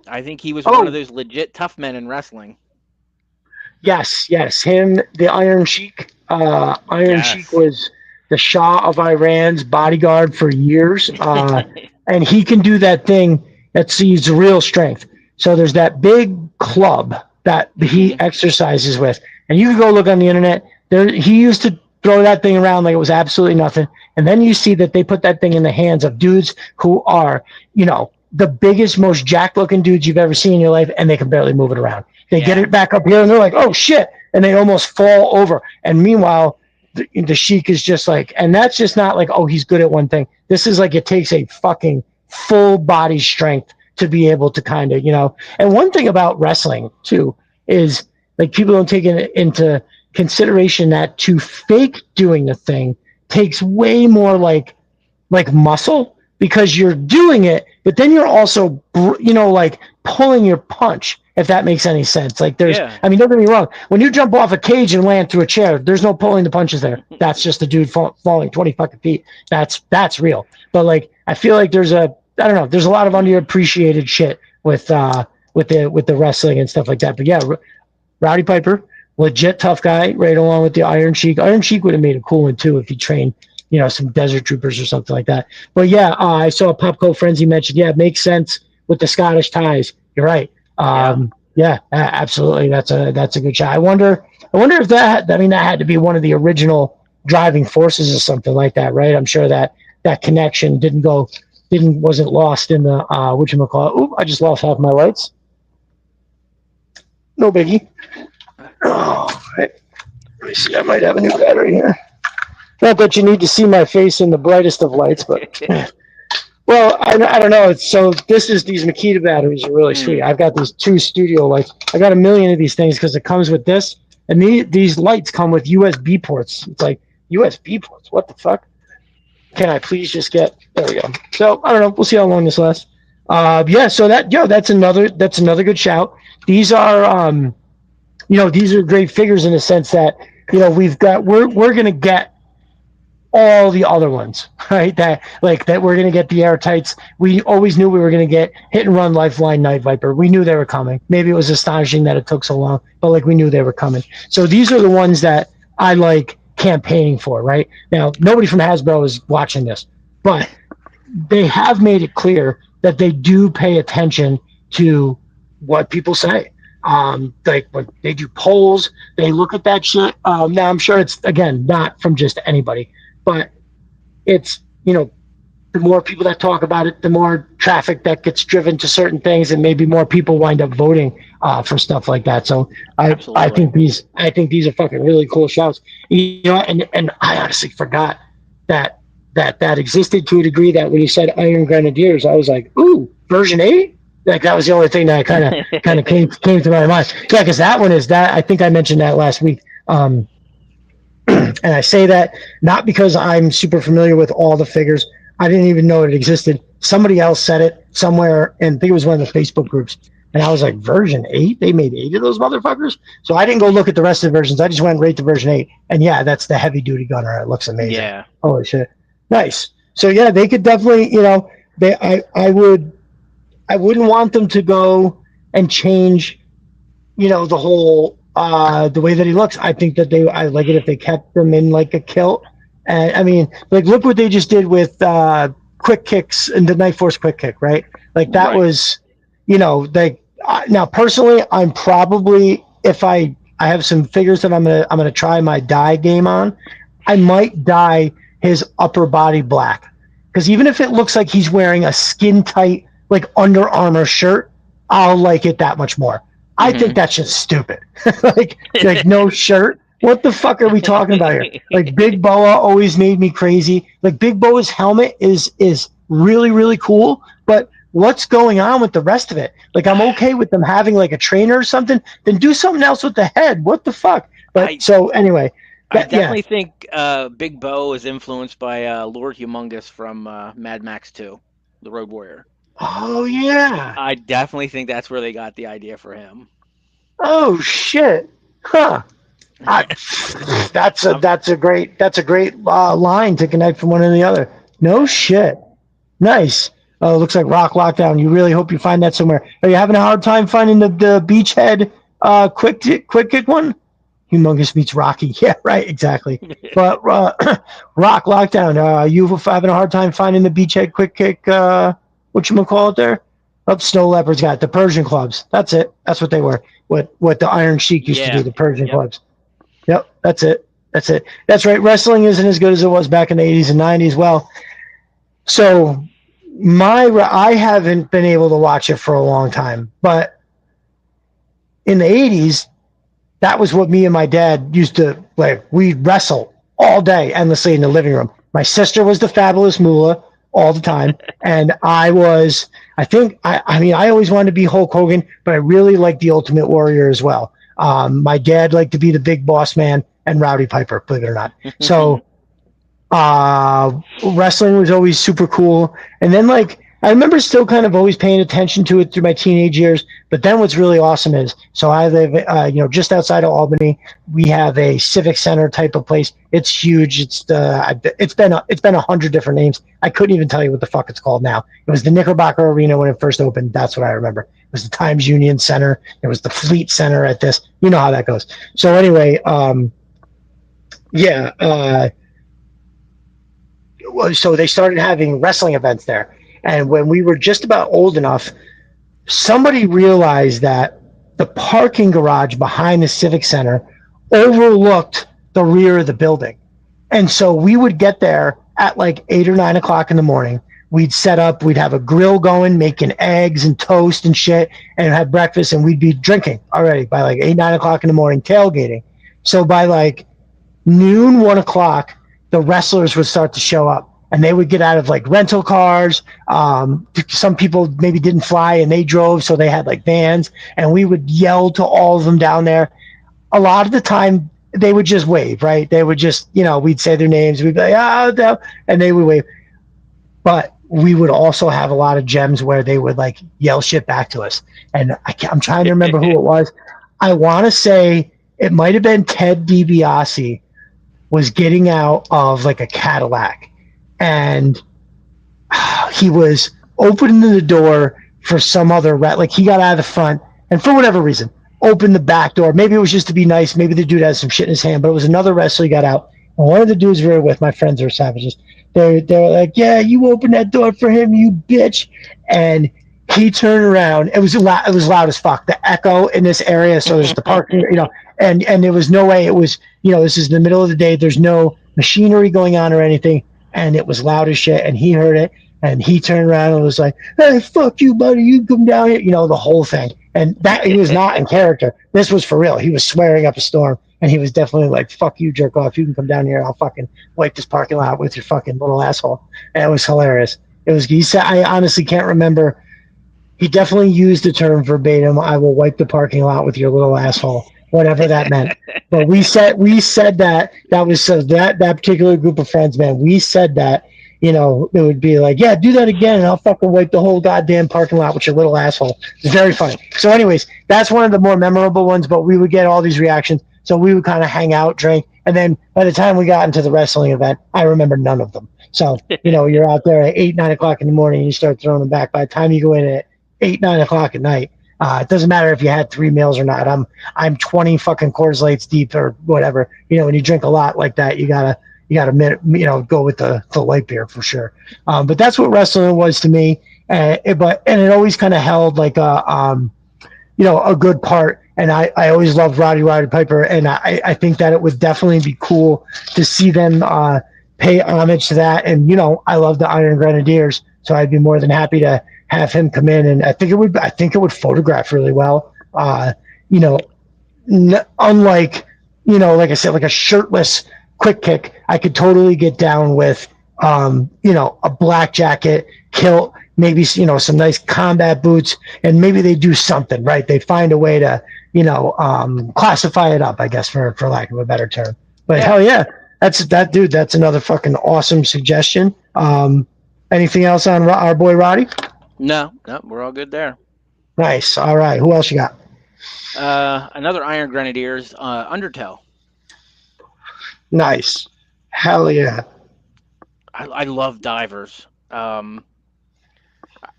I think he was one of those legit tough men in wrestling. Yes. Him, the Iron Sheik. Sheik was the Shah of Iran's bodyguard for years, and he can do that thing that sees real strength. So there's that big club that he exercises with, and you can go look on the internet. He used to throw that thing around like it was absolutely nothing, and then you see that they put that thing in the hands of dudes who are, the biggest, most jacked-looking dudes you've ever seen in your life, and they can barely move it around. They get it back up here, and they're like, oh, shit, and they almost fall over. And meanwhile, the Sheik is just like, and that's just not like, oh, he's good at one thing. This is like, it takes a fucking full body strength to be able to kind of, And one thing about wrestling, too, is like people don't take it into consideration that to fake doing the thing takes way more like muscle, because you're doing it, but then you're also, like pulling your punch, if that makes any sense. Like I mean, don't get me wrong. When you jump off a cage and land through a chair, there's no pulling the punches there. That's just a dude falling 20 fucking feet. That's real. But like, I feel like there's a lot of underappreciated shit with the wrestling and stuff like that. But yeah, Rowdy Piper, legit tough guy, right along with the Iron Sheik. Iron Sheik would have made a cool one too if he trained, some desert troopers or something like that. But yeah, I saw Popco Frenzy mentioned, it makes sense with the Scottish ties. You're right. Yeah, absolutely. That's a good shot. I wonder if that had to be one of the original driving forces or something like that, right? I'm sure that connection wasn't lost in the whatchamacallit. Oop, I just lost half my lights. No biggie. Oh, right. Let me see. I might have a new battery here. Not that you need to see my face in the brightest of lights, but well, I don't know. So these Makita batteries are really sweet. I've got these 2 studio lights. I got a million of these things because it comes with this, and these lights come with USB ports. It's like USB ports. What the fuck? Can I please just get? There we go. So I don't know. We'll see how long this lasts. So that's another good shout. These are these are great figures in the sense that we're gonna get all the other ones, right? That we're going to get the airtights. We always knew we were going to get Hit and Run, Lifeline, Night Viper. We knew they were coming. Maybe it was astonishing that it took so long, but we knew they were coming. So these are the ones that I like campaigning for, right? Now, nobody from Hasbro is watching this, but they have made it clear that they do pay attention to what people say. When they do polls, they look at that shit. Now, I'm sure it's, again, not from just anybody, but it's, the more people that talk about it, the more traffic that gets driven to certain things, and maybe more people wind up voting for stuff like that. So I think these are fucking really cool shouts. And I honestly forgot that that existed to a degree that when you said Iron Grenadiers, I was like, ooh, version 8? Like that was the only thing that kind of came to my mind. Yeah, because that one is that I think I mentioned that last week. And I say that not because I'm super familiar with all the figures. I didn't even know it existed. Somebody else said it somewhere, and I think it was one of the Facebook groups. And I was like, version 8? They made 8 of those motherfuckers? So I didn't go look at the rest of the versions. I just went right to version 8. And yeah, that's the heavy duty gunner. It looks amazing. Yeah. Holy shit. Nice. So yeah, they could definitely, I wouldn't want them to go and change, the whole the way that he looks. I think that I like it if they kept them in like a kilt. And I mean, like look what they just did with quick kicks and the Night Force quick kick, right? Like that was, now personally, I'm probably if I have some figures that I'm gonna try my dye game on, I might dye his upper body black, because even if it looks like he's wearing a skin tight like Under Armour shirt, I'll like it that much more. I think that's just stupid. like no shirt. What the fuck are we talking about here? Like Big Boa always made me crazy. Like Big Boa's helmet is really, really cool, but what's going on with the rest of it? Like I'm okay with them having like a trainer or something, then do something else with the head. What the fuck? But so anyway. I definitely think Big Bo is influenced by Lord Humongous from Mad Max 2, The Road Warrior. Oh yeah. I definitely think that's where they got the idea for him. Oh shit. Huh. That's a great line to connect from one to the other. No shit. Nice. Oh, looks like Rock Lockdown. You really hope you find that somewhere. Are you having a hard time finding the Beachhead quick kick one? Humongous meets Rocky. Yeah, right, exactly. But Rock Lockdown, you having a hard time finding the Beachhead quick kick, whatchamacallit there? Oh, Snow Leopard's got the Persian clubs. That's it. That's what they were. What the Iron Sheik used to do, the Persian clubs. Yep, that's it. That's right. Wrestling isn't as good as it was back in the 80s and 90s. Well, so I haven't been able to watch it for a long time, but in the 80s, that was what me and my dad used to like. We'd wrestle all day endlessly in the living room. My sister was the Fabulous Moolah all the time, and I always wanted to be Hulk Hogan, but I really liked the Ultimate Warrior as well. My dad liked to be the Big Boss Man and Rowdy Piper, believe it or not. So wrestling was always super cool. And then I remember still kind of always paying attention to it through my teenage years. But then what's really awesome is, so I live, just outside of Albany. We have a civic center type of place. It's huge. It's been 100 different names. I couldn't even tell you what the fuck it's called now. It was the Knickerbocker Arena when it first opened. That's what I remember. It was the Times Union Center. It was the Fleet Center at this. You know how that goes. So anyway, so they started having wrestling events there. And when we were just about old enough, somebody realized that the parking garage behind the Civic Center overlooked the rear of the building. And so we would get there at 8 or 9 o'clock in the morning. We'd set up, we'd have a grill going, making eggs and toast and shit, and have breakfast, and we'd be drinking already by 8, 9 o'clock in the morning, tailgating. So by noon, 1 o'clock, the wrestlers would start to show up. And they would get out of rental cars. Some people maybe didn't fly and they drove, so they had vans. And we would yell to all of them down there. A lot of the time, they would just wave, right? They would just, we'd say their names. We'd be like, and they would wave. But we would also have a lot of gems where they would yell shit back to us. And I'm trying to remember who it was. I want to say it might have been Ted DiBiase was getting out of a Cadillac. And he was opening the door for some other he got out of the front, and for whatever reason, opened the back door. Maybe it was just to be nice. Maybe the dude had some shit in his hand, but it was another wrestler he got out. And one of the dudes we were with, my friends are savages. They're like, "Yeah, you opened that door for him, you bitch!" And he turned around. It was loud. It was loud as fuck. The echo in this area. So there's the parking, and there was no way. It was, this is in the middle of the day. There's no machinery going on or anything. And it was loud as shit, and he heard it, and he turned around and was like, "Hey, fuck you, buddy, you come down here," the whole thing. And that he was not in character. This was for real. He was swearing up a storm, And he was definitely like, fuck you, jerk off. You can come down here. I'll fucking wipe this parking lot with your fucking little asshole. And it was hilarious. He said, I honestly can't remember. He definitely used the term verbatim. I will wipe the parking lot with your little asshole, whatever that meant. But we said that was so that particular group of friends, man. We said that, it would be like, yeah, do that again, and I'll fucking wipe the whole goddamn parking lot with your little asshole. It's very funny. So, anyways, that's one of the more memorable ones. But we would get all these reactions, so we would kind of hang out, drink, and then by the time we got into the wrestling event, I remember none of them. So, you're out there at 8, 9 o'clock in the morning, and you start throwing them back. By the time you go in at 8, 9 o'clock at night, it doesn't matter if you had 3 meals or not. I'm 20 fucking Coors Lights deep or whatever. When you drink a lot like that, you gotta go with the light beer for sure. But that's what wrestling was to me. And it always kind of held like a good part. And I always loved Roddy Piper, and I think that it would definitely be cool to see them pay homage to that. And I love the Iron Grenadiers, so I'd be more than happy to have him come in, and I think it would photograph really well. Unlike like I said, like a shirtless quick kick, I could totally get down with a black jacket, kilt, maybe some nice combat boots, and maybe they do something right. They find a way to classify it up, I guess, for lack of a better term. But yeah. Hell yeah, that's another fucking awesome suggestion. Anything else on our boy Roddy? No, we're all good there. Nice. All right. Who else you got? Another Iron Grenadiers, Undertow. Nice. Hell yeah. I love divers. I'm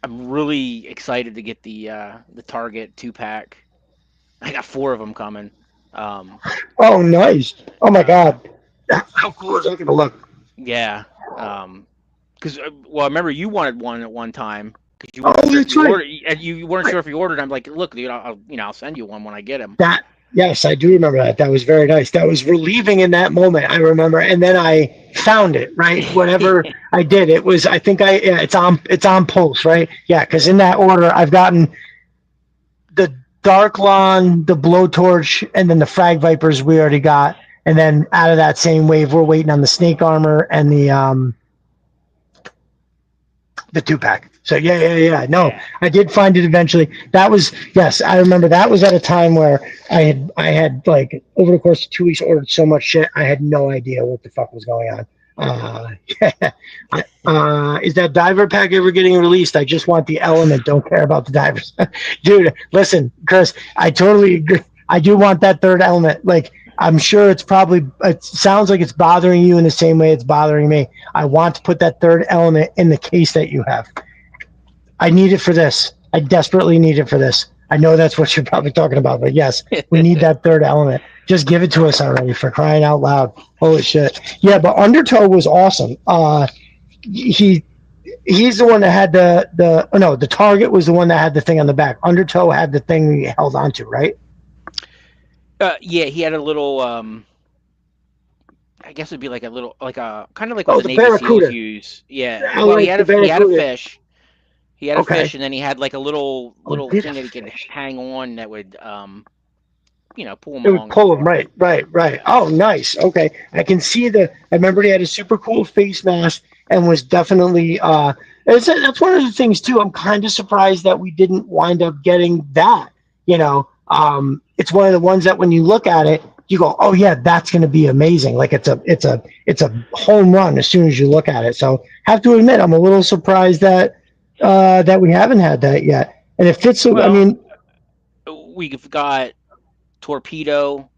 really excited to get the Target 2-pack. I got 4 of them coming. Oh, nice. Oh my God. How cool is that going to look? Yeah. Because I remember you wanted one at one time. You weren't sure if you ordered. I'm like, look, dude, I'll send you one when I get him. Yes, I do remember that. That was very nice. That was relieving in that moment. I remember, and then I found it. Right, whatever I did, it was. I think it's on Pulse, right? Yeah, because in that order, I've gotten the Dark Lawn, the Blowtorch, and then the Frag Vipers we already got, and then out of that same wave, we're waiting on the Snake Armor and the 2-pack. So yeah. No, I did find it eventually. That was, yes, I remember that was at a time where I had like over the course of 2 weeks ordered so much shit I had no idea what the fuck was going on. Is that diver pack ever getting released? I just want the element. Don't care about the divers. Dude, listen, Chris, I totally agree. I do want that third element. Like, I'm sure it sounds like it's bothering you in the same way it's bothering me. I want to put that third element in the case that you have. I need it for this. I desperately need it for this. I know that's what you're probably talking about, but yes, we need that third element. Just give it to us already, for crying out loud. Holy shit. Yeah, but Undertow was awesome. He's the one that had the Target was the one that had the thing on the back. Undertow had the thing he held onto, right? Yeah, he had a little. I guess it'd be like a little, like a kind of like what the Navy SEALs use. Yeah. Well, he had a fish. He had a fish, and then he had like a little thing that he could hang on that would, pull him along. It would pull him, right. Oh, nice. Okay, I can see I remember he had a super cool face mask and was definitely. That's one of the things too. I'm kind of surprised that we didn't wind up getting that. It's one of the ones that when you look at it, you go, oh yeah, that's going to be amazing. Like it's a home run as soon as you look at it. So have to admit, I'm a little surprised that we haven't had that yet. And it fits. Well, I mean, we've got Torpedo,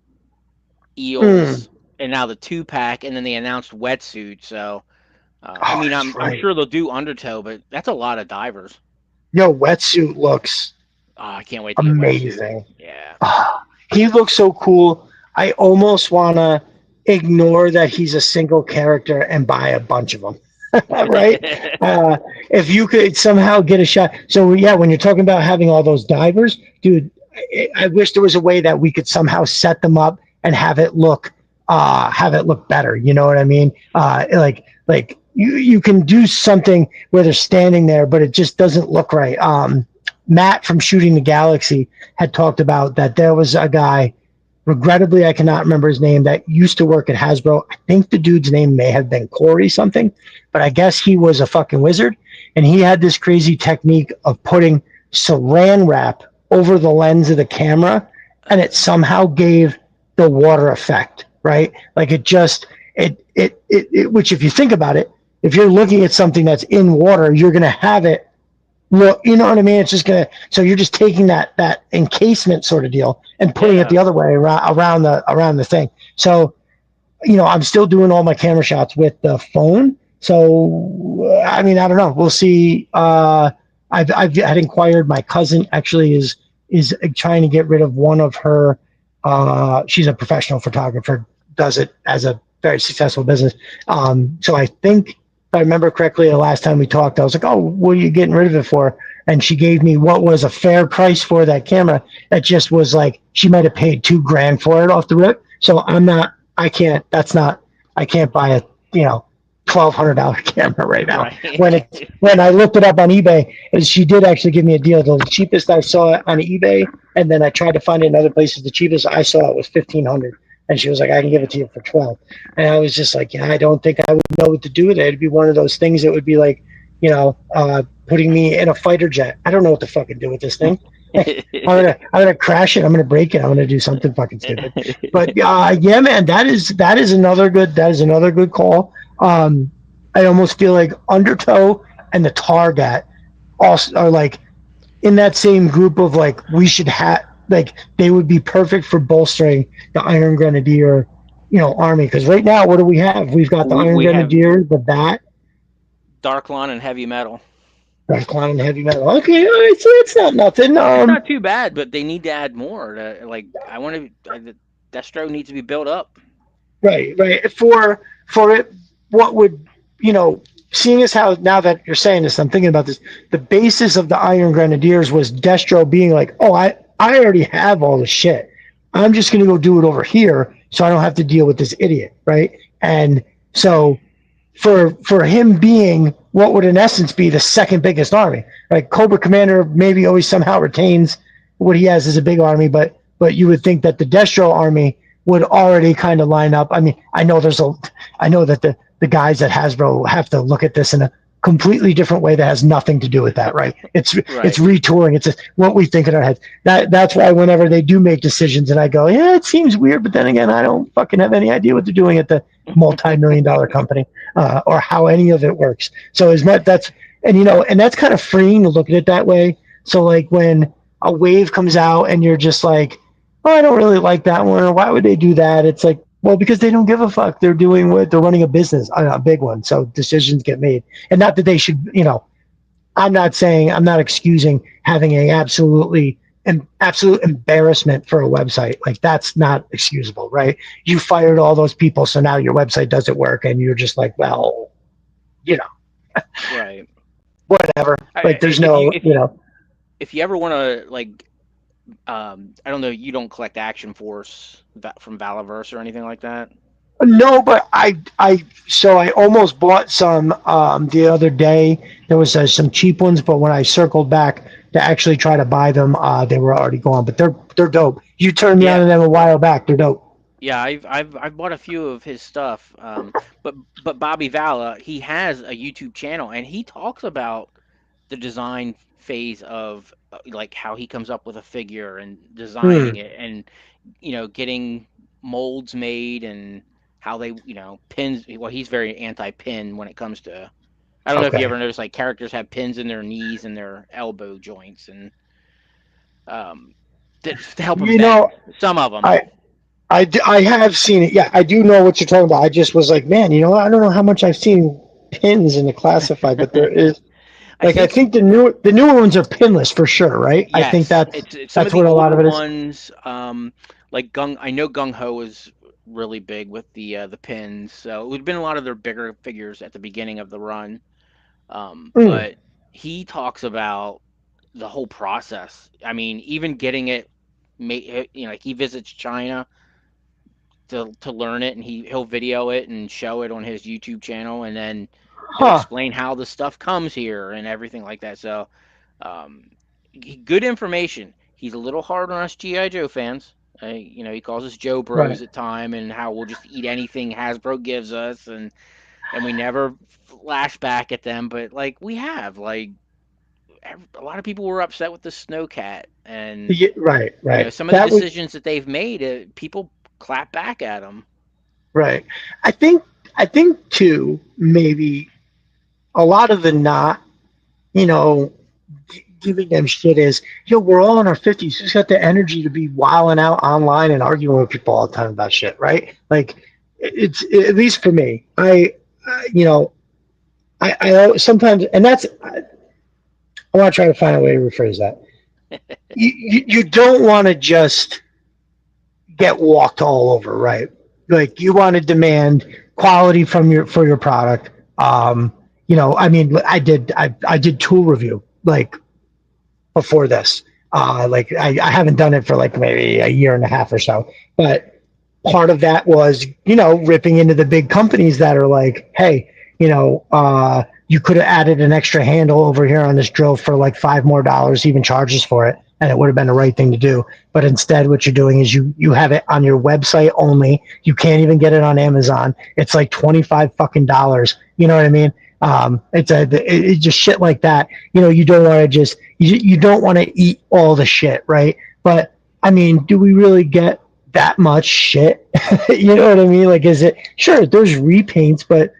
Eels, and now the 2-pack, and then they announced Wetsuit. So, I'm sure they'll do Undertow, but that's a lot of divers. Wetsuit looks. I can't wait to amazing. Yeah. He looks so cool. I almost want to ignore that he's a single character and buy a bunch of them. Right? If you could somehow get a shot. So yeah, when you're talking about having all those divers, dude, I wish there was a way that we could somehow set them up and have it look better. You know what I mean? Like you can do something where they're standing there, but it just doesn't look right. Matt from Shooting the Galaxy had talked about that there was a guy Regrettably, I cannot remember his name. That used to work at Hasbro. I think the dude's name may have been Corey something, but I guess he was a fucking wizard, and he had this crazy technique of putting Saran wrap over the lens of the camera, and it somehow gave the water effect, right? Like it just which if you think about it, if you're looking at something that's in water, you're gonna have it. Well, you know what I mean? It's just gonna. So you're just taking that encasement sort of deal and putting it Yeah. the other way around the thing. So I'm still doing all my camera shots with the phone. So I mean, I don't know. We'll see. I've had inquired. My cousin actually is trying to get rid of one of her. She's a professional photographer. Does it as a very successful business. So I think if I remember correctly, the last time we talked, I was like, "Oh, what are you getting rid of it for?" And she gave me what was a fair price for that camera. That just was like she might have paid $2,000 for it off the rip. So I'm not. I can't. That's not. I can't buy a $1,200 camera right now. Right. When I looked it up on eBay, she did actually give me a deal. The cheapest I saw it on eBay, and then I tried to find it in other places. The cheapest I saw it was 1,500. And she was like, I can give it to you for 12. And I was just like, yeah, I don't think I would know what to do with it. It'd be one of those things that would be like, putting me in a fighter jet. I don't know what to fucking do with this thing. I'm gonna crash it. I'm gonna break it. I'm gonna do something fucking stupid. But yeah, man, that is another good call. I almost feel like Undertow and the Targat also are like in that same group of like we should have like they would be perfect for bolstering the Iron Grenadier, army. Because right now, what do we have? We've got the Iron We have Grenadier, the Bat, Dark Lawn and Heavy Metal. Darkline, and Heavy Metal. Okay, all right, so it's not nothing. It's not too bad, but they need to add more. Like I want to, Destro needs to be built up. Right. For it, what would seeing as how now that you're saying this, I'm thinking about this. The basis of the Iron Grenadiers was Destro being like, "Oh, I already have all the shit. I'm just gonna go do it over here, so I don't have to deal with this idiot." Right. And so for him being what would in essence be the second biggest army, right? Cobra Commander maybe always somehow retains what he has as a big army, but you would think that the Destro army would already kind of line up. I mean, I know that the guys at Hasbro have to look at this in a completely different way that has nothing to do with that, right? It's retooling. It's what we think in our heads. That's why whenever they do make decisions, and I go, yeah, it seems weird, but then again, I don't fucking have any idea what they're doing at the multi-million-dollar company or how any of it works. So as much and that's kind of freeing to look at it that way. So like when a wave comes out and you're just like, oh, I don't really like that one, or why would they do that? It's like, well, because they don't give a fuck. They're running a business, a big one. So decisions get made. And not that they should, I'm not excusing having an absolute embarrassment for a website. Like that's not excusable, right? You fired all those people. So now your website doesn't work. And you're just like, well, right. Whatever. Like there's if you ever want to I don't know, you don't collect Action Force from Valaverse or anything like that? No, but I almost bought some the other day. There was some cheap ones, but when I circled back to actually try to buy them, they were already gone. But they're dope. You turned me on to them a while back. They're dope. Yeah, I've bought a few of his stuff. But Bobby Vala, he has a YouTube channel and he talks about the design phase of like how he comes up with a figure and designing it and getting molds made and how they pins. Well, he's very anti-pin when it comes to. I don't know if you ever noticed like characters have pins in their knees and their elbow joints and to help them bend. Some of them. I have seen it. Yeah, I do know what you're talking about. I just was like, man, I don't know how much I've seen pins in the classified, but there is. Like I think the newer ones are pinless for sure, right? Yes, I think that's what a lot of it is. Ones, like I know Gung Ho is really big with the pins. So it would have been a lot of their bigger figures at the beginning of the run. But he talks about the whole process. I mean, even getting it made. Like he visits China to learn it, and he'll video it and show it on his YouTube channel, and then he'll explain how the stuff comes here and everything like that. So, good information. He's a little hard on us GI Joe fans. He calls us Joe Right. Bros at time, and how we'll just eat anything Hasbro gives us, and we never flash back at them. But like we have, like a lot of people were upset with the Snowcat, and Yeah, right. Right. some of the That was decisions that they've made, people clap back at them. right. I think. I think too. Maybe a lot of the not, you know, giving them shit is, we're all in our 50s. Who's got the energy to be wilding out online and arguing with people all the time about shit, right? Like, it's at least for me. You know, I sometimes, and I want to try to find a way to rephrase that. You don't want to just get walked all over, right? Like you want to demand quality from your product. I mean, I did tool review like before this. Like I haven't done it for like maybe a year and a half or so, but part of that was, ripping into the big companies that are like, hey, you could have added an extra handle over here on this drill for like $5 more, even charges for it, and it would have been the right thing to do. But instead, what you're doing is you have it on your website only. You can't even get it on Amazon. It's like 25 fucking dollars. You know what I mean? It's just shit like that. You don't want to just you don't want to eat all the shit, right? But I mean, do we really get that much shit? You know what I mean? Like, is it sure? There's repaints, but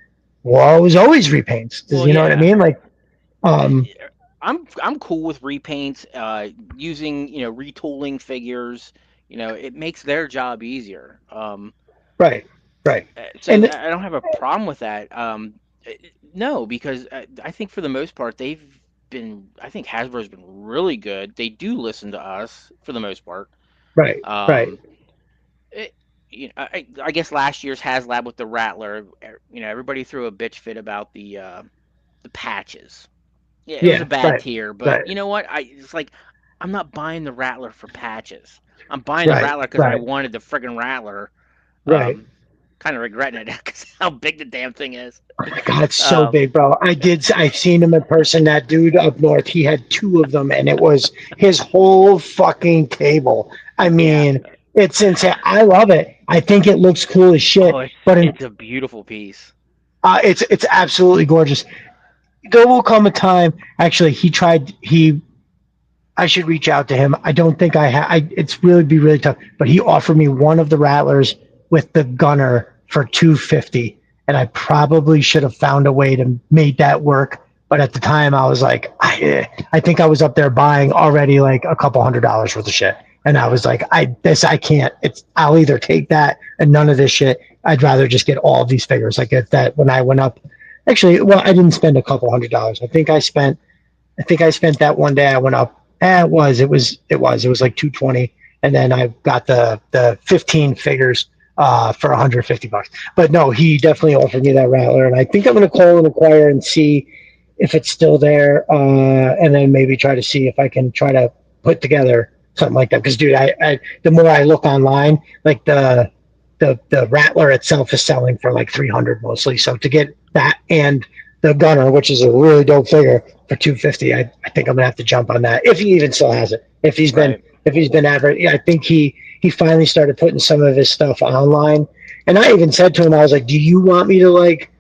well, it was always repaints. Does Well, you know what I yeah, mean? Like, uh, um, I'm cool with repaints, using retooling figures. It makes their job easier. right, right, So and I don't have a problem with that. No, because I think for the most part they've been. I think Hasbro's been really good. They do listen to us for the most part. right, right, Um, it, I guess last year's HasLab with the Rattler, everybody threw a bitch fit about the patches. Yeah, it was a yeah, bad right, tier, but right, you know what? It's like I'm not buying the Rattler for patches. I'm buying the right, Rattler because I right, wanted the friggin' Rattler. right. Um, Kind of regretting it because how big the damn thing is. Oh my god, it's so Um, big, bro. I've seen him in person. That dude up north, he had two of them, and it was his whole fucking table. I yeah. mean, it's insane. I love it. I think it looks cool as Oh, shit. it's But it's a beautiful piece. it's absolutely gorgeous. There will come a time. Actually, he tried. I should reach out to him. I don't think I have. It's really be really tough. But he offered me one of the Rattlers with the gunner for 250, and I probably should have found a way to make that work. But at the time, I was like, I think I was up there buying already like a couple $100 worth of shit, and I was like, I can't. I'll either take that and none of this shit. I'd rather just get all of these figures. Like if that when I went up, actually, well, I didn't spend a couple $100. I think I spent that one day. I went up. It was like 220, and then I got the 15 figures for $150. But no, he definitely offered me that Rattler, and I think I'm gonna call and inquire and see if it's still there, and then maybe try to see if I can try to put together something like that. Because dude, the more I look online, like the Rattler itself is selling for like 300 mostly. So to get that and the Gunner, which is a really dope figure, for 250, I think I'm gonna have to jump on that if he even still has it. Right. If he's been yeah, I think he finally started putting some of his stuff online. And I even said to him, I was like, "Do you want me to like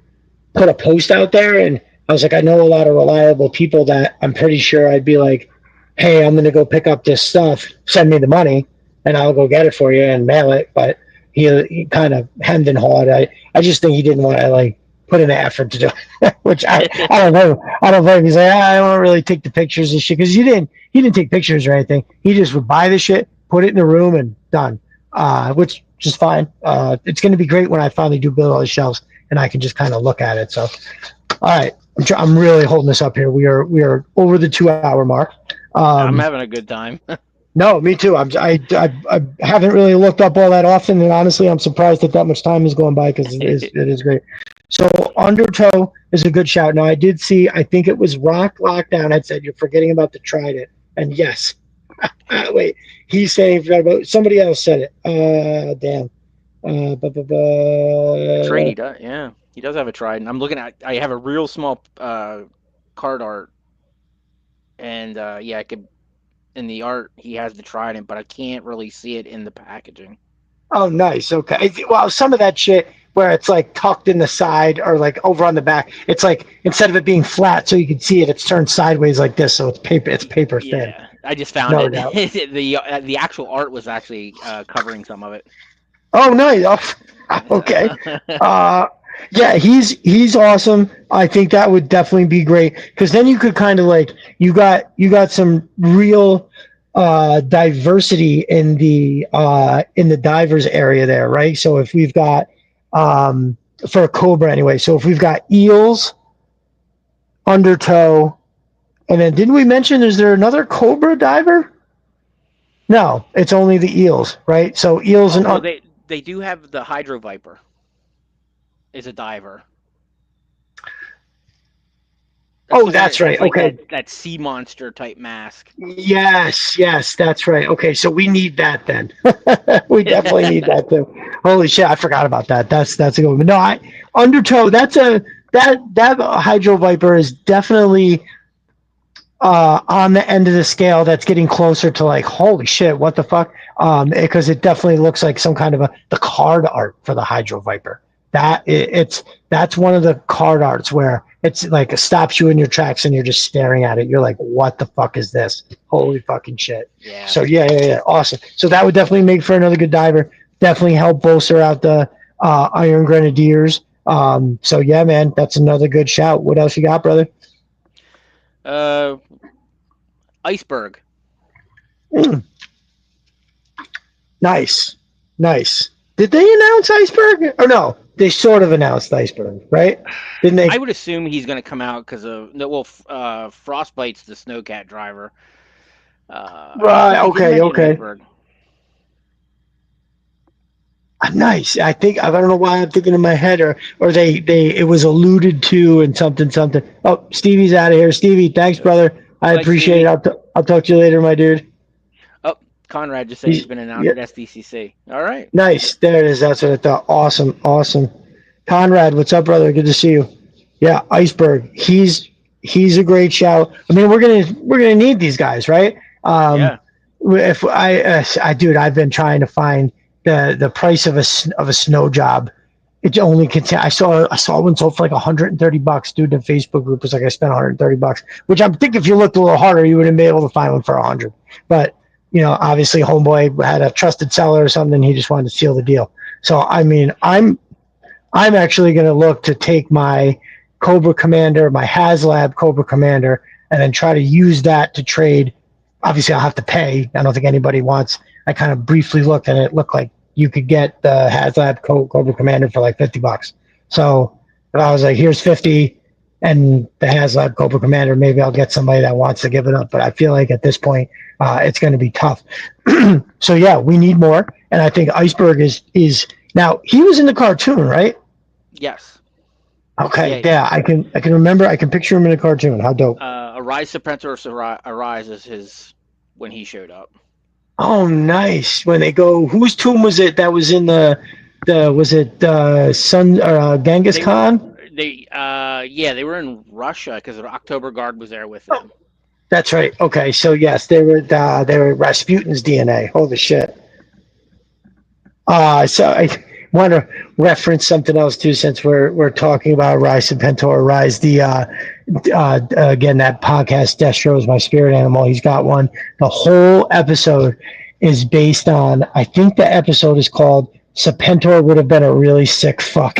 put a post out there?" And I was like, "I know a lot of reliable people that I'm pretty sure I'd be like, hey, I'm going to go pick up this stuff. Send me the money, and I'll go get it for you and mail it." But he kind of hemmed and hawed. I just think he didn't want to like put in the effort to do it, which I don't know. I don't know. He's like, I don't really take the pictures and shit because he didn't take pictures or anything. He just would buy the shit, put it in the room, and done. Which is fine. It's going to be great when I finally do build all the shelves and I can just kind of look at it. So, all right, I'm really holding this up here. We are over the 2 hour mark. I'm Um, having a good time. no, me too. I haven't really looked up all that often, and honestly, I'm surprised that much time is going by because it is great. So Undertow is a good shout. Now I did see. I think it was Rock Lockdown had said you're forgetting about the Trident, and yes, wait, he's saying forgot about somebody else said it. Damn. Trade he does, yeah, he does have a Trident. I'm looking at. I have a real small card art, and yeah, I could. in the art he has the trident, but I can't really see it in the packaging. Oh, nice. Okay. Well, some of that shit where it's like tucked in the side or like over on the back, it's like instead of it being flat so you can see it, it's turned sideways like this, so it's paper. It's paper thin. Yeah, I just found No it. doubt. The actual art was actually covering some of it. Oh, nice. Oh, okay. Uh, yeah, he's awesome. I think that would definitely be great because then you could kind of like you got some real diversity in the divers area there, right? So if we've got for a cobra anyway, so if we've got eels, undertow, and then didn't we mention is there another cobra diver? No, it's only the eels, right? So eels Oh and well, they do have the Hydro Viper is a diver. That's oh, the one that that's right. has like Okay. that sea monster type mask. Yes, that's right. Okay, so we need that then. We definitely need that too. Holy shit, I forgot about that. That's a good one. But no, undertow. That hydro viper is definitely on the end of the scale. That's getting closer to like holy shit, what the fuck? Because it definitely looks like some kind of the card art for the hydro viper. That's one of the card arts where it's like it stops you in your tracks and you're just staring at it. You're like, what the fuck is this? Holy fucking shit. Yeah. So yeah, awesome. So that would definitely make for another good diver. Definitely help bolster out the Iron Grenadiers. So yeah, man, that's another good shout. What else you got, brother? Uh, Iceberg. Mm, nice. Did they announce Iceberg? Or no? They sort of announced Iceberg, right? Didn't they? I would assume he's going to come out because of no. Well, Frostbite's the Snowcat driver. I don't Right. think he did mention Okay. Iceberg. Nice. I don't know why I'm thinking in my head or they it was alluded to and something. Oh, Stevie's out of here. Stevie, thanks, brother. I Like appreciate it. Stevie. I'll talk to you later, my dude. Oh, Conrad just said he's been announced Yeah, at SDCC. All right. nice. There it is. That's what I thought. Awesome. Conrad, what's up, brother? Good to see you. Yeah, Iceberg. He's a great shout. I mean, we're gonna need these guys, right? Yeah. If dude, I've been trying to find the price of a snow job. It only can. I saw one sold for like $130. Dude, the Facebook group was like I spent $130, which I think if you looked a little harder, you wouldn't be able to find one for 100. But obviously, homeboy had a trusted seller or something. He just wanted to seal the deal. So I mean, I'm actually going to look to take my Cobra Commander, my HasLab Cobra Commander, and then try to use that to trade. Obviously, I'll have to pay. I don't think anybody wants. I kind of briefly looked, and it looked like you could get the HasLab Cobra Commander for like $50. So if I was like, here's 50, and the HasLab Cobra Commander, maybe I'll get somebody that wants to give it up. But I feel like at this point, it's going to be tough. So yeah, we need more, and I think Iceberg is now. He was in the cartoon, right? Yes. Okay, yeah, I can remember. I can picture him in a cartoon. How dope! Arise Serpentor Arise is his when he showed up. Oh, nice. When they go, whose tomb was it that was in the was it Sun Genghis Khan? They were in Russia because October Guard was there with them. That's right. Okay, so yes, they were Rasputin's DNA. Holy shit! So I want to reference something else too, since we're talking about Rise of Pentor. Rise the again, that podcast Destro is my spirit animal. He's got one. The whole episode is based on. I think the episode is called "Serpentor would have been a really sick fuck,"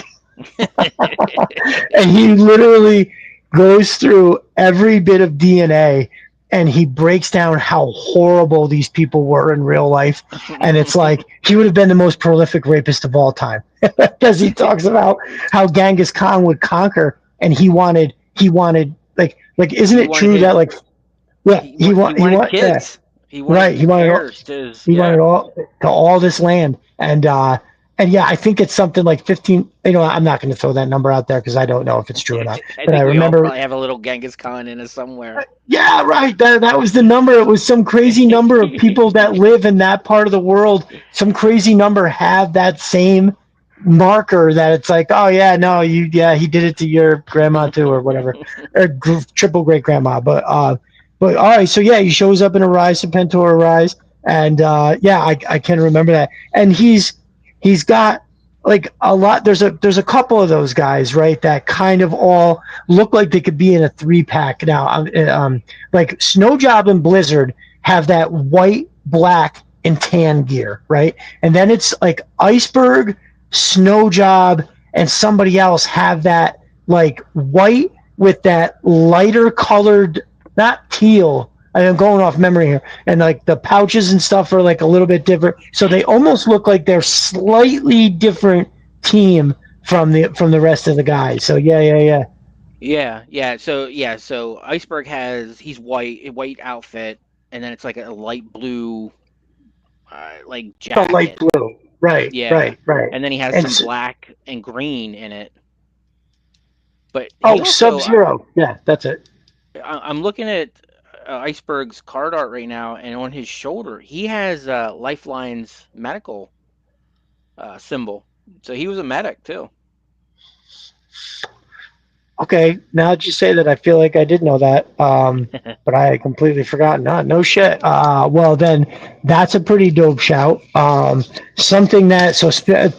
and he literally goes through every bit of DNA and he breaks down how horrible these people were in real life. And it's like he would have been the most prolific rapist of all time because he talks about how Genghis Khan would conquer, and he wanted like isn't it true that like he wanted kids. He wanted all this land, and yeah, I think it's something like 15. I'm not going to throw that number out there because I don't know if it's true or not. I think we all probably have a little Genghis Khan in us somewhere. Yeah, right. That was the number. It was some crazy number of people that live in that part of the world. Some crazy number have that same marker that it's like, oh yeah, no, he did it to your grandma too, or whatever, or triple great grandma. But But all right, so yeah, he shows up in a Rise, Serpentor Rise, and yeah, I can remember that. And he's got like a lot. There's a couple of those guys, right? That kind of all look like they could be in a 3-pack now. Like Snowjob and Blizzard have that white, black, and tan gear, right? And then it's like Iceberg, Snowjob, and somebody else have that like white with that lighter colored, not teal. I'm going off memory here, and like the pouches and stuff are like a little bit different, so they almost look like they're slightly different team from the rest of the guys. So yeah. So Iceberg he's white outfit, and then it's like a light blue, like The light jacket. blue, right, Yeah, right, right. and then he has And some black and green in it. But he oh, also, Sub-Zero, yeah, that's it. I'm looking at Iceberg's card art right now, and on his shoulder he has Lifeline's medical symbol. So he was a medic too. Okay, now that you say that, I feel like I did know that, but I had completely forgotten. No shit. Well, then that's a pretty dope shout. Something that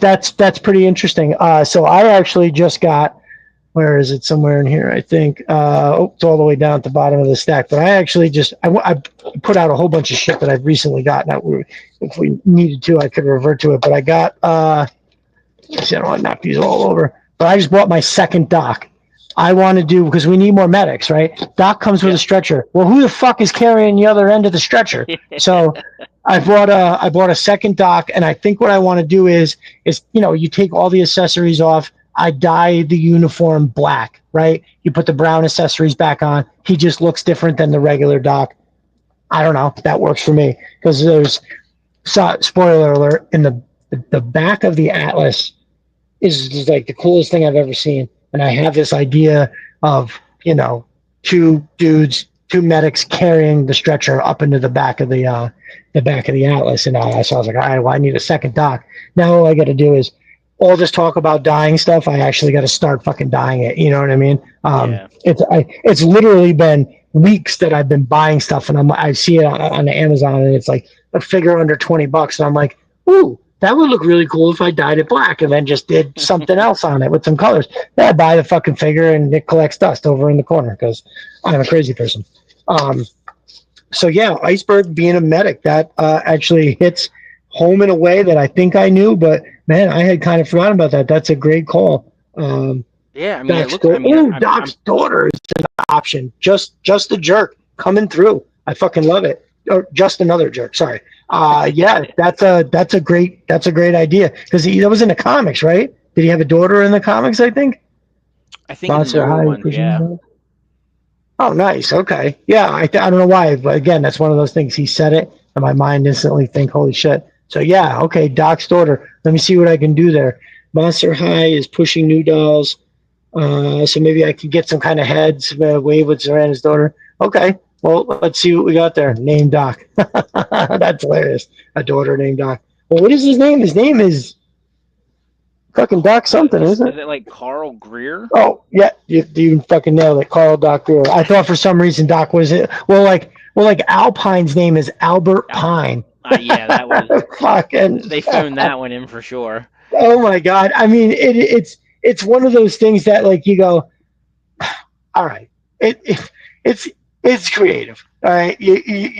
that's pretty interesting. So I actually just got, where is it? Somewhere in here, I think. It's all the way down at the bottom of the stack. But I actually I put out a whole bunch of shit that I've recently gotten. If we needed to, I could revert to it. But I got. I don't want to knock these all over. But I just bought my second dock. I want to do, because we need more medics, right? Doc comes with a stretcher. Well, who the fuck is carrying the other end of the stretcher? So I bought a second dock, and I think what I want to do is you take all the accessories off. I dye the uniform black, right? You put the brown accessories back on. He just looks different than the regular doc. I don't know. That works for me, because spoiler alert, in the back of the Atlas is like the coolest thing I've ever seen. And I have this idea of, two medics carrying the stretcher up into the back of the Atlas. And so I was like, all right, well, I need a second dock. Now all I got to do is all this talk about dying stuff. I actually got to start fucking dying it. You know what I mean? It's literally been weeks that I've been buying stuff, and I see it on Amazon, and it's like a figure under $20, and I'm like, ooh, that would look really cool if I dyed it black and then just did something else on it with some colors. Then I buy the fucking figure and it collects dust over in the corner because I'm a crazy person. So yeah, Iceberg being a medic, that actually hits home in a way that I think I knew, but man, I had kind of forgotten about that. That's a great call. Yeah, I mean, Doc's daughter is an option. Just a jerk coming through. I fucking love it. Or just another jerk. Sorry. Yeah, that's a great idea, because that was in the comics, right? Did he have a daughter in the comics? I think. I think it's in the newer one. Yeah. Oh, nice. Okay. Yeah, I don't know why, but again, that's one of those things. He said it, and my mind instantly think, "Holy shit!" So yeah, okay, Doc's daughter. Let me see what I can do there. Monster High is pushing new dolls, so maybe I can get some kind of heads. Wave with Zoran's daughter. Okay. Well, let's see what we got there. Name Doc. That's hilarious. A daughter named Doc. Well, what is his name? His name is fucking Doc something, isn't it? Is it like Carl Greer? Oh, yeah. You fucking nailed it. Carl Doc Greer. I thought for some reason Doc was it. Well, like Alpine's name is Albert Pine. Yeah, that was fucking. They phoned that one in for sure. Oh my God. I mean, it's one of those things that like you go, all right. It's creative, all right.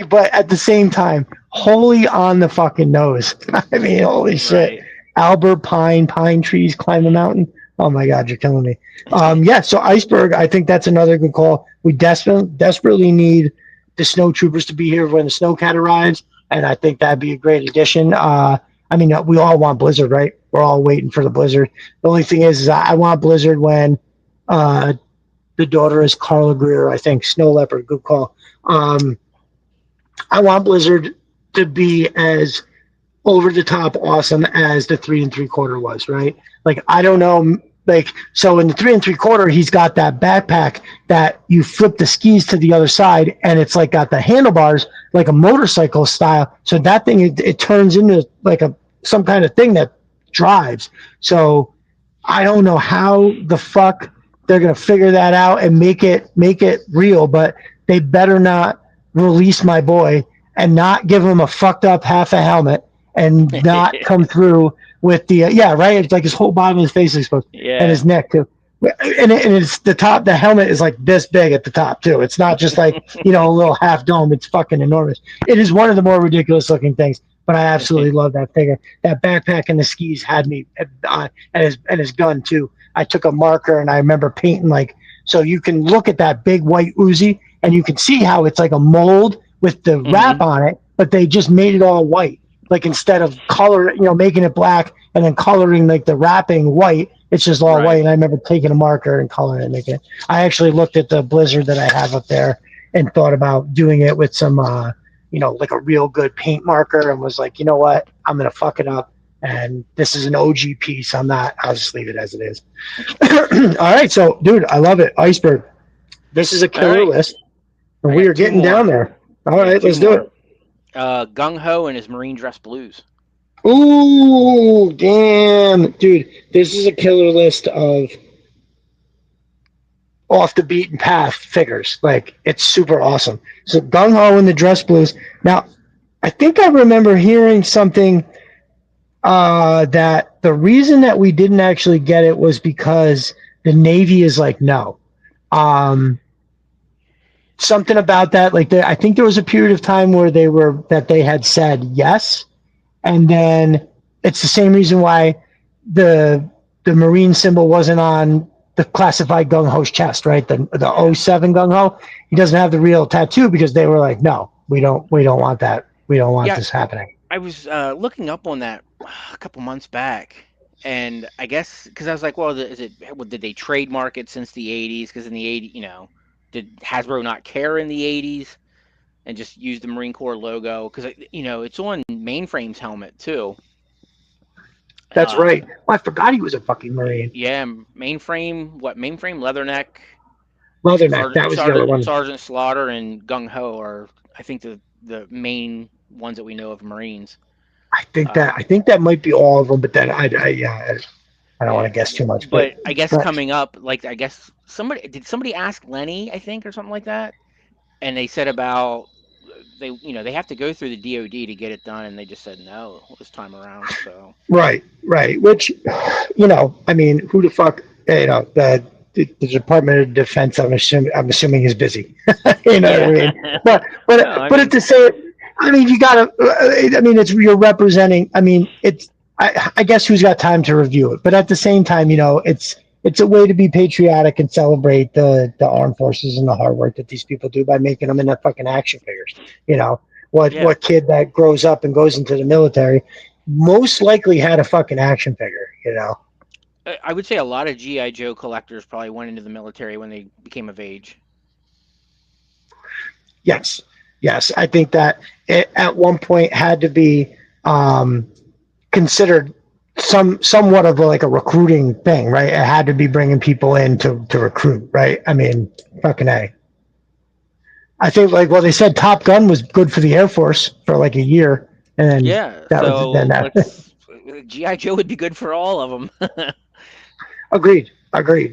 But at the same time, wholly on the fucking nose. I mean, holy shit. Albert Pine trees climb a mountain. Oh my God, you're killing me. Yeah. So Iceberg, I think that's another good call. We desperately need the snow troopers to be here when the snowcat arrives, and I think that'd be a great addition. I mean, we all want Blizzard, right? We're all waiting for the Blizzard. The only thing is I want Blizzard when the daughter is Carla Greer, I think. Snow Leopard, good call. I want Blizzard to be as over the top awesome as the 3 3/4 was, right? Like, I don't know. Like, so in the 3 3/4, he's got that backpack that you flip the skis to the other side, and it's like got the handlebars like a motorcycle style. So that thing, it turns into like some kind of thing that drives. So I don't know how the fuck they're gonna figure that out and make it real, but they better not release my boy and not give him a fucked up half a helmet and not come through with the yeah, right. It's like his whole bottom of his face is exposed and Yeah. his neck too. And it's the top. The helmet is like this big at the top too. It's not just like a little half dome. It's fucking enormous. It is one of the more ridiculous looking things. But I absolutely love that figure. That backpack and the skis had me and his gun too. I took a marker and I remember painting like so you can look at that big white Uzi and you can see how it's like a mold with the wrap on it, but they just made it all white. Like instead of color, making it black and then coloring like the wrapping white, it's just all white. And I remember taking a marker and coloring it and making it. I actually looked at the Blizzard that I have up there and thought about doing it with some, like a real good paint marker and was like, you know what? I'm going to fuck it up. And this is an OG piece. I'll just leave it as it is. All right. So, dude, I love it. Iceberg. This is a killer list. And we are getting down there. All right. Let's do it. Gung Ho and his Marine Dress Blues. Ooh, damn. Dude, this is a killer list of off the beaten path figures. Like, it's super awesome. So, Gung Ho and the Dress Blues. Now, I think I remember hearing something that the reason that we didn't actually get it was because the Navy is like, no. Something about that, like I think there was a period of time where they had said yes, and then it's the same reason why the Marine symbol wasn't on the classified Gung Ho's chest, right? The 07 Gung Ho, he doesn't have the real tattoo because they were like, no, we don't want that. We don't want this happening. I was looking up on that a couple months back, and I guess because I was like, well, did they trademark it since the 80s? Because in the 80s, did Hasbro not care in the 80s and just use the Marine Corps logo? Because it's on Mainframe's helmet too. That's right. Well, I forgot he was a fucking Marine. Yeah, Mainframe, Leatherneck. Leatherneck, that was the other one. Sergeant Slaughter and Gung Ho are, I think, the main ones that we know of Marines. I think that might be all of them, but then I don't want to guess too much. But I guess coming up, like I guess somebody ask Lenny, I think, or something like that, and they said about they have to go through the DoD to get it done, and they just said no this time around. So right, which I mean, who the fuck, the Department of Defense, I'm assuming is busy. What I mean? But at the same, I mean, you gotta. I mean, you're representing. I mean, it's. I guess who's got time to review it? But at the same time, it's a way to be patriotic and celebrate the armed forces and the hard work that these people do by making them into fucking action figures. What kid that grows up and goes into the military most likely had a fucking action figure? I would say a lot of GI Joe collectors probably went into the military when they became of age. Yes, I think that it at one point had to be considered somewhat of like a recruiting thing, right? It had to be bringing people in to recruit, right? I mean, fucking A. I think they said Top Gun was good for the Air Force for like a year, and then GI Joe would be good for all of them. Agreed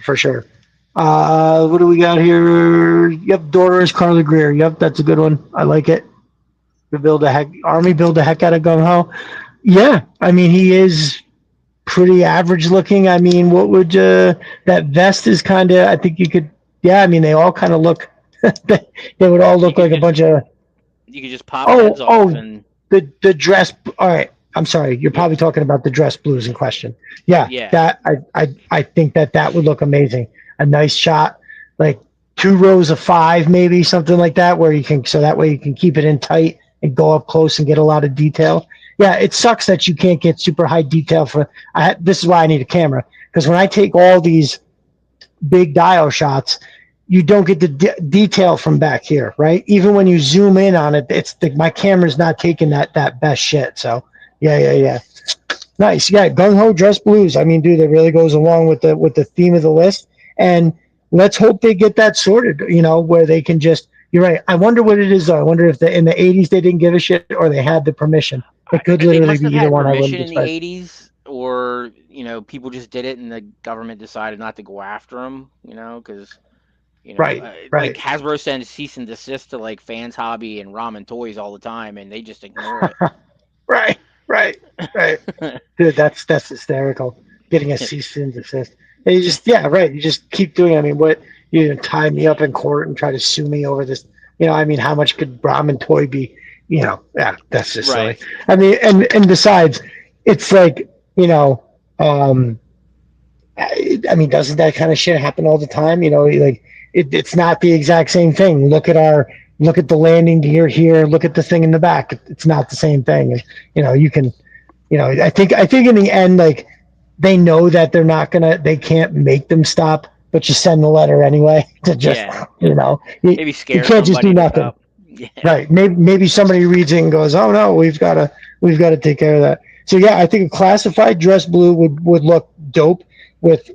for sure. What do we got here? Yep, Doris Carla Greer. Yep, that's a good one. I like it. Army build the heck out of Gung Ho. Yeah, I mean, he is pretty average looking. I mean, what would that vest is kind of? I think you could. Yeah, I mean, they all kind of look. They would all look like a bunch of. You could just pop heads off and the dress. All right, I'm sorry. You're probably talking about the Dress Blues in question. Yeah. That I think that would look amazing. A nice shot, like 2 rows of 5, maybe something like that, where you can that way you can keep it in tight and go up close and get a lot of detail. Yeah, it sucks that you can't get super high detail this is why I need a camera, because when I take all these big dial shots, you don't get the detail from back here, right? Even when you zoom in on it, my camera's not taking that best shit. So yeah. Nice. Yeah, Gung Ho Dress Blues. I mean, dude, that really goes along with the theme of the list. And let's hope they get that sorted, where they can just, you're right. I wonder what it is, though. I wonder if in the 80s they didn't give a shit or they had the permission. It could literally be either one. I wouldn't in the 80s, or people just did it and the government decided not to go after them. Because Right, Like right. Hasbro sends cease and desist to like Fans Hobby and Ramen Toys all the time, and they just ignore it. Right, right, right. Dude, that's hysterical. Getting a cease and desist. And you just, yeah, right. You just keep doing it. I mean, what, you gonna tie me up in court and try to sue me over this? I mean, how much could Brahmin toy be? Yeah, that's just silly. Right. I mean, and besides, it's like, you know, um, I mean, doesn't that kind of shit happen all the time? Like it's not the exact same thing. Look at the landing gear here. Look at the thing in the back. It's not the same thing. You can, I think in the end, like they know that they can't make them stop, but you send the letter anyway to just, Yeah. you Maybe you scare can't just do somebody to nothing. stop. Yeah. Right. Maybe somebody reads it and goes, "Oh no, we've got to take care of that." So yeah, I think a classified dress blue would look dope with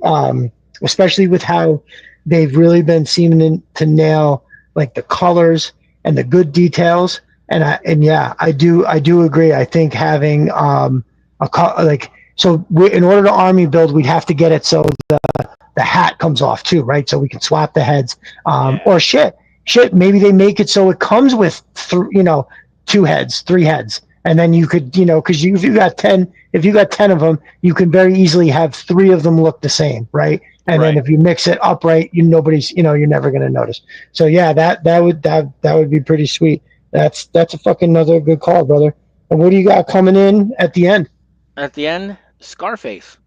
especially with how they've really been seeming to nail like the colors and the good details. And yeah, I do agree. I think having like in order to army build, we'd have to get it so the hat comes off too, right? So we can swap the heads. Yeah. Or shit, maybe they make it so it comes with two heads, three heads, and then you could, because if you got 10 of them, you can very easily have three of them look the same, right? And then Right. if you mix it upright, you're never going to notice. So yeah, that would be pretty sweet. That's a fucking another good call, brother. And what do you got coming in at the end? At the end, Scarface.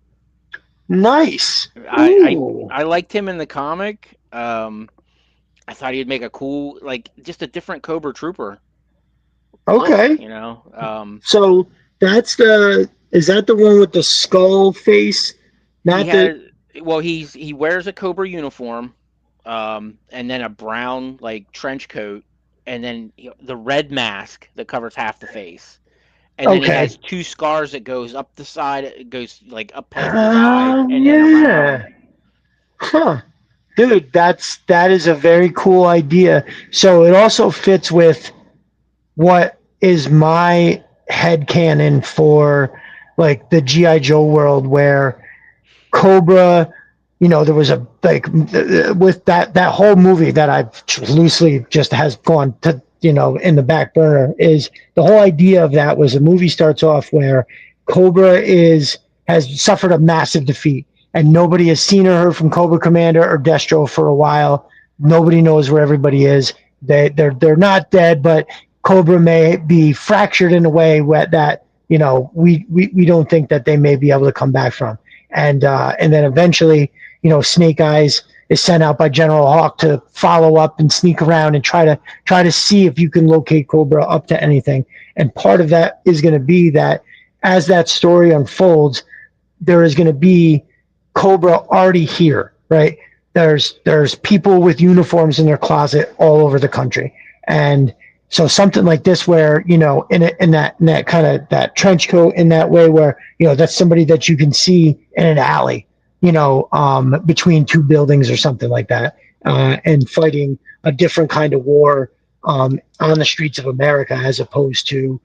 Nice. I Ooh. I liked him in the comic. I thought he'd make a cool, like, just a different Cobra Trooper look. Okay. So is that the one with the skull face? He Not the has, well, he wears a Cobra uniform, and then a brown like trench coat, and then the red mask that covers half the face, and then he Okay. has two scars that goes up the side. It goes like up past his eye and then around. Yeah. Huh. Dude, that is a very cool idea. So it also fits with what is my head canon for like the GI Joe world where Cobra, there was a like with that whole movie that I've loosely just has gone to in the back burner is the whole idea of that was the movie starts off where Cobra has suffered a massive defeat and nobody has seen or heard from Cobra Commander or Destro for a while. Nobody knows where everybody is. They're not dead, but Cobra may be fractured in a way that we don't think that they may be able to come back from. And then eventually, Snake Eyes is sent out by General Hawk to follow up and sneak around and try to see if you can locate Cobra up to anything. And part of that is going to be that as that story unfolds, there is going to be Cobra already here, right? There's people with uniforms in their closet all over the country, and so something like this, where in that kind of that trench coat, in that way, where that's somebody that you can see in an alley, between two buildings or something like that, and fighting a different kind of war on the streets of America, as opposed to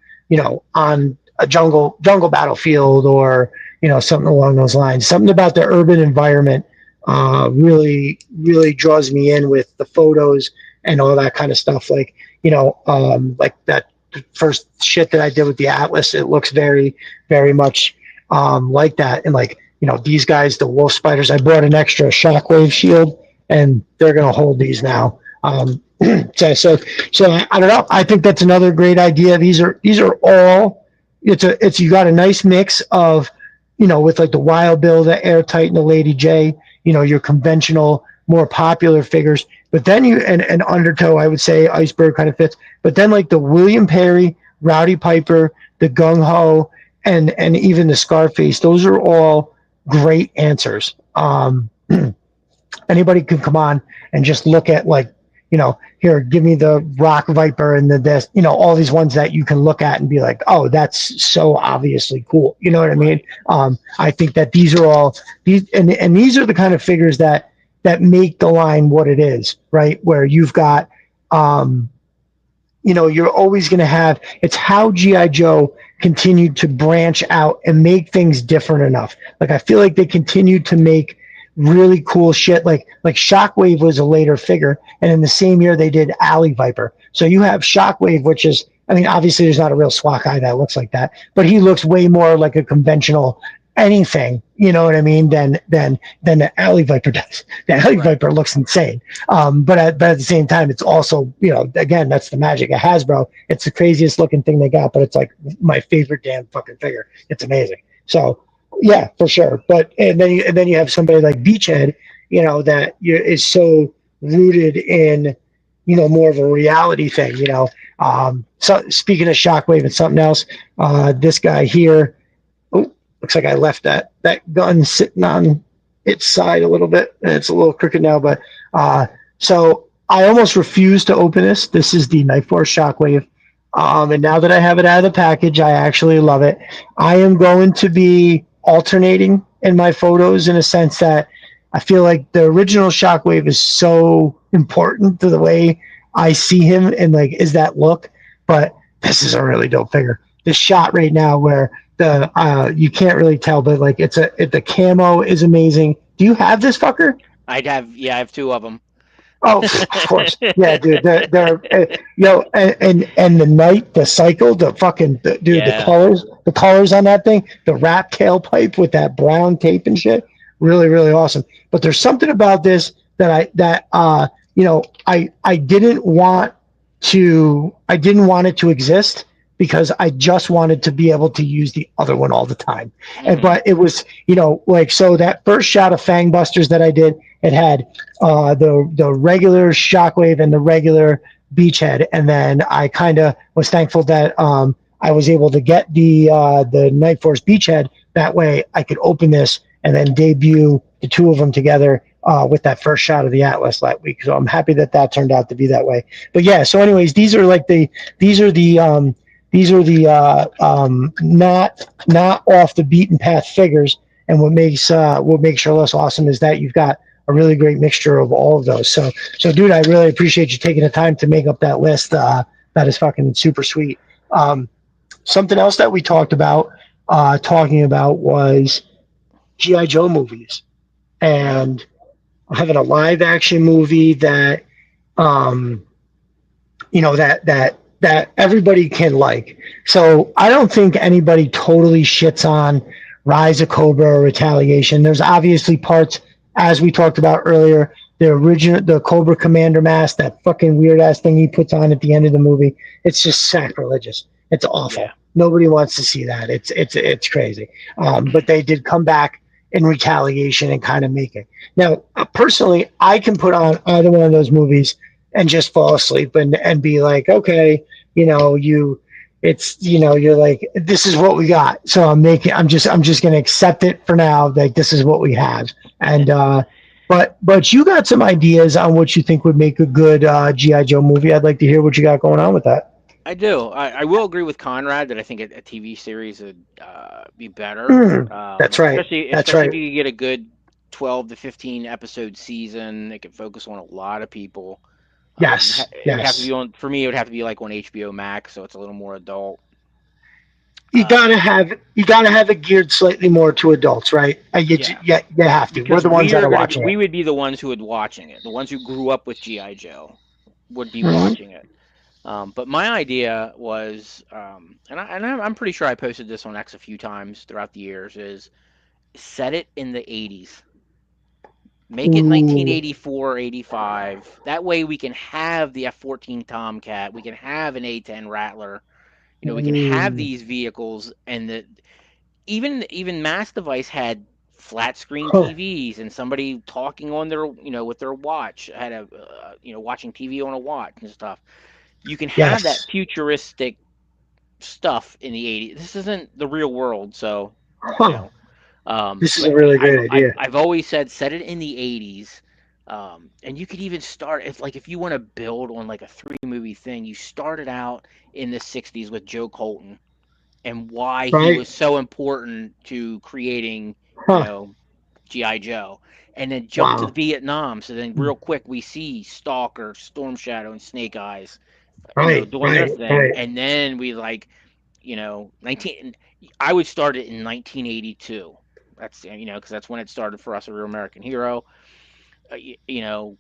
on a jungle battlefield, or something along those lines. Something about the urban environment really really draws me in with the photos and all that kind of stuff. Like that first shit that I did with the Atlas, it looks very very much like that. And these guys, the wolf spiders, I brought an extra shockwave shield, and they're gonna hold these now. So I don't know. I think that's another great idea. These are all. It's you got a nice mix of, with like the Wild Bill, the Airtight, and the Lady J. Your conventional, more popular figures. But then and Undertow, I would say Iceberg kind of fits. But then like the William Perry, Rowdy Piper, the Gung Ho, and even the Scarface. Those are all great answers. Anybody can come on and just look at here, give me the Rock Viper and this, all these ones that you can look at and be like, oh, that's so obviously cool. You know what I mean? I think that these are all these, and these are the kind of figures that make the line what it is, right? Where you've got, you're always going to have, it's how GI Joe continued to branch out and make things different enough. Like I feel like they continued to make really cool shit. Like Shockwave was a later figure, and in the same year they did Alley Viper. So you have Shockwave, which is, I mean, obviously there's not a real SWAT guy that looks like that, but he looks way more like a conventional anything, you know what I mean, than the Alley Viper does. The Alley Right. Viper looks insane. But at the same time, it's also, you know, again, that's the magic of Hasbro. It's the craziest looking thing they got, but it's like my favorite damn fucking figure. It's amazing. So yeah, for sure. But and then you have somebody like Beachhead, you know, that is so rooted in, you know, more of a reality thing. You know, so speaking of Shockwave and something else, this guy here, oh, looks like I left that gun sitting on its side a little bit, and it's a little crooked now. But so I almost refuse to open this. This is the Knife Force Shockwave. And now that I have it out of the package, I actually love it. I am going to be alternating in my photos in a sense that I feel like the original Shockwave is so important to the way I see him and like is that look. But this is a really dope figure. This shot right now where the you can't really tell, but like the camo is amazing. Do you have this fucker? I have two of them. Oh, of course, yeah, dude. They're you know, and the night, the cycle, dude, Yeah. the colors on that thing, the wrap tailpipe with that brown tape and shit, really, really awesome. But there's something about this that you know, I didn't want it to exist because I just wanted to be able to use the other one all the time. Hmm. But it was, you know, like so that first shot of Fang Busters that I did, it had the regular Shockwave and the regular Beachhead, and then I kind of was thankful that I was able to get the Night Force Beachhead. That way, I could open this and then debut the two of them together with that first shot of the Atlas that week. So I'm happy that that turned out to be that way. But yeah, so anyways, these are the not off the beaten path figures. And what makes her less awesome is that you've got a really great mixture of all of those. So dude, I really appreciate you taking the time to make up that list. That is fucking super sweet. Um, Something else that we talking about was GI Joe movies, and having a live action movie that um, you know that everybody can like. So I don't think anybody totally shits on Rise of Cobra or Retaliation. There's obviously parts, as we talked about earlier, the Cobra Commander mask, that fucking weird ass thing he puts on at the end of the movie. It's just sacrilegious. It's Yeah. awful. Nobody wants to see that. It's crazy. But they did come back in Retaliation and kind of make it. Now, personally, I can put on either one of those movies and just fall asleep and be like, okay, you know, you're like, this is what we got. So I'm just going to accept it for now. Like, this is what we have. And, but you got some ideas on what you think would make a good GI Joe movie. I'd like to hear what you got going on with that. I do. I will agree with Conrad that I think a TV series would be better, That's right. That's especially if right. you could get a good 12 to 15 episode season. It could focus on a lot of people. Yes. It would have to Yes. be on for me. It would have to be like on HBO Max, so it's a little more adult. Um, You gotta have it geared slightly more to adults, right? yeah, You have to. We're because the ones that are watching it. we would be the ones who would watching it. The ones who grew up with GI Joe would be Mhm. watching it. But my idea was, I'm pretty sure I posted this on X a few times throughout the years, is set it in the 80s. Make it Ooh. 1984, 85. That way we can have the F-14 Tomcat. We can have an A-10 Rattler. You know, we can have Ooh. these vehicles, and even Mass Device had flat screen Huh. TVs and somebody talking on their, with their watch, had watching TV on a watch and stuff. You can have that Yes. futuristic stuff in the 80s. This isn't the real world, so you Huh. know. This is a But really great idea. I've always said set it in the 80s. And you could even start if you want to build on like a three movie thing, you started out in the 60s with Joe Colton and why he Right? was so important to creating, you Huh. know, GI Joe, and then jump to the Wow. Vietnam. So then real quick we see Stalker, Storm Shadow, and Snake Eyes, Right. doing their Right. thing, Right. and then we 19. I would start it in 1982. That's because that's when it started for us, a real American hero. You know,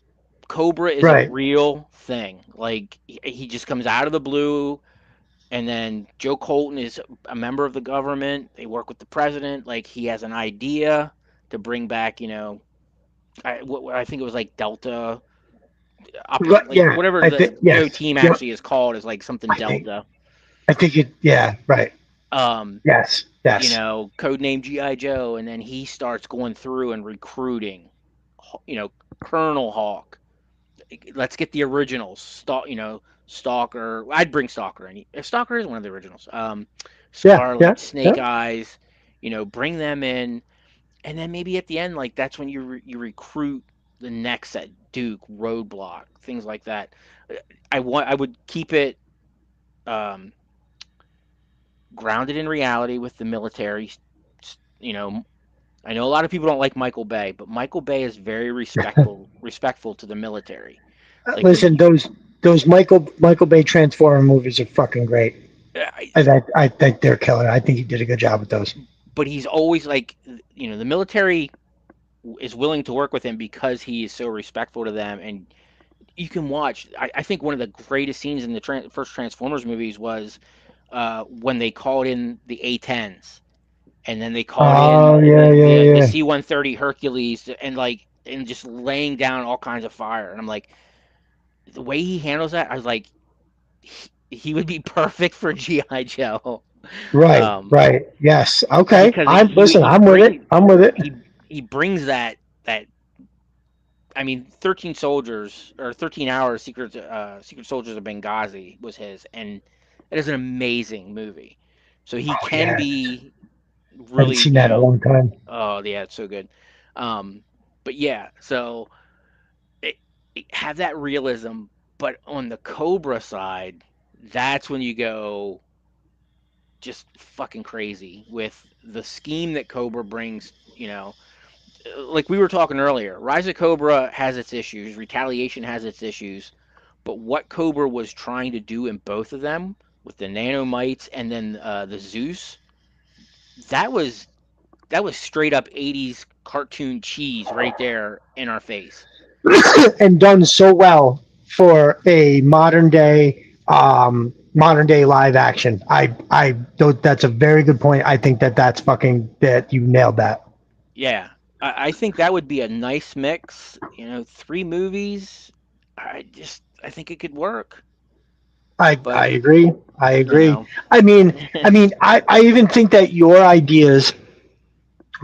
Cobra is a Right. real thing. Like he just comes out of the blue, and then Joe Colton is a member of the government. They work with the president. Like he has an idea to bring back, I think it was like Delta Right. like Yeah. whatever I the think no yes. team Yep. actually is called is like something I think. Delta. I think it. Yeah. Right. Um, Yes. Yes. code name GI Joe, and then he starts going through and recruiting, Colonel Hawk. Let's get the originals. Stalker. I'd bring Stalker in. Stalker is one of the originals. Yeah. Yeah. Scarlet, Yeah. Snake Eyes. Bring them in, and then maybe at the end, like that's when you recruit the next set, Duke, Roadblock, things like that. I would keep it um, grounded in reality with the military. You know, I know a lot of people don't like Michael Bay, but Michael Bay is very respectful to the military. Like when Listen, those Michael Bay Transformer movies are fucking great. I, I think they're killer. I think he did a good job with those. but he's always like, the military is willing to work with him because he is so respectful to them. And you can watch. I think one of the greatest scenes in the first Transformers movies was when they called in the A-10s, and then they called Oh in yeah, yeah, the yeah. C-130 Hercules, and just laying down all kinds of fire. And I'm like, the way he handles that, I was like, he would be perfect for GI Joe. Right, Um, right. Yes. Okay. because I'm listen. he I'm with it. brings I'm with it. he brings that. I mean, 13 soldiers or 13 hours secret soldiers of Benghazi was his, and it is an amazing movie. So he Oh can yeah. be I haven't really, seen that in a long time. oh yeah, it's so good. But yeah, so have that realism, but on the Cobra side, that's when you go just fucking crazy with the scheme that Cobra brings. Like we were talking earlier, Rise of Cobra has its issues, Retaliation has its issues, but what Cobra was trying to do in both of them with the nanomites and then the Zeus, that was straight up 80s cartoon cheese right there in our face. And done so well for a modern day live action. That's a very good point. I think that's fucking that you nailed that. Yeah, I think that would be a nice mix. 3 movies. I think it could work. I But agree. I you agree. know, I even think that your ideas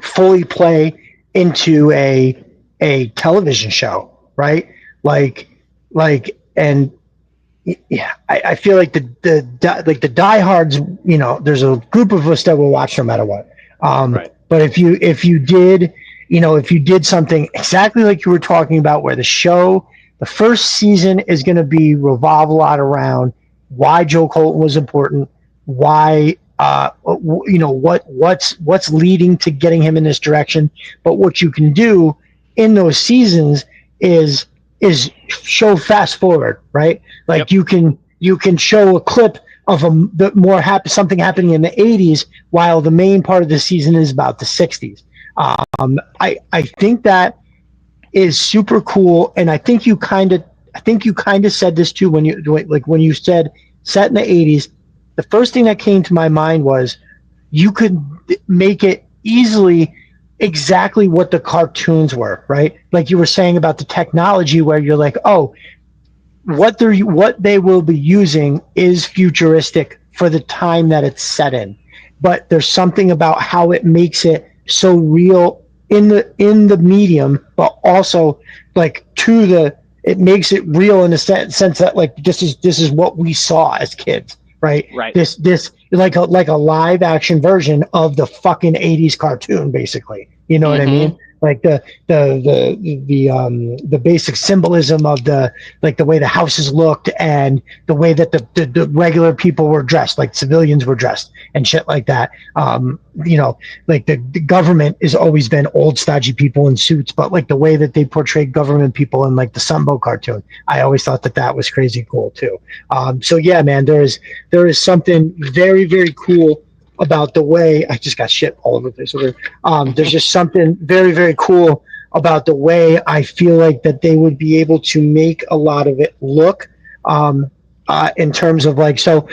fully play into a television show, right? Like and yeah, I feel like the diehards, there's a group of us that will watch no matter what. right. But if you did something exactly like you were talking about, where the first season is going to be revolve a lot around why Joe Colton was important, why what's leading to getting him in this direction. But what you can do in those seasons is show fast forward, right? Yep. Like you can show a clip of something happening in the 80s while the main part of the season is about the 60s. I think that is super cool, and I think you kind of said this too when you said set in the 80s. The first thing that came to my mind was you could make it easily exactly what the cartoons were, right? Like you were saying about the technology, where you're like, oh, what they will be using is futuristic for the time that it's set in, but there's something about how it makes it so real in the medium, but also like it makes it real in the sense that like this is what we saw as kids, right? Right. This like a live action version of the fucking 80s cartoon, basically. You know what I Mm-hmm. mean? Like the basic symbolism of the way the houses looked, and the way that the regular people were dressed, like civilians were dressed and shit like that. Like the government has always been old stodgy people in suits, but like the way that they portrayed government people in like the Sunbow cartoon, I always thought that was crazy cool too. So yeah, man, there is something very, very cool about the way I just got shit all over the place. There's just something very, very cool about the way I feel like that they would be able to make a lot of it look, in terms of like, so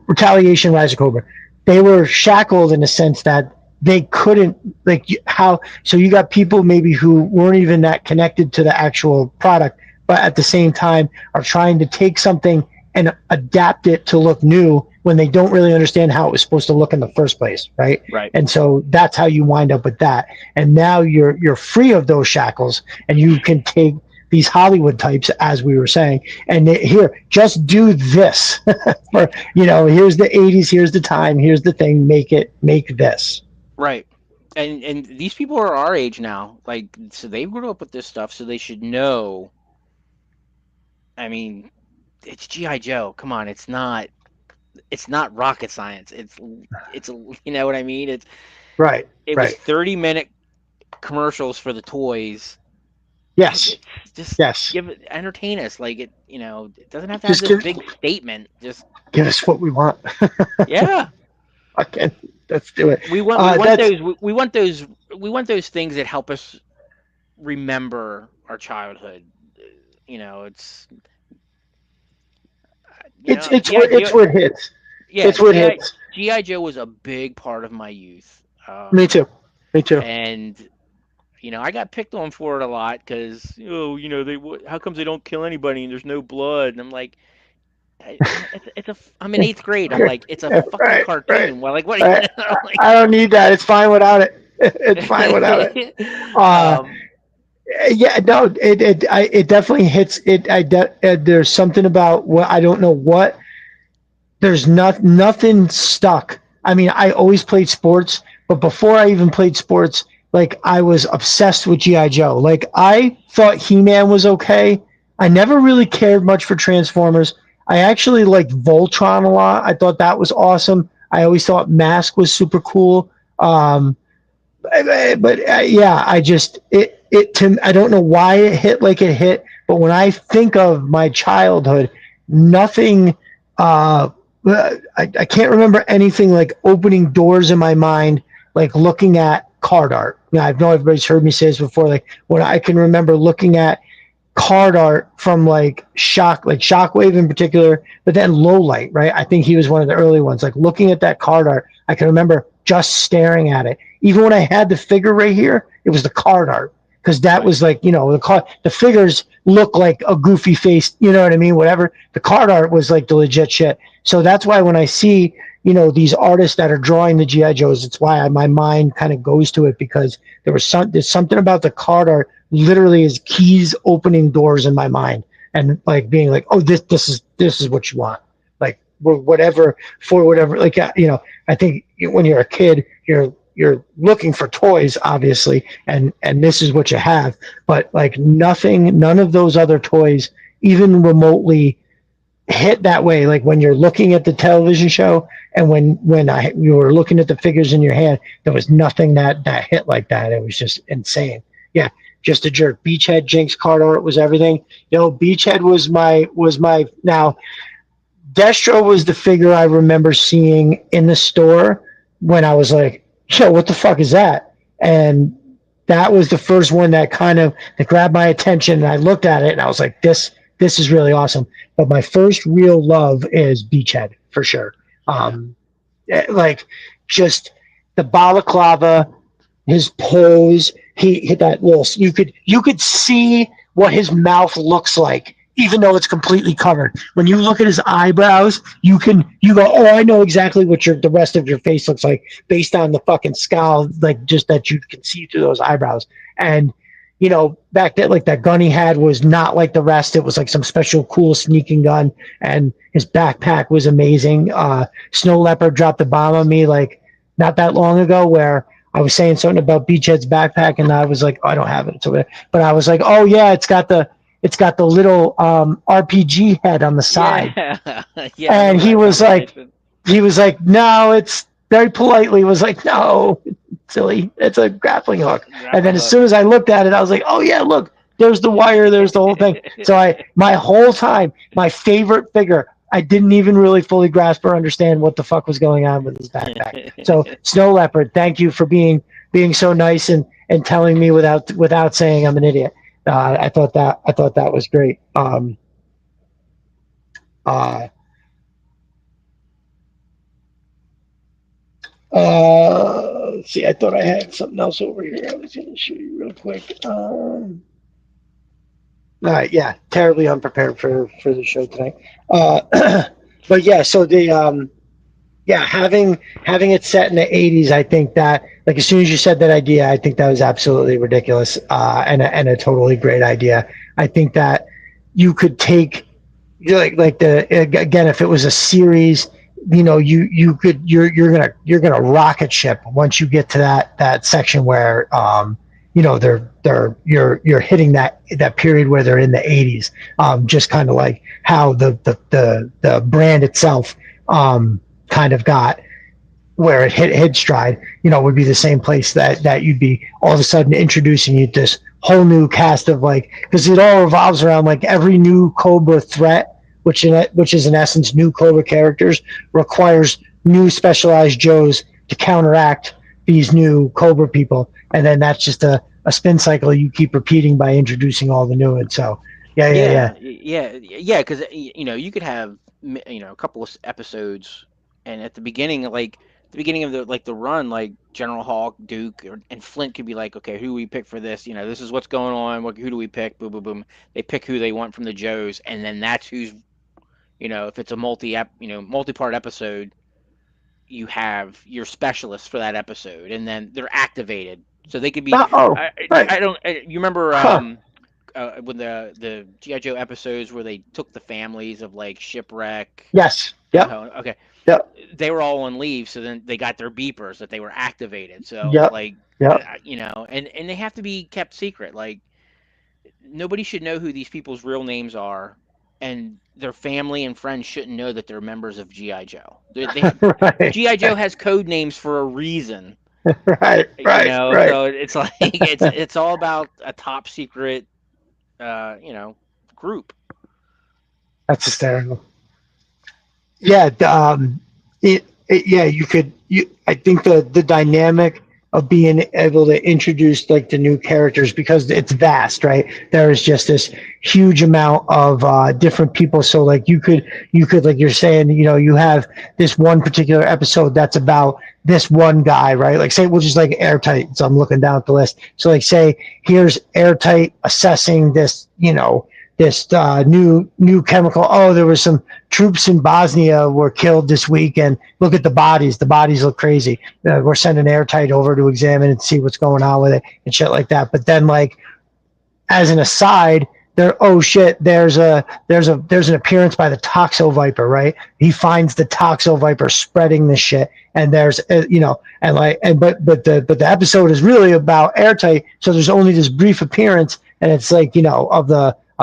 Retaliation, Rise of Cobra, they were shackled in a sense that they couldn't, like, how, so you got people maybe who weren't even that connected to the actual product, but at the same time are trying to take something and adapt it to look new when they don't really understand how it was supposed to look in the first place, right? Right. And so that's how you wind up with that. And now you're free of those shackles, and you can take these Hollywood types, as we were saying, and here, just do this. For, here's the 80s, here's the time, here's the thing, make this. Right. And these people are our age now. Like, so they grew up with this stuff, so they should know. I mean, it's GI Joe. Come on, it's not rocket science. It's you know what I mean? It was Right. 30-minute commercials for the toys. Yes. Just Yes. give it, entertain us. Like, it doesn't have to have Just this big statement. Just give us what we want. yeah. Okay, let's do it. We want those things that help us remember our childhood. It's it's where it hits. Yeah, It's where it hits. GI Joe was a big part of my youth. Me too. And I got picked on for it a lot because how comes they don't kill anybody and there's no blood? And I'm like, I'm in 8th grade. I'm like, it's a fucking cartoon. Right. Well, like, what? Right. Like, I don't need that. It's fine without it. It's fine without it. Yeah, no, it definitely hits it. There's something about what I don't know what. There's nothing stuck. I mean, I always played sports, but before I even played sports, like, I was obsessed with GI Joe. Like, I thought He-Man was okay. I never really cared much for Transformers. I actually liked Voltron a lot. I thought that was awesome. I always thought Mask was super cool. Yeah, I don't know why it hit like it hit, but when I think of my childhood, nothing, I can't remember anything like opening doors in my mind, like looking at card art. I know everybody's heard me say this before, like when I can remember looking at card art from like Shockwave in particular, but then Low Light, right? I think he was one of the early ones. Like looking at that card art, I can remember just staring at it. Even when I had the figure right here, it was the card art, because that was like, the figures look like a goofy face, you know what I mean? Whatever. The card art was like the legit shit. So that's why when I see, these artists that are drawing the GI Joes, it's why my mind kind of goes to it, because there's something about the card art literally is keys opening doors in my mind, and like being like, oh, this is what you want, like whatever, like, I think when you're a kid, you're looking for toys, obviously, and this is what you have, but like none of those other toys even remotely hit that way. Like when you're looking at the television show, and when you were looking at the figures in your hand, there was nothing that hit like that. It was just insane. Yeah, just a jerk. Beachhead Jinx card art was everything. Beachhead was my now. Destro was the figure I remember seeing in the store when I was like, yo, what the fuck is that? And that was the first one that grabbed my attention, and I looked at it and I was like, this is really awesome. But my first real love is Beachhead, for sure. Like just the balaclava, his pose, he hit that little, you could see what his mouth looks like, even though it's completely covered. When you look at his eyebrows, you go, oh, I know exactly what the rest of your face looks like based on the fucking scowl, like just that you can see through those eyebrows. And back then, like that gun he had was not like the rest. It was like some special cool sneaking gun, and his backpack was amazing. Snow Leopard dropped a bomb on me like not that long ago, where I was saying something about Beachhead's backpack, and I was like, oh, I don't have it. It's over there. But I was like, oh yeah, it's got the little RPG head on the side. Yeah, and he was like, no, it's very politely was like, no, silly, it's a grappling hook. And then as soon as I looked at it, I was like, oh yeah, look, there's the wire, there's the whole thing. So my whole time, my favorite figure I didn't even really fully grasp or understand what the fuck was going on with his backpack. So Snow Leopard, thank you for being so nice and telling me without saying I'm an idiot. I thought that was great. Uh, let's see, I thought I had something else over here. I was going to show you real quick. All right, yeah, terribly unprepared for the show tonight. But yeah, so yeah, having it set in the 80s, I think that like as soon as you said that idea, I think that was absolutely ridiculous, and a totally great idea. I think that you could take like the again, if it was a series, you're gonna rocket ship once you get to that section where you're hitting that period where they're in the 80s, just kind of like how the brand itself kind of got where it hit stride, would be the same place that you'd be all of a sudden introducing you to this whole new cast of like, because it all revolves around like every new Cobra threat, which is in essence new Cobra characters, requires new specialized Joes to counteract these new Cobra people, and then that's just a spin cycle you keep repeating by introducing all the new ones. So yeah. Because you could have a couple of episodes, and at the beginning, like the beginning of the run, like General Hawk, Duke, and Flint could be like, okay, who we pick for this? This is what's going on. Who do we pick? Boom, boom, boom. They pick who they want from the Joes, and then that's who's, if it's a multi-part episode, you have your specialists for that episode, and then they're activated, so they could be. Right. I don't. You remember? Huh. When the GI Joe episodes where they took the families of like Shipwreck. Yes. Yep. Okay. Yep. They were all on leave, so then they got their beepers that they were activated. So Yep. and they have to be kept secret. Like nobody should know who these people's real names are, and their family and friends shouldn't know that they're members of GI Joe. Right. GI Joe has code names for a reason. Right. So it's like it's all about a top secret group. That's hysterical. Yeah, I think the dynamic of being able to introduce like the new characters, because it's vast, right? There is just this huge amount of different people. So like you could like you're saying, you have this one particular episode that's about this one guy, right? Like say we'll just like Airtight. So I'm looking down at the list. So like say here's Airtight assessing this, this new chemical. Oh, there was some troops in Bosnia were killed this week, and look at the bodies. The bodies look crazy. We're sending Airtight over to examine and see what's going on with it and shit like that. But then, like as an aside, oh shit, there's an appearance by the Toxo Viper, right? He finds the Toxo Viper spreading this shit, and there's but the episode is really about Airtight, so there's only this brief appearance, and it's like of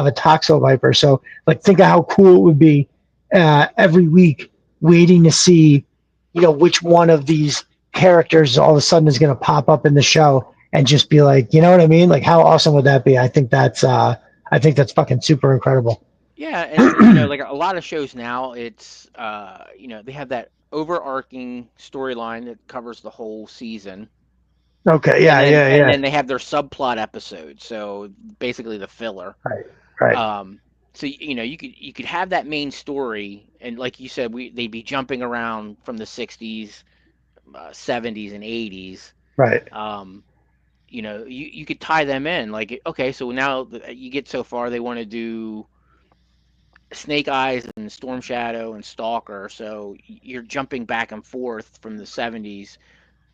a Toxo Viper. So like think of how cool it would be every week waiting to see which one of these characters all of a sudden is going to pop up in the show and just be like, you know what I mean? Like how awesome would that be? I think that's fucking super incredible. Yeah, and like a lot of shows now, it's they have that overarching storyline that covers the whole season. Okay, yeah. And then they have their subplot episodes, so basically the filler. Right. So you could have that main story, and like you said, they'd be jumping around from the 60s, 70s, and 80s. Right. You could tie them in. Like, okay, so now you get so far, they want to do Snake Eyes and Storm Shadow and Stalker. So you're jumping back and forth from the 70s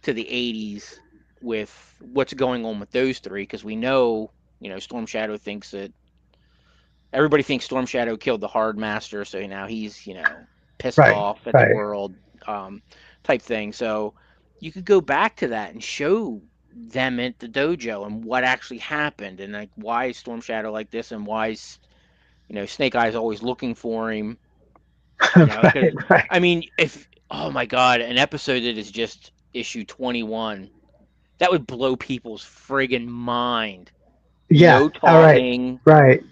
to the 80s with what's going on with those three, because we know, Storm Shadow thinks that everybody thinks Storm Shadow killed the Hard Master, so now he's, pissed off at the world, type thing. So you could go back to that and show them at the dojo and what actually happened, and like why is Storm Shadow like this, and why is Snake Eyes always looking for him. Right. I mean, oh my god, an episode that is just issue 21, that would blow people's friggin' mind. Yeah. No talking. Right.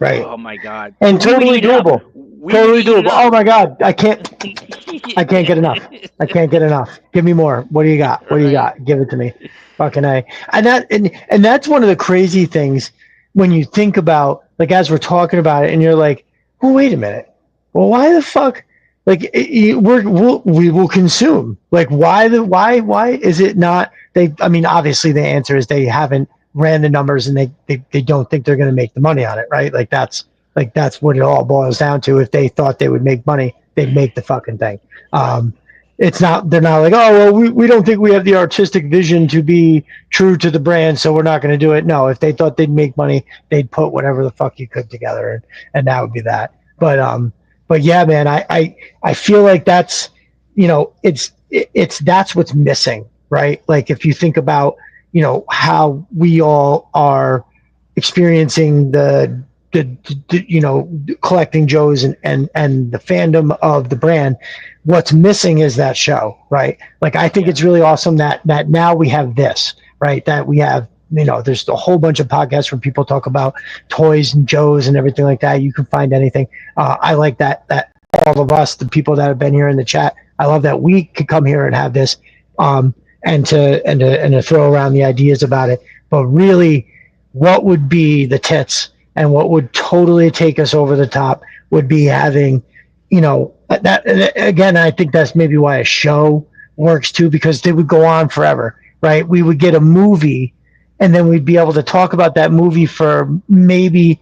Oh my god. And totally doable. We need to Totally eat it doable. up. Oh my God, I can't get enough. I can't get enough. Give me more. What do you got? What do you Right. got? Give it to me. Fucking A. And that's one of the crazy things when you think about, like, as we're talking about it, and you're like, well, wait a minute. Well, why the fuck? Like, we will consume. Like, why is it not? I mean, obviously the answer is they haven't ran the numbers and they don't think they're going to make the money on it, right? That's what it all boils down to. If they thought they would make money, they'd make the fucking thing. Um, it's not. They're not like, oh well, we don't think we have the artistic vision to be true to the brand, so we're not going to do it. No, if they thought they'd make money, they'd put whatever the fuck you could together, and that would be that. But yeah, man, I feel like that's, it's that's what's missing, right? Like if you think about, how we all are experiencing the collecting Joes and the fandom of the brand. What's missing is that show, right? Like I think it's really awesome that now we have this, right? That we have, there's a whole bunch of podcasts where people talk about toys and Joes and everything like that. You can find anything. I like that all of us, the people that have been here in the chat, I love that we could come here and have this, and to throw around the ideas about it. But really, what would be the tits and what would totally take us over the top would be having, that again, I think that's maybe why a show works too, because they would go on forever, right? We would get a movie and then we'd be able to talk about that movie for maybe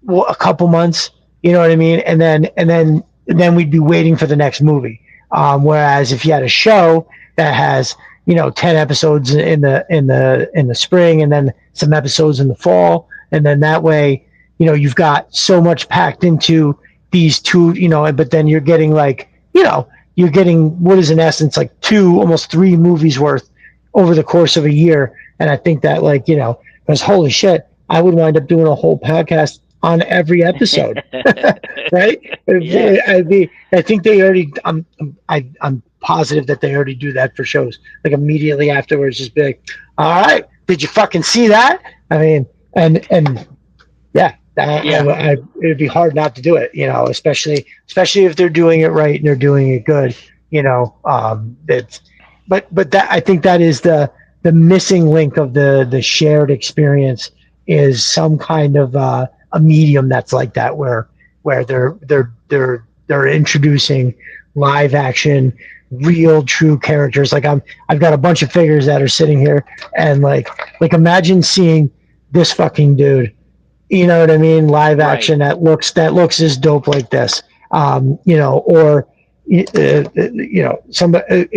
a couple months, you know what I mean? And then we'd be waiting for the next movie. Whereas if you had a show that has, 10 episodes in the spring and then some episodes in the fall, and then that way, you've got so much packed into these two, but then you're getting you're getting what is in essence like almost three movies worth over the course of a year. And I think that because holy shit, I would wind up doing a whole podcast on every episode, right? Yeah. I think they already. I'm positive that they already do that for shows. Like immediately afterwards, just be like, "All right, did you fucking see that?" I mean, and yeah, it'd be hard not to do it, especially if they're doing it right and they're doing it good, it's, but that, I think that is the missing link of the shared experience is some kind of a medium that's like that, where they're introducing live action, real true characters. Like I've got a bunch of figures that are sitting here, and like imagine seeing this fucking dude, you know what I mean, live action that looks as dope like this, or somebody,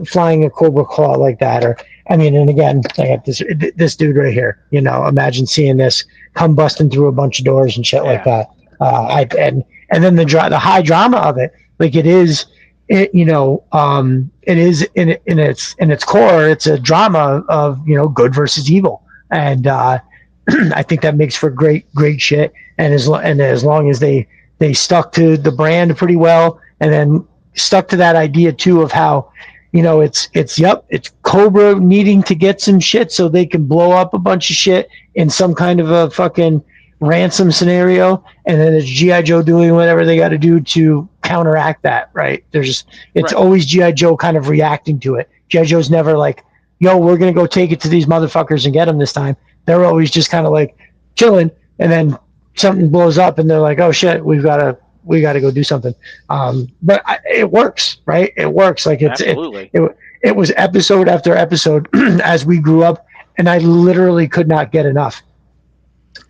flying a Cobra Claw like that, or I mean, and again, I got this dude right here. Imagine seeing this come busting through a bunch of doors and shit like that. And then the high drama of it, like it is, it is in its core, it's a drama of good versus evil, and I think that makes for great shit. And as long as they stuck to the brand pretty well, and then stuck to that idea too of how, it's Cobra needing to get some shit so they can blow up a bunch of shit in some kind of a fucking ransom scenario, and then it's G.I. Joe doing whatever they got to do to counteract that, right? It's always G.I. Joe kind of reacting to it. G.I. Joe's never like, yo, we're gonna go take it to these motherfuckers and get them this time. They're always just kind of like chilling, and then something blows up and they're like, oh shit, we got to go do something. But it works, right? It works. Like it was episode after episode as we grew up, and I literally could not get enough.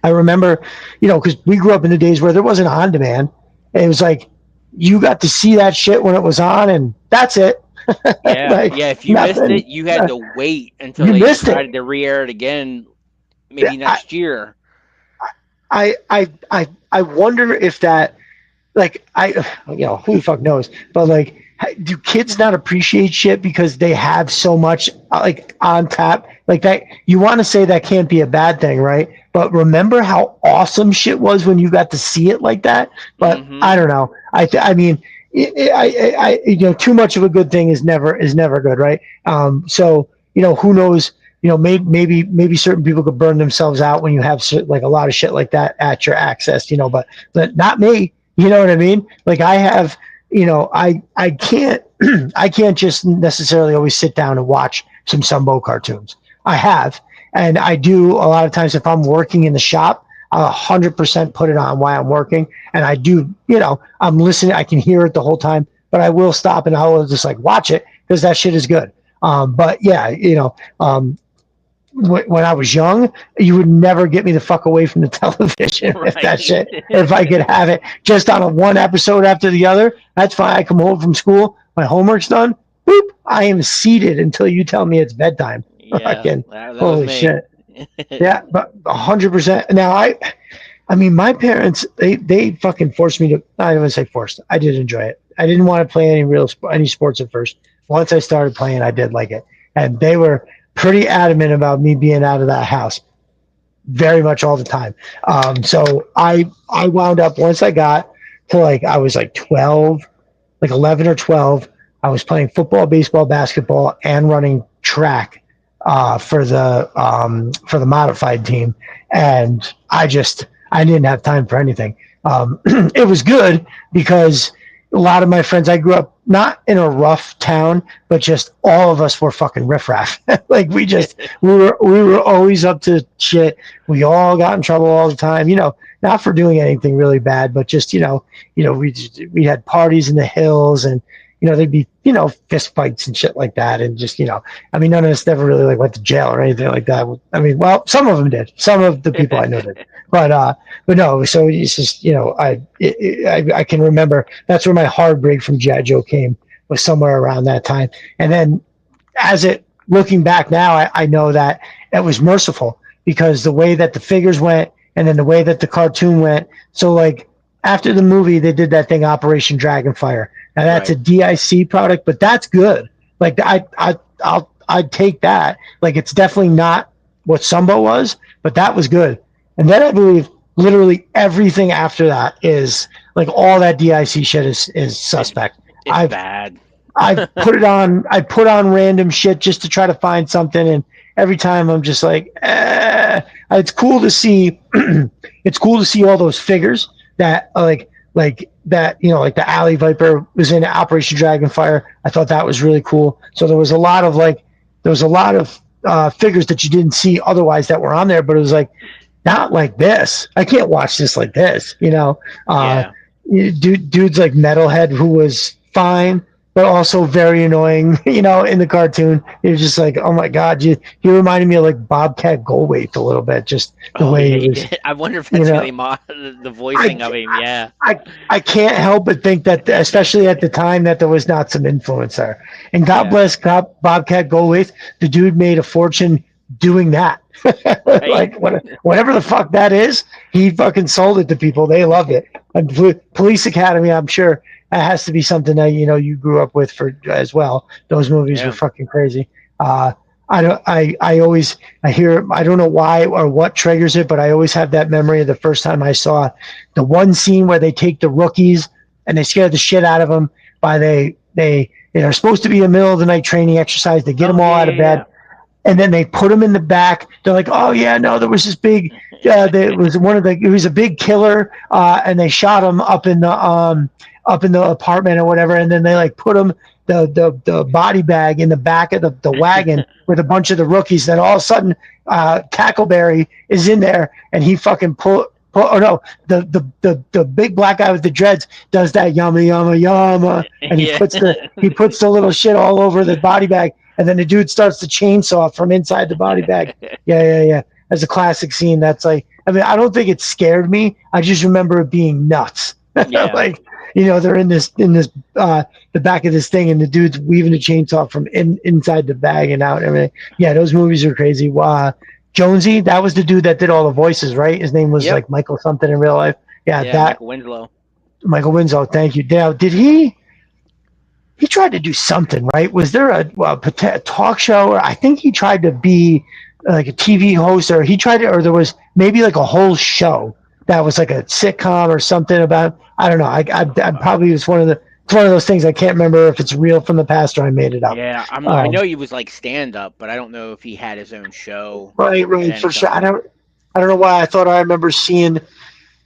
I remember, because we grew up in the days where there wasn't on demand. It was like you got to see that shit when it was on, and that's it. Yeah, if you missed it, you had to wait until they decided to re-air it again, maybe next year. I wonder if that, like, who the fuck knows? But like, do kids not appreciate shit because they have so much like on tap like that? You want to say that can't be a bad thing, right? But remember how awesome shit was when you got to see it like that. But I don't know. I mean, too much of a good thing is never good, right? So who knows? Maybe certain people could burn themselves out when you have like a lot of shit like that at your access, but not me. You know what I mean? Like I have, I can't I can't just necessarily always sit down and watch some Sunbow cartoons. I have, and I do a lot of times if I'm working in the shop, I'll 100% put it on while I'm working, and I do, I'm listening. I can hear it the whole time, but I will stop and I'll just like watch it because that shit is good. But yeah, when I was young, you would never get me the fuck away from the television if that Right. shit. If I could have it just on a one episode after the other, that's fine. I come home from school, my homework's done. Boop, I am seated until you tell me it's bedtime. Yeah, Fucking that was holy me. shit. Yeah, but 100%. Now I mean, my parents they fucking forced me to. I don't want to say forced. I did enjoy it. I didn't want to play any sports at first. Once I started playing, I did like it, and they were pretty adamant about me being out of that house very much all the time. So I wound up once I got to like I was like 12, like 11 or 12. I was playing football, baseball, basketball, and running track for the modified team, and I didn't have time for anything. It was good because a lot of my friends, I grew up not in a rough town, but just all of us were fucking riffraff. Like we were always up to shit. We all got in trouble all the time. Not for doing anything really bad, but just we had parties in the hills, and there'd be fist fights and shit like that, and just I mean, none of us never really like went to jail or anything like that. I mean, well, some of them did. Some of the people I know did, but no. So it's just I can remember that's where my heartbreak from GI Joe came, was somewhere around that time. And then looking back now, I know that it was merciful because the way that the figures went and then the way that the cartoon went. So like after the movie, they did that thing Operation Dragonfire. Now that's Right. a DIC product, but that's good. Like I'd take that. Like it's definitely not what Sumbo was, but that was good. And then I believe literally everything after that is like all that DIC shit is It's suspect. it's I've bad. I've put it on. I put on random shit just to try to find something, and every time I'm just like, it's cool to see. It's cool to see all those figures that like that. Like the Alley Viper was in Operation Dragonfire. I thought that was really cool. So there was a lot of figures that you didn't see otherwise that were on there, but it was like not like this. I can't watch this like this. Yeah. Dudes like Metalhead, who was fine but also very annoying, in the cartoon. You're just like, oh my God, he reminded me of like Bobcat Goldthwait a little bit, just the Oh way yeah, he he was, did. I wonder if you that's who know, they the I, voicing of him. Yeah. I, I can't help but think that, especially at the time, that there was not some influence there. And God Yeah. bless Bobcat Goldthwait, the dude made a fortune doing that. Right. Like whatever the fuck that is, he fucking sold it to people. They loved it. And Police Academy, I'm sure that has to be something that you grew up with for as well. Those movies were Yeah. fucking crazy. I don't. I always I hear. I don't know why or what triggers it, but I always have that memory of the first time I saw the one scene where they take the rookies and they scare the shit out of them by they are supposed to be a middle of the night training exercise. They get them Oh all yeah, out of yeah, bed, and then they put him in the back. They're like, "Oh yeah, no, there was this big. There was He was a big killer, and they shot him up in the apartment or whatever. And then they like put him the body bag in the back of the wagon with a bunch of the rookies. Then all of a sudden, Tackleberry is in there, and he fucking pull. Oh no! The big black guy with the dreads does that yama yama yama, and he yeah. puts the little shit all over the body bag, and then the dude starts to chainsaw from inside the body bag. Yeah. That's a classic scene. That's like, I mean, I don't think it scared me. I just remember it being nuts. Yeah. Like, they're in this the back of this thing, and the dude's weaving the chainsaw from inside the bag and out. I mean, yeah, those movies are crazy. Jonesy, that was the dude that did all the voices, right? His name was Yep. like Michael something in real life. Yeah, Yeah. that Michael Winslow. Michael Winslow. Thank you. Now, did he tried to do something, right? Was there a talk show? Or I think he tried to be like a TV host, or or there was maybe like a whole show that was like a sitcom or something about. I don't know. I probably was one of the. It's one of those things I can't remember if it's real from the past or I made it up. Yeah. I Um, know he was like stand up, but I don't know if he had his own show right, at right, any for sure. time. I don't know why I thought I remember seeing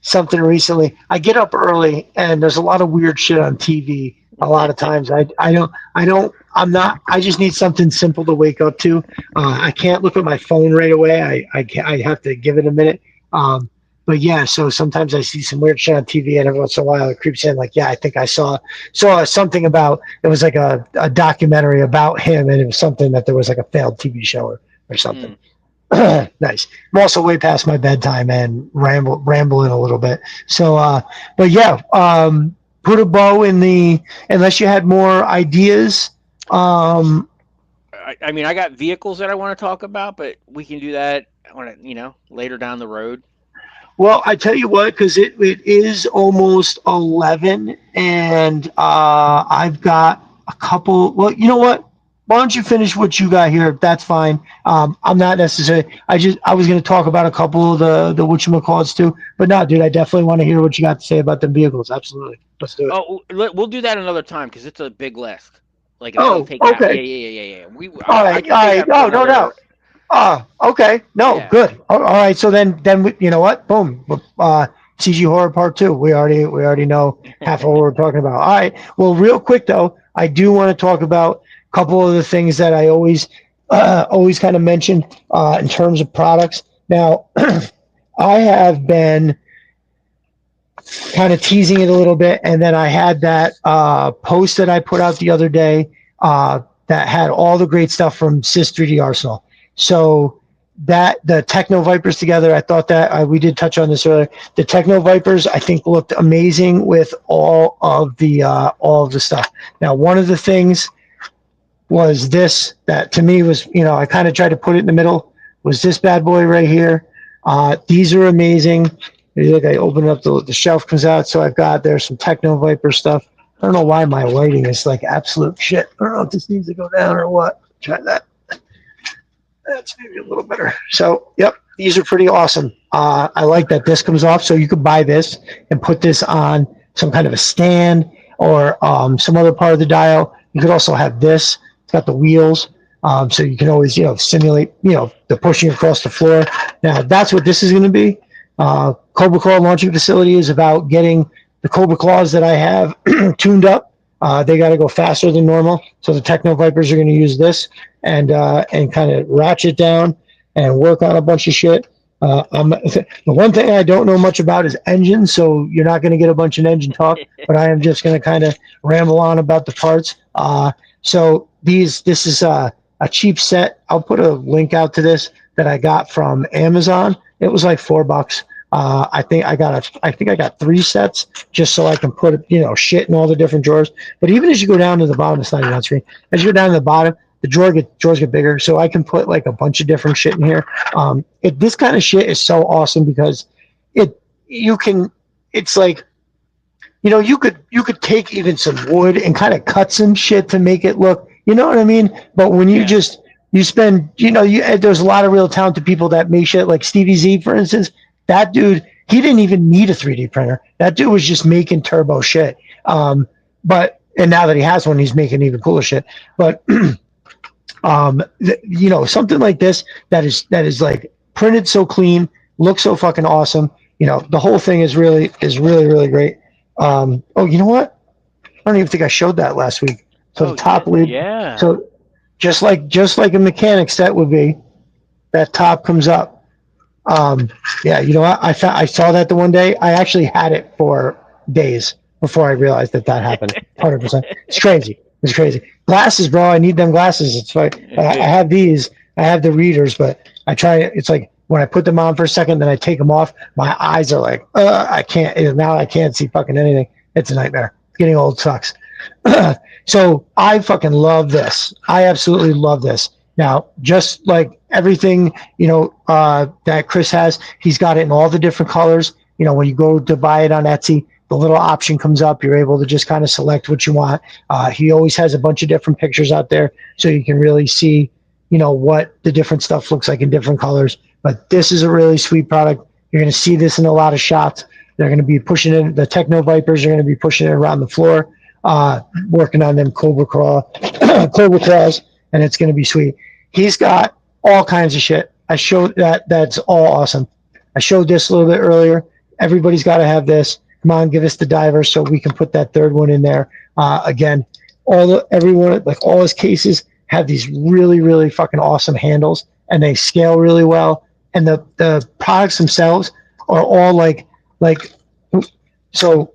something recently. I get up early and there's a lot of weird shit on TV. A lot of times I'm not, I just need something simple to wake up to. I can't look at my phone right away. I have to give it a minute. Um, but yeah, so sometimes I see some weird shit on TV and every once in a while it creeps in like, yeah, I think I saw something about, it was like a documentary about him and it was something that there was like a failed TV show or something. Nice. I'm also way past my bedtime and rambling a little bit. So, but yeah, put a bow in the, unless you had more ideas. I mean, I got vehicles that I want to talk about, but we can do that later down the road. Well, I tell you what, because it is almost 11 and I've got a couple. Well, you know what? Why don't you finish what you got here? That's fine. I'm not necessarily. I was going to talk about a couple of the whatchamacallits too, but no, dude, I definitely want to hear what you got to say about the vehicles. Absolutely, let's do it. Oh, we'll do that another time because it's a big list. Like that'll Oh, take out. Yeah, okay. yeah, yeah, yeah, yeah. All I right, can all say right. that for Oh, no another. doubt. Okay. No, Yeah. good. All right. So then you know what? Boom. CG Horror Part 2. We already know half of what we're talking about. All right. Well, real quick though, I do want to talk about a couple of the things that I always kind of mention in terms of products. Now, I have been kind of teasing it a little bit, and then I had that post that I put out the other day that had all the great stuff from Sys 3D Arsenal. So that the Techno Vipers together, I thought that we did touch on this earlier. The Techno Vipers, I think, looked amazing with all of the stuff. Now, one of the things was this that to me was, I kind of tried to put it in the middle. Was this bad boy right here? These are amazing. Look, I open up the shelf comes out, so I've got there's some Techno Viper stuff. I don't know why my lighting is like absolute shit. I don't know if this needs to go down or what. Try that. That's maybe a little better. So, yep, these are pretty awesome. I like that this comes off, so you could buy this and put this on some kind of a stand or some other part of the dial. You could also have this. It's got the wheels, so you can always, simulate, the pushing across the floor. Now, that's what this is going to be. Cobra Claw launching facility is about getting the Cobra Claws that I have tuned up. They got to go faster than normal. So the Techno Vipers are going to use this and kind of ratchet down and work on a bunch of shit. The one thing I don't know much about is engines, so you're not going to get a bunch of engine talk, but I am just going to kind of ramble on about the parts. So this is a cheap set. I'll put a link out to this that I got from Amazon. It was like $4. I think I got 3 sets just so I can put shit in all the different drawers. But even as you go down to the bottom, it's not even on screen. As you go down to the bottom, the drawers get bigger, so I can put like a bunch of different shit in here. This kind of shit is so awesome because it's like you could take even some wood and kind of cut some shit to make it look, you know what I mean? But when you spend, there's a lot of real talented people that make shit, like Stevie Z, for instance. That dude, he didn't even need a 3D printer. That dude was just making turbo shit. And now that he has one, he's making even cooler shit. But something like this that is like printed so clean, looks so fucking awesome. The whole thing is really really great. Oh, you know what? I don't even think I showed that last week. So the top lid. Yeah. So just like a mechanic set would be, that top comes up. Yeah, you know what? I saw that the one day. I actually had it for days before I realized that happened. 100%. It's crazy. It's crazy. Glasses, bro. I need them glasses. It's like I have these. I have the readers, but I try. It's like when I put them on for a second, then I take them off. My eyes are like, I can't. Now I can't see fucking anything. It's a nightmare. Getting old sucks. So I fucking love this. I absolutely love this. Now, just like everything, that Chris has, he's got it in all the different colors. When you go to buy it on Etsy, the little option comes up. You're able to just kind of select what you want. He always has a bunch of different pictures out there, so you can really see, what the different stuff looks like in different colors. But this is a really sweet product. You're going to see this in a lot of shots. They're going to be pushing it. The Techno Vipers are going to be pushing it around the floor, working on them Cobra Claws, and it's going to be sweet. He's got all kinds of shit. I showed that's all awesome. I showed this a little bit earlier. everybody's got to have this. Come on, give us the diver so we can put that third one in there. Again, everyone, like all his cases have these really, really fucking awesome handles, and they scale really well. And the products themselves are all like, so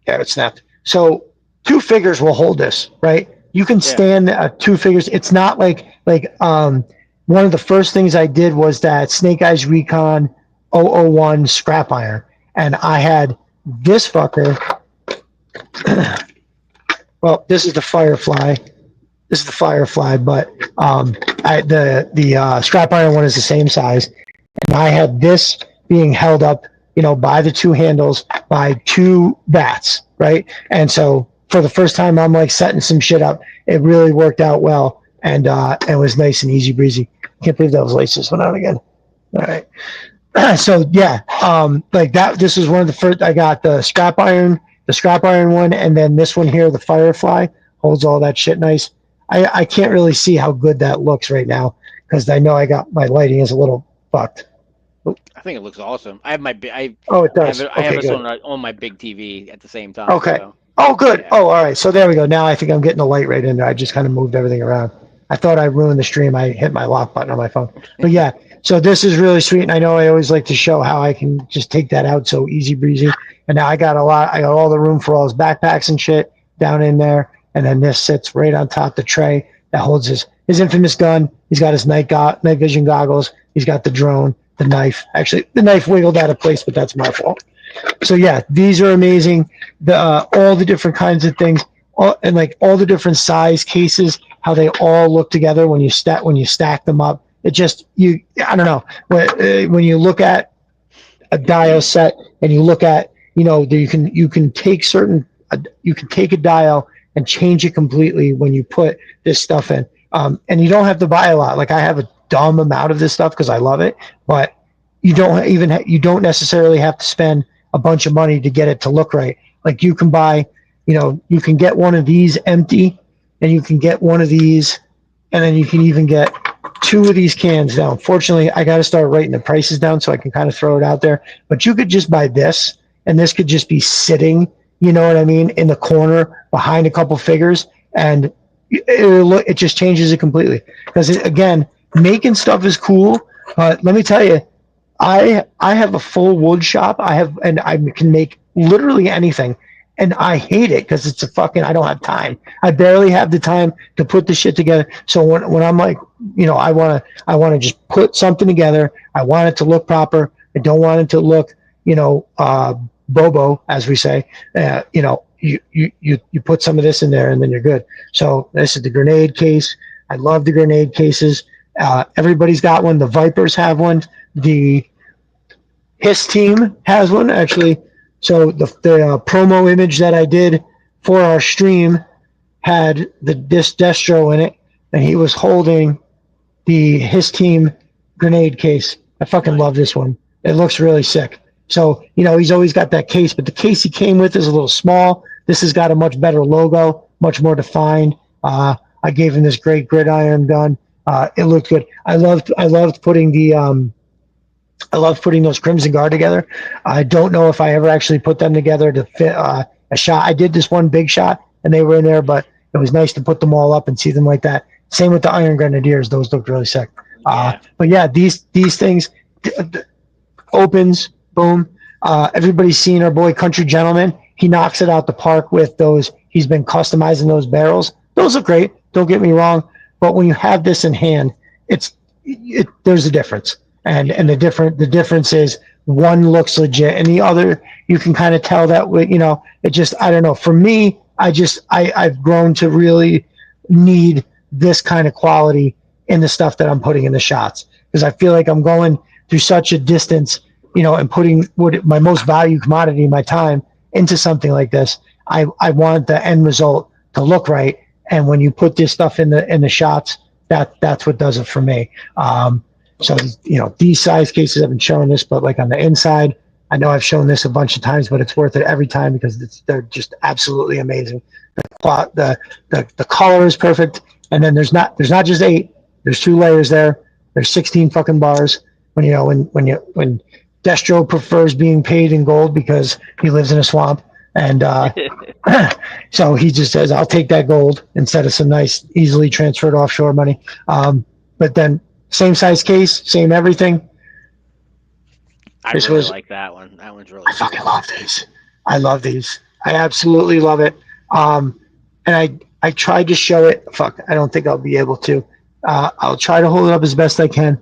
yeah, it snapped. So 2 figures will hold this, right? You can stand 2 figures. It's not like one of the first things I did was that Snake Eyes Recon 001 scrap iron, and I had this fucker. Well, this is the Firefly. This is the Firefly, but the scrap iron one is the same size, and I had this being held up, by the 2 handles by 2 bats, right? And so for the first time, I'm like setting some shit up. It really worked out well, and it was nice and easy breezy. Can't believe those laces went out again. All right. So yeah, like that. This is one of the first. I got the scrap iron one, and then this one here, the Firefly, holds all that shit nice. I can't really see how good that looks right now because I know my lighting is a little fucked. I think it looks awesome. I have my it does. I have this on my big TV at the same time. Okay. So. Oh, good. Yeah. Oh, all right. So there we go. Now I think I'm getting the light right in there. I just kind of moved everything around. I thought I ruined the stream. I hit my lock button on my phone. But yeah, so this is really sweet. And I know I always like to show how I can just take that out so easy breezy. And now I got all the room for all his backpacks and shit down in there. And then this sits right on top the tray that holds his infamous gun. He's got his night vision goggles. He's got the drone, the knife. Actually, the knife wiggled out of place, but that's my fault. So yeah, these are amazing. All the different kinds of things, and like all the different size cases, how they all look together when you stack them up. It just I don't know when you look at a dial set and you look at you can take a dial and change it completely when you put this stuff in, and you don't have to buy a lot. Like I have a dumb amount of this stuff because I love it, but you don't necessarily have to spend a bunch of money to get it to look right. Like you can buy, you can get one of these empty, and you can get one of these, and then you can even get 2 of these cans down. Fortunately, I got to start writing the prices down so I can kind of throw it out there. But you could just buy this, and this could just be sitting, you know what I mean, in the corner behind a couple figures, and it just changes it completely. Because again, making stuff is cool, but let me tell you, I have a full wood shop. I can make literally anything, and I hate it because it's I don't have time. I barely have the time to put the shit together. So when I'm like, I want to just put something together. I want it to look proper. I don't want it to look, bobo, as we say. You put some of this in there, and then you're good. So this is the grenade case. I love the grenade cases. Everybody's got one. The Vipers have one. His team has one, actually. So the promo image that I did for our stream had this Destro in it, and he was holding his team grenade case. I fucking love this one. It looks really sick. So, he's always got that case, but the case he came with is a little small. This has got a much better logo, much more defined. I gave him this great gridiron gun. It looked good. I loved putting those Crimson Guard together. I don't know if I ever actually put them together to fit a shot. I did this one big shot, and they were in there, but it was nice to put them all up and see them like that. Same with the Iron Grenadiers; those looked really sick. But yeah, these things opens, boom. Everybody's seen our boy Country Gentleman. He knocks it out the park with those. He's been customizing those barrels. Those look great. Don't get me wrong. But when you have this in hand, there's a difference. And the difference is one looks legit and the other, you can kind of tell that, it just, I don't know. For me, I've grown to really need this kind of quality in the stuff that I'm putting in the shots, because I feel like I'm going through such a distance, and putting my most valued commodity, my time, into something like this. I want the end result to look right. And when you put this stuff in the shots, that's what does it for me. So, these size cases, I've been showing this, but like on the inside, I know I've shown this a bunch of times, but it's worth it every time because they're just absolutely amazing. The color is perfect. And then there's not just 8, there's 2 layers there. There's 16 fucking bars. When Destro prefers being paid in gold because he lives in a swamp. And so he just says, I'll take that gold instead of some nice, easily transferred offshore money. But then same size case, same everything. I really like that one. That one's really cool. I fucking love these. I love these. I absolutely love it. And I tried to show it. Fuck, I don't think I'll be able to. I'll try to hold it up as best I can.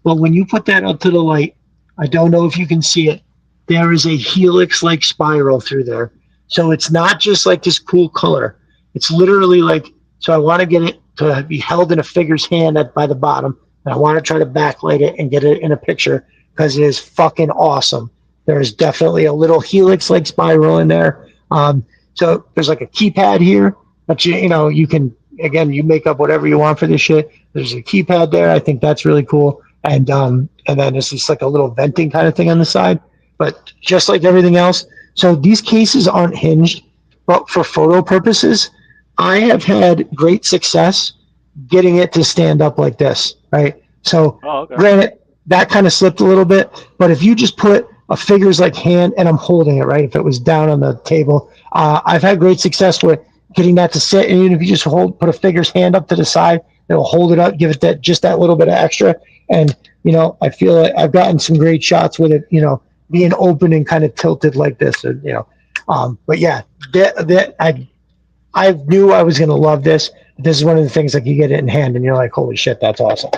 But when you put that up to the light, I don't know if you can see it. There is a helix-like spiral through there. So it's not just like this cool color. It's literally like, so I want to get it to be held in a figure's hand by the bottom. And I want to try to backlight it and get it in a picture because it is fucking awesome. There's definitely a little helix-like spiral in there. So there's like a keypad here, but you can, again, you make up whatever you want for this shit. There's a keypad there. I think that's really cool. And then there's just like a little venting kind of thing on the side. But just like everything else, so these cases aren't hinged, but for photo purposes, I have had great success getting it to stand up like this, right? So granted, that kind of slipped a little bit, but if you just put a figure's like hand, and I'm holding it, right? If it was down on the table, I've had great success with getting that to sit. And even if you just put a figure's hand up to the side, it'll hold it up, give it just that little bit of extra. And, I feel like I've gotten some great shots with it, being open and kind of tilted like this, but yeah, I knew I was going to love this. This is one of the things like you get it in hand and you're like, holy shit, that's awesome.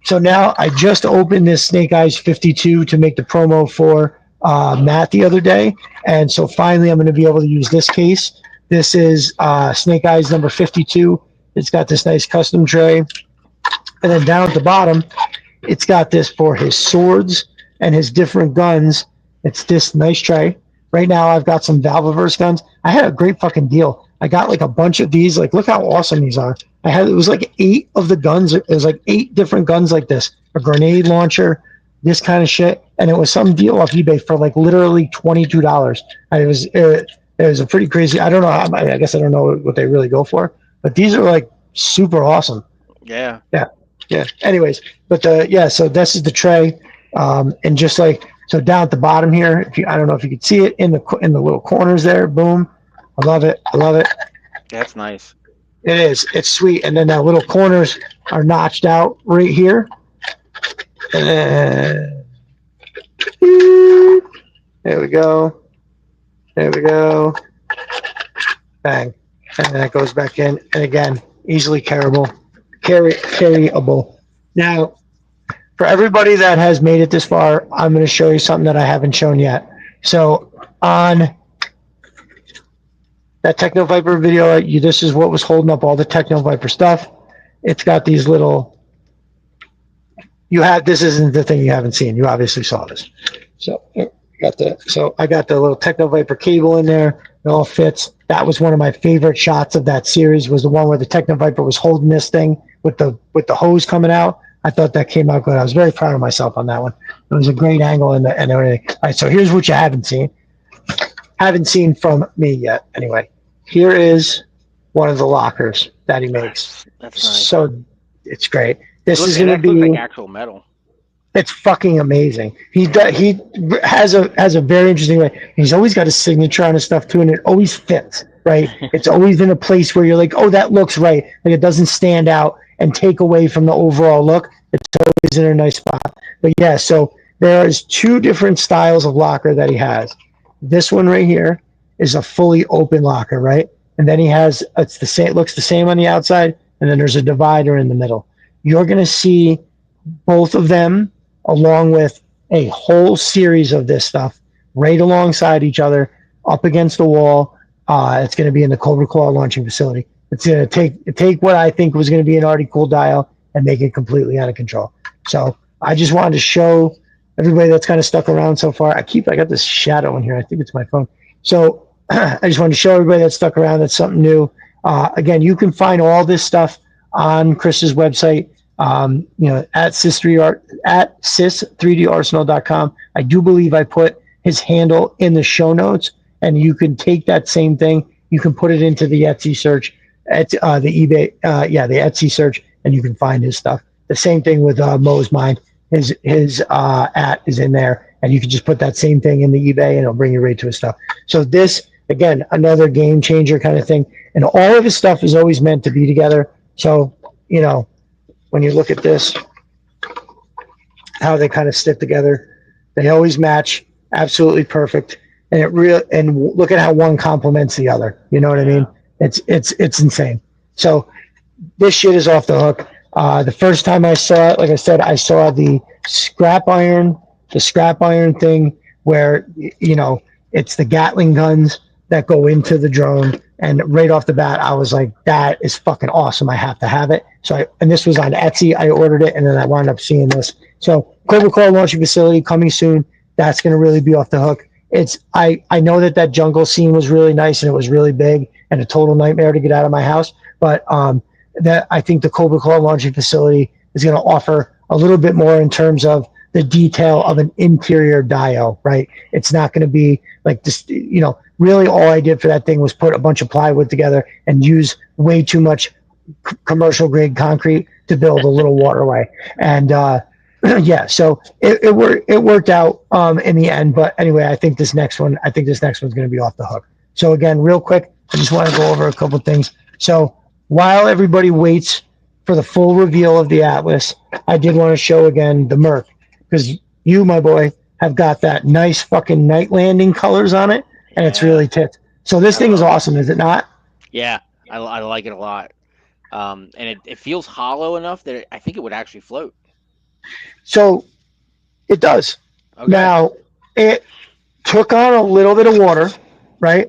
So now I just opened this Snake Eyes 52 to make the promo for Matt the other day. And so finally I'm going to be able to use this case. This is Snake Eyes number 52. It's got this nice custom tray. And then down at the bottom, it's got this for his swords and his different guns. It's this nice tray. Right now I've got some Valviverse guns. I had a great fucking deal. I got like a bunch of these. Like, look how awesome these are. It was like 8 of the guns. It was like 8 different guns like this. A grenade launcher, this kind of shit. And it was some deal off eBay for like literally $22. It was a pretty crazy. I don't know. I guess I don't know what they really go for. But these are like super awesome. Yeah. Anyways, but so this is the tray. And just like, so down at the bottom here, I don't know if you can see it in the little corners there. Boom. I love it. That's nice. It is. It's sweet. And then the little corners are notched out right here. And there we go. Bang. And then it goes back in. And again, easily carryable. Now, for everybody that has made it this far, I'm going to show you something that I haven't shown yet. So on that Techno Viper video, this is what was holding up all the Techno Viper stuff. It's got these little. This isn't the thing you haven't seen. You obviously saw this. So I got the little Techno Viper cable in there. It all fits. That was one of my favorite shots of that series. Was the one where the Techno Viper was holding this thing with the hose coming out. I thought that came out good. I was very proud of myself on that one. It was a great angle and everything. All right, so here's what you haven't seen from me yet. Anyway, here is one of the lockers that he makes. That's nice. So it's great. This is going to be like actual metal. It's fucking amazing. He has a very interesting way. He's always got a signature on his stuff too, and it always fits. Right? It's always in a place where you're like, oh, that looks right. Like it doesn't stand out and take away from the overall look. It's always in a nice spot. But yeah, so there's 2 different styles of locker that he has. This one right here is a fully open locker, right? And then he has, it's the same, looks the same on the outside, and then there's a divider in the middle. You're going to see both of them along with a whole series of this stuff right alongside each other up against the wall. It's going to be in the Cobra Claw launching facility. It's going to take what I think was going to be an already cool dial and make it completely out of control. So I just wanted to show everybody that's kind of stuck around so far. I got this shadow in here. I think it's my phone. So I just wanted to show everybody that's stuck around. That's something new. Again, you can find all this stuff on Chris's website. At cis3darsenal.com. I do believe I put his handle in the show notes, and you can take that same thing. You can put it into the Etsy search, the Etsy search, and you can find his stuff. The same thing with Mo's Mind. his at is in there, and you can just put that same thing in the eBay, and it'll bring you right to his stuff. So this, again, another game changer kind of thing. And all of his stuff is always meant to be together. So, you know, when you look at this, how they kind of stick together, they always match, absolutely perfect. And look at how one complements the other. You know what I mean? It's insane. So this shit is off the hook. The first time I saw it, like I said, I saw the scrap iron thing where, you know, it's the Gatling guns that go into the drone. And right off the bat, I was like, that is fucking awesome. I have to have it. And this was on Etsy. I ordered it, and then I wound up seeing this. So Cobra Claw launching facility coming soon. That's going to really be off the hook. I know that jungle scene was really nice, and it was really big and a total nightmare to get out of my house. But that I think the Cobra Claw launching facility is going to offer a little bit more in terms of the detail of an interior dio, right? It's not going to be like this, you know, really all I did for that thing was put a bunch of plywood together and use way too much commercial grade concrete to build a little waterway. And yeah, so it worked out in the end. But anyway, I think this next one's going to be off the hook. So again, real quick, I just want to go over a couple things. So while everybody waits for the full reveal of the Atlas, I did want to show again the Merc, because you, my boy, have got that nice fucking night landing colors on it, and it's really tipped. So this thing is awesome, is it not? Yeah, I like it a lot. And it feels hollow enough that I think it would actually float. So it does. Okay. Now, it took on a little bit of water, right?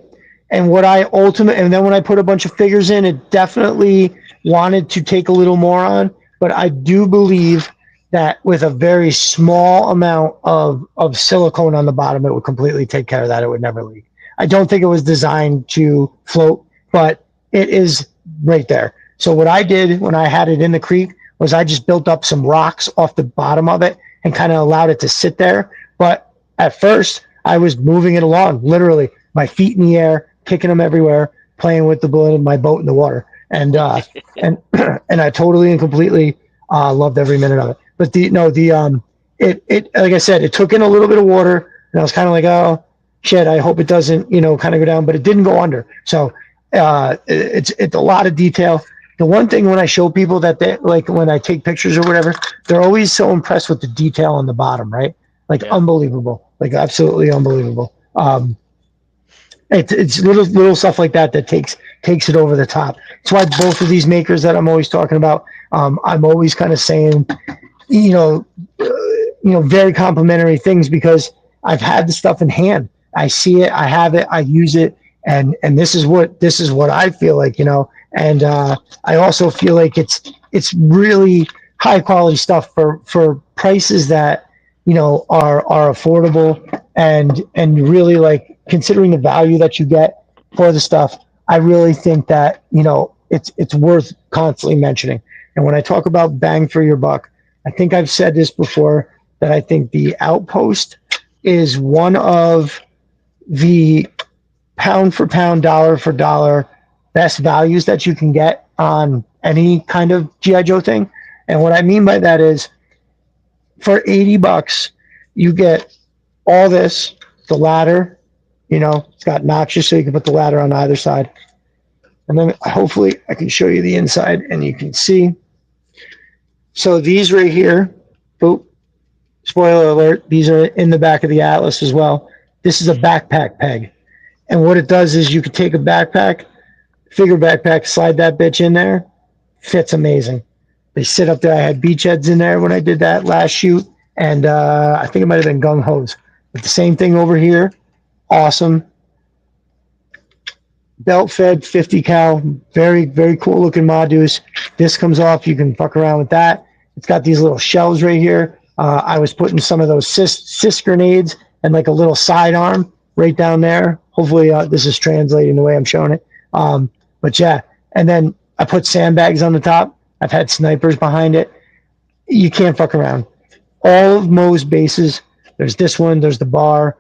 And and then when I put a bunch of figures in, it definitely wanted to take a little more on. But I do believe that with a very small amount of silicone on the bottom, it would completely take care of that. It would never leak. I don't think it was designed to float, but it is right there. So what I did when I had it in the creek was I just built up some rocks off the bottom of it and kind of allowed it to sit there. But at first, I was moving it along, literally, my feet in the air, kicking them everywhere, playing with the balloon of my boat in the water. And and I totally and completely loved every minute of it. But it like I said, it took in a little bit of water, and I was kind of like, oh shit, I hope it doesn't, you know, kind of go down, but it didn't go under. So it's a lot of detail. The one thing when I show people that they like, when I take pictures or whatever, they're always so impressed with the detail on the bottom, right? Like unbelievable, like absolutely unbelievable. It's little stuff like that takes it over the top. That's why both of these makers that I'm always talking about, I'm always kind of saying, very complimentary things, because I've had the stuff in hand. I see it, I have it, I use it, and this is what I feel like, and I also feel like it's really high quality stuff for prices that are affordable, and really, like, considering the value that you get for the stuff. I really think that it's worth constantly mentioning. And when I talk about bang for your buck, I think I've said this before, that I think the Outpost is one of the pound for pound, dollar for dollar best values that you can get on any kind of G.I. Joe thing. And what I mean by that is, for $80, you get all this, the ladder, it's got notches so you can put the ladder on either side. And then hopefully I can show you the inside and you can see. So these right here, spoiler alert, these are in the back of the Atlas as well. This is a backpack peg. And what it does is you can take a backpack, figure backpack, slide that bitch in there. Fits amazing. They sit up there. I had beachheads in there when I did that last shoot. And I think it might have been gung hos. But the same thing over here. Awesome. Belt fed 50 cal. Very, very cool looking Modus. This comes off. You can fuck around with that. It's got these little shelves right here. I was putting some of those cis grenades and like a little sidearm right down there. Hopefully this is translating the way I'm showing it. But yeah, and then I put sandbags on the top. I've had snipers behind it. You can't fuck around. All of Moe's bases, there's this one, there's the bar.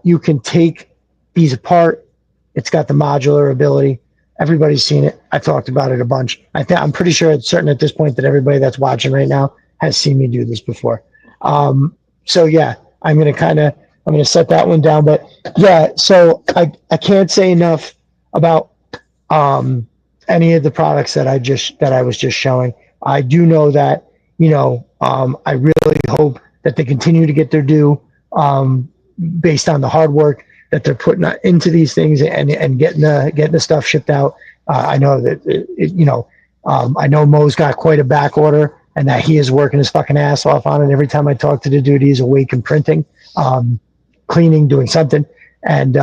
You can take these apart. It's got the modular ability. Everybody's seen it. I talked about it a bunch. I'm pretty sure it's certain at this point that everybody that's watching right now has seen me do this before. So yeah, I'm gonna set that one down. But yeah, so I can't say enough about um, any of the products that I was just showing. I do know that I really hope that they continue to get their due based on the hard work that they're putting into these things and getting the stuff shipped out. I know that I know Mo's got quite a back order and that he is working his fucking ass off on it. Every time I talk to the dude, he's awake and printing, cleaning, doing something. And,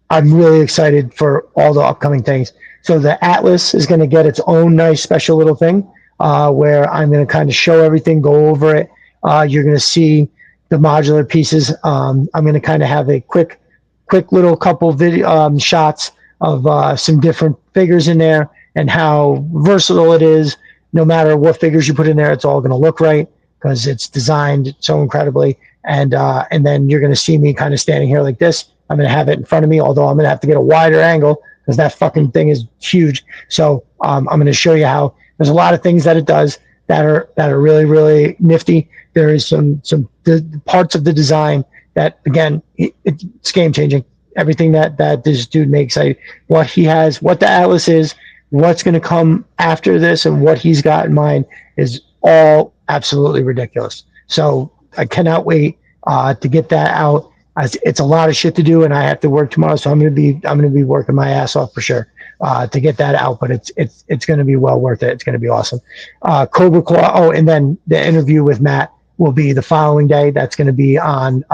I'm really excited for all the upcoming things. So the Atlas is going to get its own nice special little thing where I'm going to kind of show everything, go over it. You're going to see the modular pieces. I'm going to kind of have a quick little couple video shots of some different figures in there and how versatile it is. No matter what figures you put in there, it's all going to look right because it's designed so incredibly. And then you're going to see me kind of standing here like this. I'm going to have it in front of me, although I'm going to have to get a wider angle because that fucking thing is huge. So I'm going to show you how there's a lot of things that it does that are really, really nifty. There is some parts of the design that, again, it's game changing. Everything that this dude makes, what he has, what the Atlas is, what's going to come after this, and what he's got in mind is all absolutely ridiculous. So I cannot wait to get that out. It's a lot of shit to do, and I have to work tomorrow, so I'm gonna be working my ass off for sure to get that out. But it's gonna be well worth it. It's gonna be awesome. Cobra Claw. Oh, and then the interview with Matt will be the following day. That's gonna be Monday,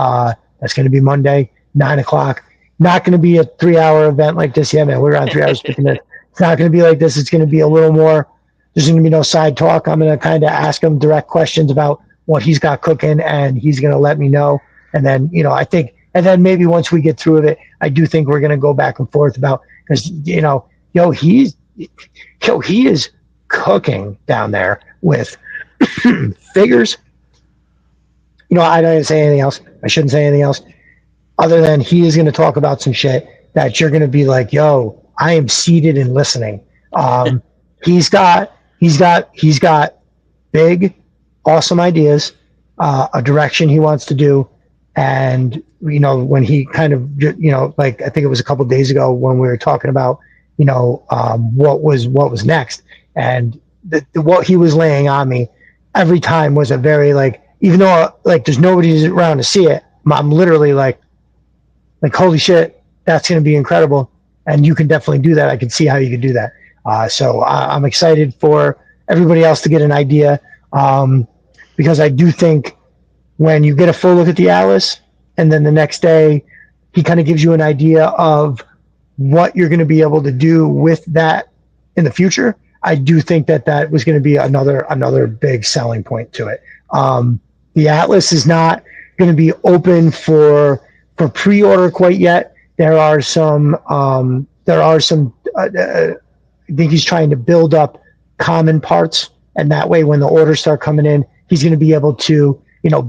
9:00. Not gonna be a 3-hour event like this. Yeah, man, we're on 3 hours 50 minutes. It's not gonna be like this. It's gonna be a little more. There's gonna be no side talk. I'm gonna kind of ask him direct questions about what he's got cooking, and he's gonna let me know. And then, I think, and then maybe once we get through it, I do think we're going to go back and forth about, because, he is cooking down there with figures. I don't say anything else. I shouldn't say anything else other than he is going to talk about some shit that you're going to be like, yo, I am seated and listening. He's got big, awesome ideas, a direction he wants to do. And, when he kind of, like, I think it was a couple of days ago when we were talking about, what was next. And what he was laying on me every time was a very, like, even though, like, there's nobody around to see it, I'm literally like, holy shit, that's going to be incredible. And you can definitely do that. I can see how you could do that. So I'm excited for everybody else to get an idea because I do think, when you get a full look at the Atlas, and then the next day, he kind of gives you an idea of what you're going to be able to do with that in the future. I do think that was going to be another big selling point to it. The Atlas is not going to be open for pre-order quite yet. There are some. I think he's trying to build up common parts, and that way, when the orders start coming in, he's going to be able to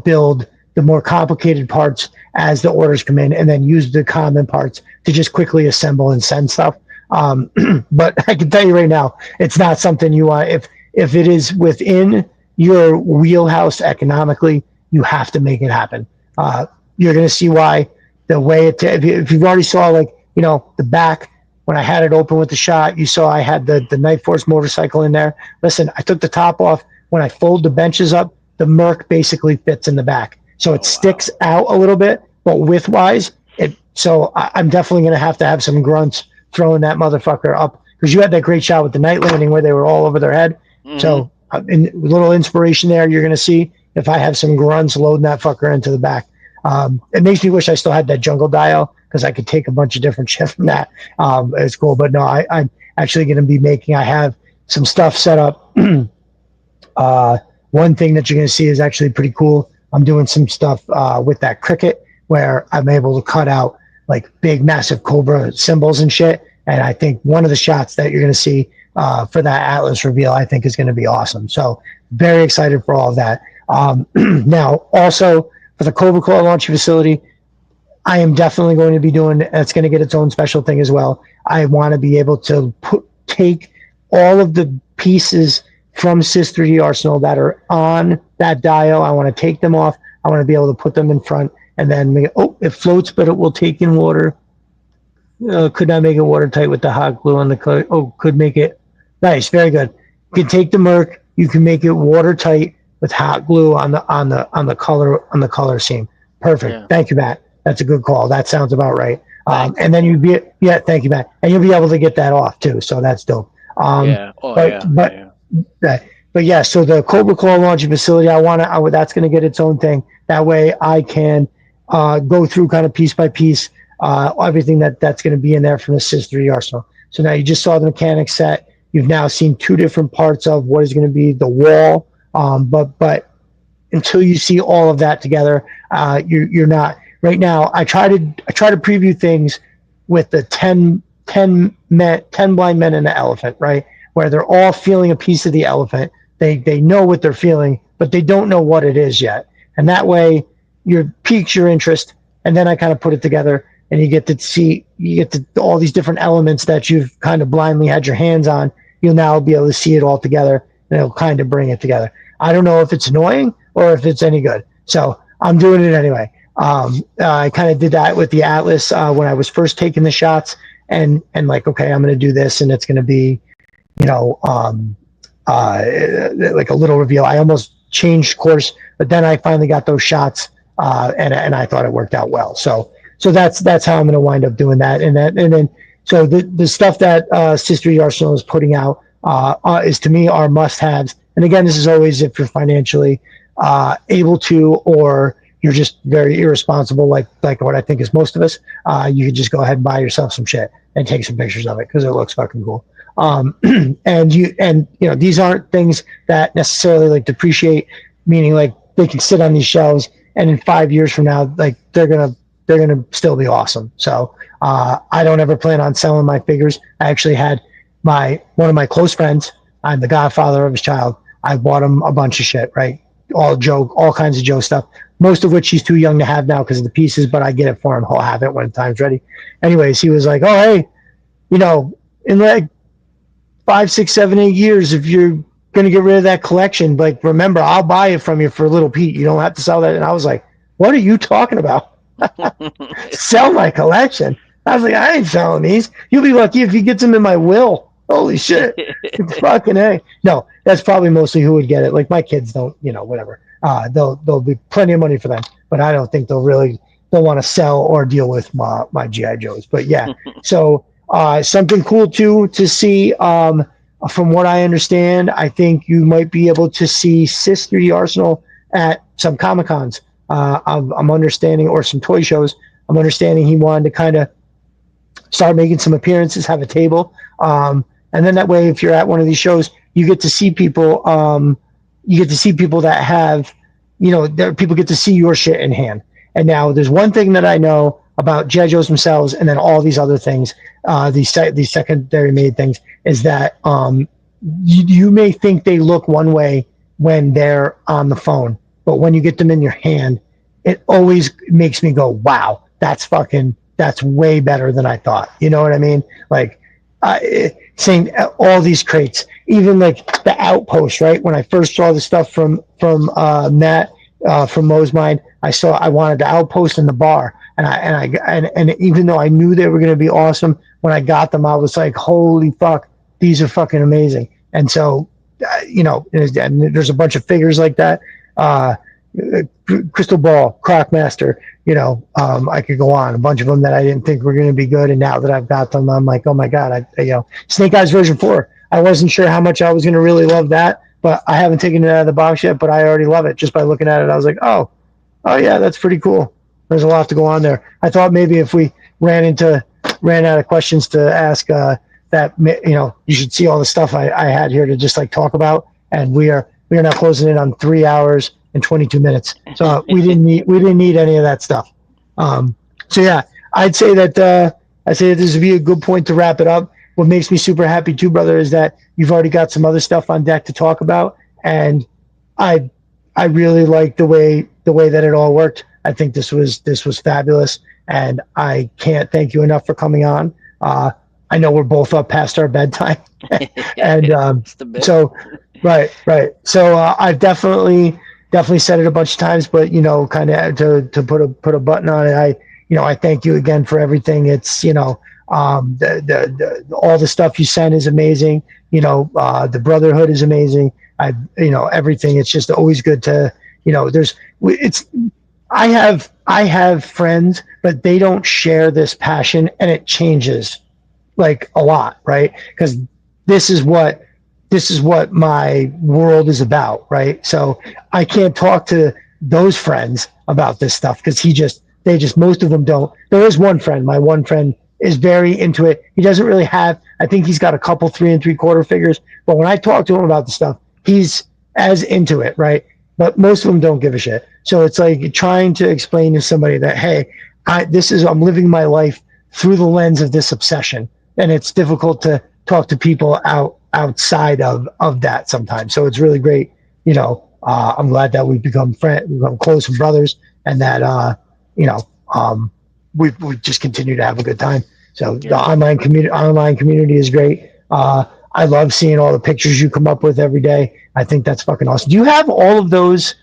build the more complicated parts as the orders come in, and then use the common parts to just quickly assemble and send stuff. But I can tell you right now, it's not something you want. If it is within your wheelhouse economically, you have to make it happen. You're going to see why. The way if you've already saw, like, the back, when I had it open with the shot, you saw I had the Night Force motorcycle in there. Listen, I took the top off. When I fold the benches up, the Merc basically fits in the back. So it sticks out a little bit, but width-wise, so I'm definitely going to have some grunts throwing that motherfucker up, because you had that great shot with the night landing where they were all over their head. Mm-hmm. So a little inspiration there. You're going to see if I have some grunts loading that fucker into the back. It makes me wish I still had that jungle dial, because I could take a bunch of different shit from that. It's cool. But no, I'm actually going to be I have some stuff set up. One thing that you're going to see is actually pretty cool. I'm doing some stuff with that cricket where I'm able to cut out like big, massive Cobra symbols and shit. And I think one of the shots that you're going to see for that Atlas reveal, I think, is going to be awesome. So very excited for all of that. Now, also for the Cobra Claw launch facility, I am definitely going to be doing, it's going to get its own special thing as well. I want to be able to take all of the pieces from Sys 3D Arsenal that are on that dial. I want to take them off. I want to be able to put them in front and then make it, oh, it floats, but it will take in water. Could not make it watertight with the hot glue on the color. Oh, could make it nice. Very good. You can take the Merc. You can make it watertight with hot glue on the color seam. Perfect. Yeah. Thank you, Matt. That's a good call. That sounds about right. And then thank you, Matt. And you'll be able to get that off too. So that's dope. But yeah. So the Cobra Claw launching facility, that's going to get its own thing. That way I can go through kind of piece by piece everything that's going to be in there from the Sys 3D Arsenal. So now you just saw the mechanics set. You've now seen two different parts of what is going to be the wall. But until you see all of that together, you're not. Right now, I try to preview things with the 10 blind men and the elephant, right? Where they're all feeling a piece of the elephant. They know what they're feeling, but they don't know what it is yet. And that way, piques your interest, and then I kind of put it together, and you get to all these different elements that you've kind of blindly had your hands on. You'll now be able to see it all together, and it'll kind of bring it together. I don't know if it's annoying or if it's any good, so I'm doing it anyway. I kind of did that with the Atlas when I was first taking the shots, and like, okay, I'm going to do this, and it's going to be, like a little reveal. I almost changed course, but then I finally got those shots, and I thought it worked out well. So that's how I'm going to wind up doing that, and then so the stuff that Sys 3D Arsenal is putting out is, to me, are must-haves. And again, this is always if you're financially able to, or you're just very irresponsible, like what I think is most of us. You could just go ahead and buy yourself some shit and take some pictures of it because it looks fucking cool. And these aren't things that necessarily like depreciate, meaning like they can sit on these shelves and in 5 years from now, like they're gonna still be awesome. So I don't ever plan on selling my figures. I actually had one of my close friends. I'm the godfather of his child. I bought him a bunch of shit, right? All kinds of Joe stuff, most of which he's too young to have now because of the pieces, but I get it for him. He'll have it when time's ready. Anyways, he was like, oh, hey, in like 5, 6, 7, 8 years, if you're going to get rid of that collection, like, remember, I'll buy it from you for a little Pete. You don't have to sell that. And I was like, what are you talking about? Sell my collection? I was like, I ain't selling these. You'll be lucky if he gets them in my will. Holy shit. Fucking A. No, that's probably mostly who would get it. Like, my kids don't, whatever. There'll be plenty of money for them, but I don't think they'll want to sell or deal with my G.I. Joes. But yeah, so something cool too to see. From what I understand, I think you might be able to see Sys 3D Arsenal at some Comic Cons. I'm understanding, or some toy shows. I'm understanding he wanted to kind of start making some appearances, have a table, and then that way, if you're at one of these shows, you get to see people. You get to see people that have, people get to see your shit in hand. And now there's one thing that I know about G.I. Joes themselves, and then all these other things, these secondary made things, is that you may think they look one way when they're on the phone, but when you get them in your hand, it always makes me go, wow, that's way better than I thought. You know what I mean? Like, saying all these crates, even like the Outpost, right? When I first saw the stuff from Matt from Mo's Mind, I wanted the Outpost in the bar, and even though I knew they were going to be awesome, when I got them, I was like, holy fuck, these are fucking amazing. And so, and there's a bunch of figures like that. Crystal Ball, Crocmaster, I could go on, a bunch of them that I didn't think were going to be good, and now that I've got them, I'm like, oh my god, Snake Eyes version 4. I wasn't sure how much I was going to really love that, but I haven't taken it out of the box yet, but I already love it just by looking at it. I was like, oh yeah, that's pretty cool. There's a lot to go on there. I thought maybe if we ran out of questions to ask, that you should see all the stuff I had here to just like talk about, and we are now closing in on 3 hours and 22 minutes. So we didn't need any of that stuff. So yeah, I'd say that this would be a good point to wrap it up. What makes me super happy too, brother, is that you've already got some other stuff on deck to talk about, and I really like the way that it all worked. I think this was fabulous, and I can't thank you enough for coming on. I know we're both up past our bedtime, and It's the bit. so right. So I've definitely said it a bunch of times, but kind of to put a button on it. I thank you again for everything. It's the all the stuff you send is amazing. The brotherhood is amazing. Everything. It's just always good to there's it's I have friends, but they don't share this passion, and it changes like a lot, right? Because this is what my world is about, right? So I can't talk to those friends about this stuff because they just most of them don't. There is one friend. My one friend is very into it. He doesn't really have. I think he's got a couple 3 3/4 figures, but when I talk to him about the stuff, he's as into it, right? But most of them don't give a shit. So it's like trying to explain to somebody that, hey, I'm living my life through the lens of this obsession, and it's difficult to talk to people outside of that sometimes. So it's really great. I'm glad that we've become close and brothers, and that you know, we just continue to have a good time. So the online community is great. I love seeing all the pictures you come up with every day. I think that's fucking awesome. Do you have all of those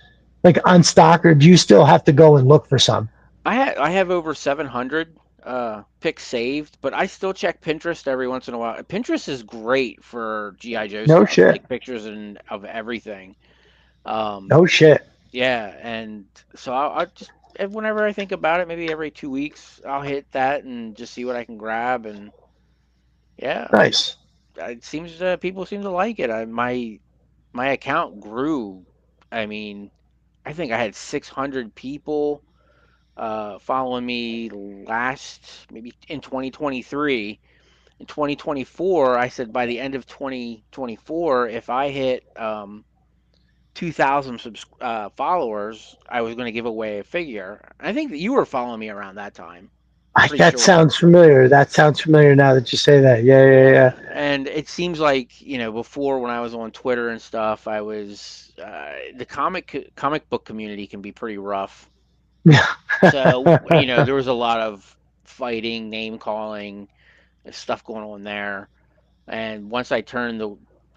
like on stock, or do you still have to go and look for some? I have over 700 pics saved, but I still check Pinterest every once in a while. Pinterest is great for GI Joe No stuff, shit. like pictures and of everything. Um, No shit. yeah, and so I'll just whenever I think about it, maybe every 2 weeks, I'll hit that and just see what I can grab. And yeah, Nice. it seems people seem to like it. My account grew. I mean, I think I had 600 people following me last maybe in 2023. In 2024, I said by the end of 2024, if I hit 2,000 followers, I was going to give away a figure. I think that you were following me around that time. I'm pretty That sure. sounds familiar. That sounds familiar now that you say that. Yeah. And it seems like before when I was on Twitter and stuff, I was the comic book community can be pretty rough. Yeah. So Yeah. there was a lot of fighting, name calling, stuff going on there. And once I turned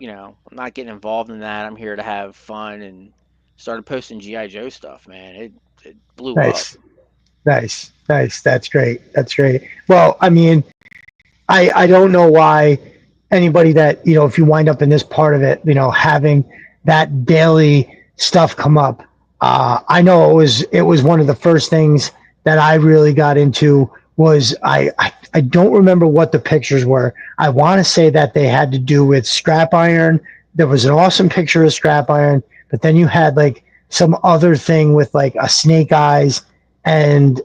I'm not getting involved in that. I'm here to have fun and started posting GI Joe stuff. Man, it blew up. Nice. Nice. That's great. That's great. Well, I mean, I don't know why anybody that, if you wind up in this part of it, having that daily stuff come up. I know it was one of the first things that I really got into was I don't remember what the pictures were. I want to say that they had to do with scrap iron. There was an awesome picture of scrap iron, but then you had like some other thing with like a snake eyes, and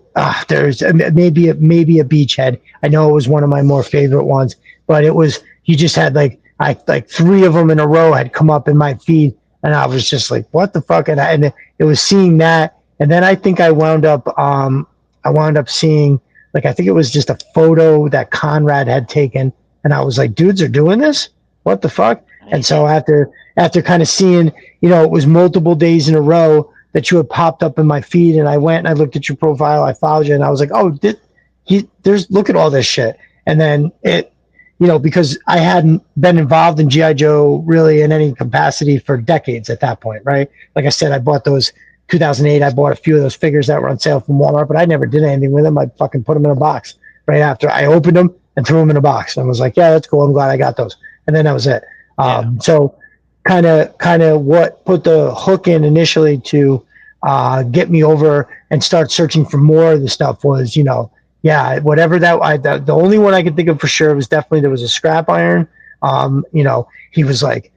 there's maybe a beachhead. I know it was one of my more favorite ones, but it was you just had like 3 of them in a row had come up in my feed, and I was just like, what the fuck? And it was seeing that, and then I think I wound up seeing like I think it was just a photo that Conrad had taken, and I was like, dudes are doing this? What the fuck? And so after kind of seeing, it was multiple days in a row that you had popped up in my feed, and I went and I looked at your profile, I followed you, and I was like, oh, there's look at all this shit. And then because I hadn't been involved in GI Joe really in any capacity for decades at that point, right? Like I said, I bought those 2008. I bought a few of those figures that were on sale from Walmart, but I never did anything with them. I fucking put them in a box right after I opened them and threw them in a box, and was like, yeah, that's cool. I'm glad I got those. And then that was it. Yeah. So kind of what put the hook in initially to get me over and start searching for more of the stuff was, whatever the only one I could think of for sure was definitely there was a scrap iron. He was like,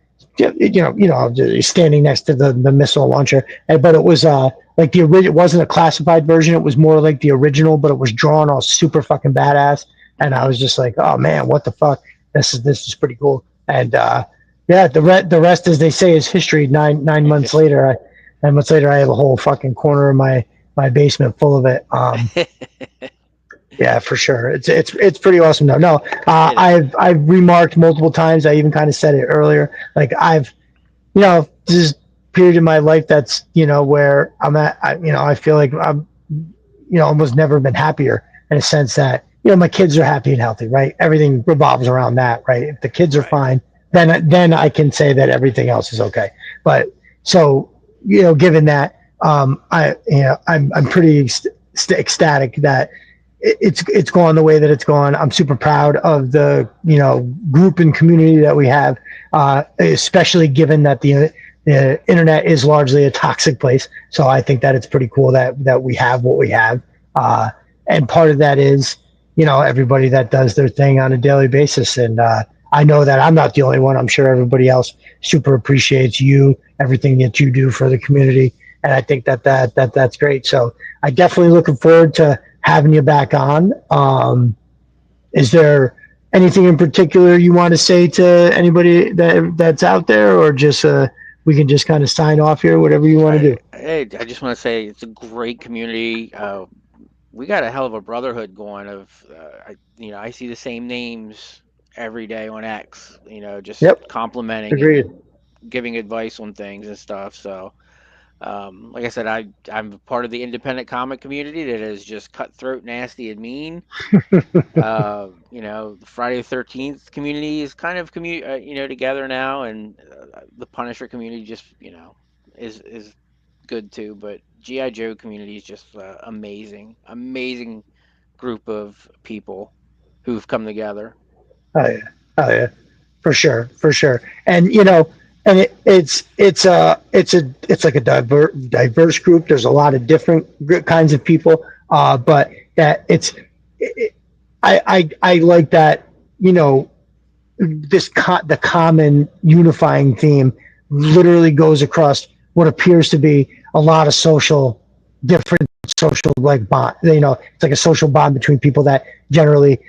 standing next to the missile launcher, but it was like the original. It wasn't a classified version. It was more like the original, but it was drawn all super fucking badass. And I was just like, oh man, what the fuck? This is pretty cool. And the rest, as they say, is history. 9 months later, 9 months later, I have a whole fucking corner of my basement full of it. Yeah, for sure. It's pretty awesome though. No, I've remarked multiple times. I even kind of said it earlier. Like this is period in my life that's where I'm at. I feel like I'm almost never been happier in a sense that my kids are happy and healthy, right? Everything revolves around that, right? If the kids are Right. fine, then I can say that everything else is okay. But so, given that, I'm pretty ecstatic that it's gone the way that it's gone. I'm super proud of the group and community that we have, especially given that the internet is largely a toxic place. So I think that it's pretty cool that we have what we have, and part of that is everybody that does their thing on a daily basis. And I know that I'm not the only one. I'm sure everybody else super appreciates everything that you do for the community, and I think that's great. So I definitely looking forward to having you back on. Is there anything in particular you want to say to anybody that's out there, or just we can just kind of sign off here, whatever you want to do? I just want to say it's a great community. We got a hell of a brotherhood going. I see the same names every day on X. Just Yep, complimenting agreed. and giving advice on things and stuff. So, like I said, I'm part of the independent comic community that is just cutthroat, nasty, and mean. The Friday the 13th community is kind of together now, and the Punisher community just is good too. But GI Joe community is just amazing group of people who've come together. Oh yeah, oh yeah, for sure, for sure. And and it's like a diverse group. There's a lot of different kinds of people, but that it, I like that. The common unifying theme literally goes across what appears to be a lot of different social like bond. It's like a social bond between people that generally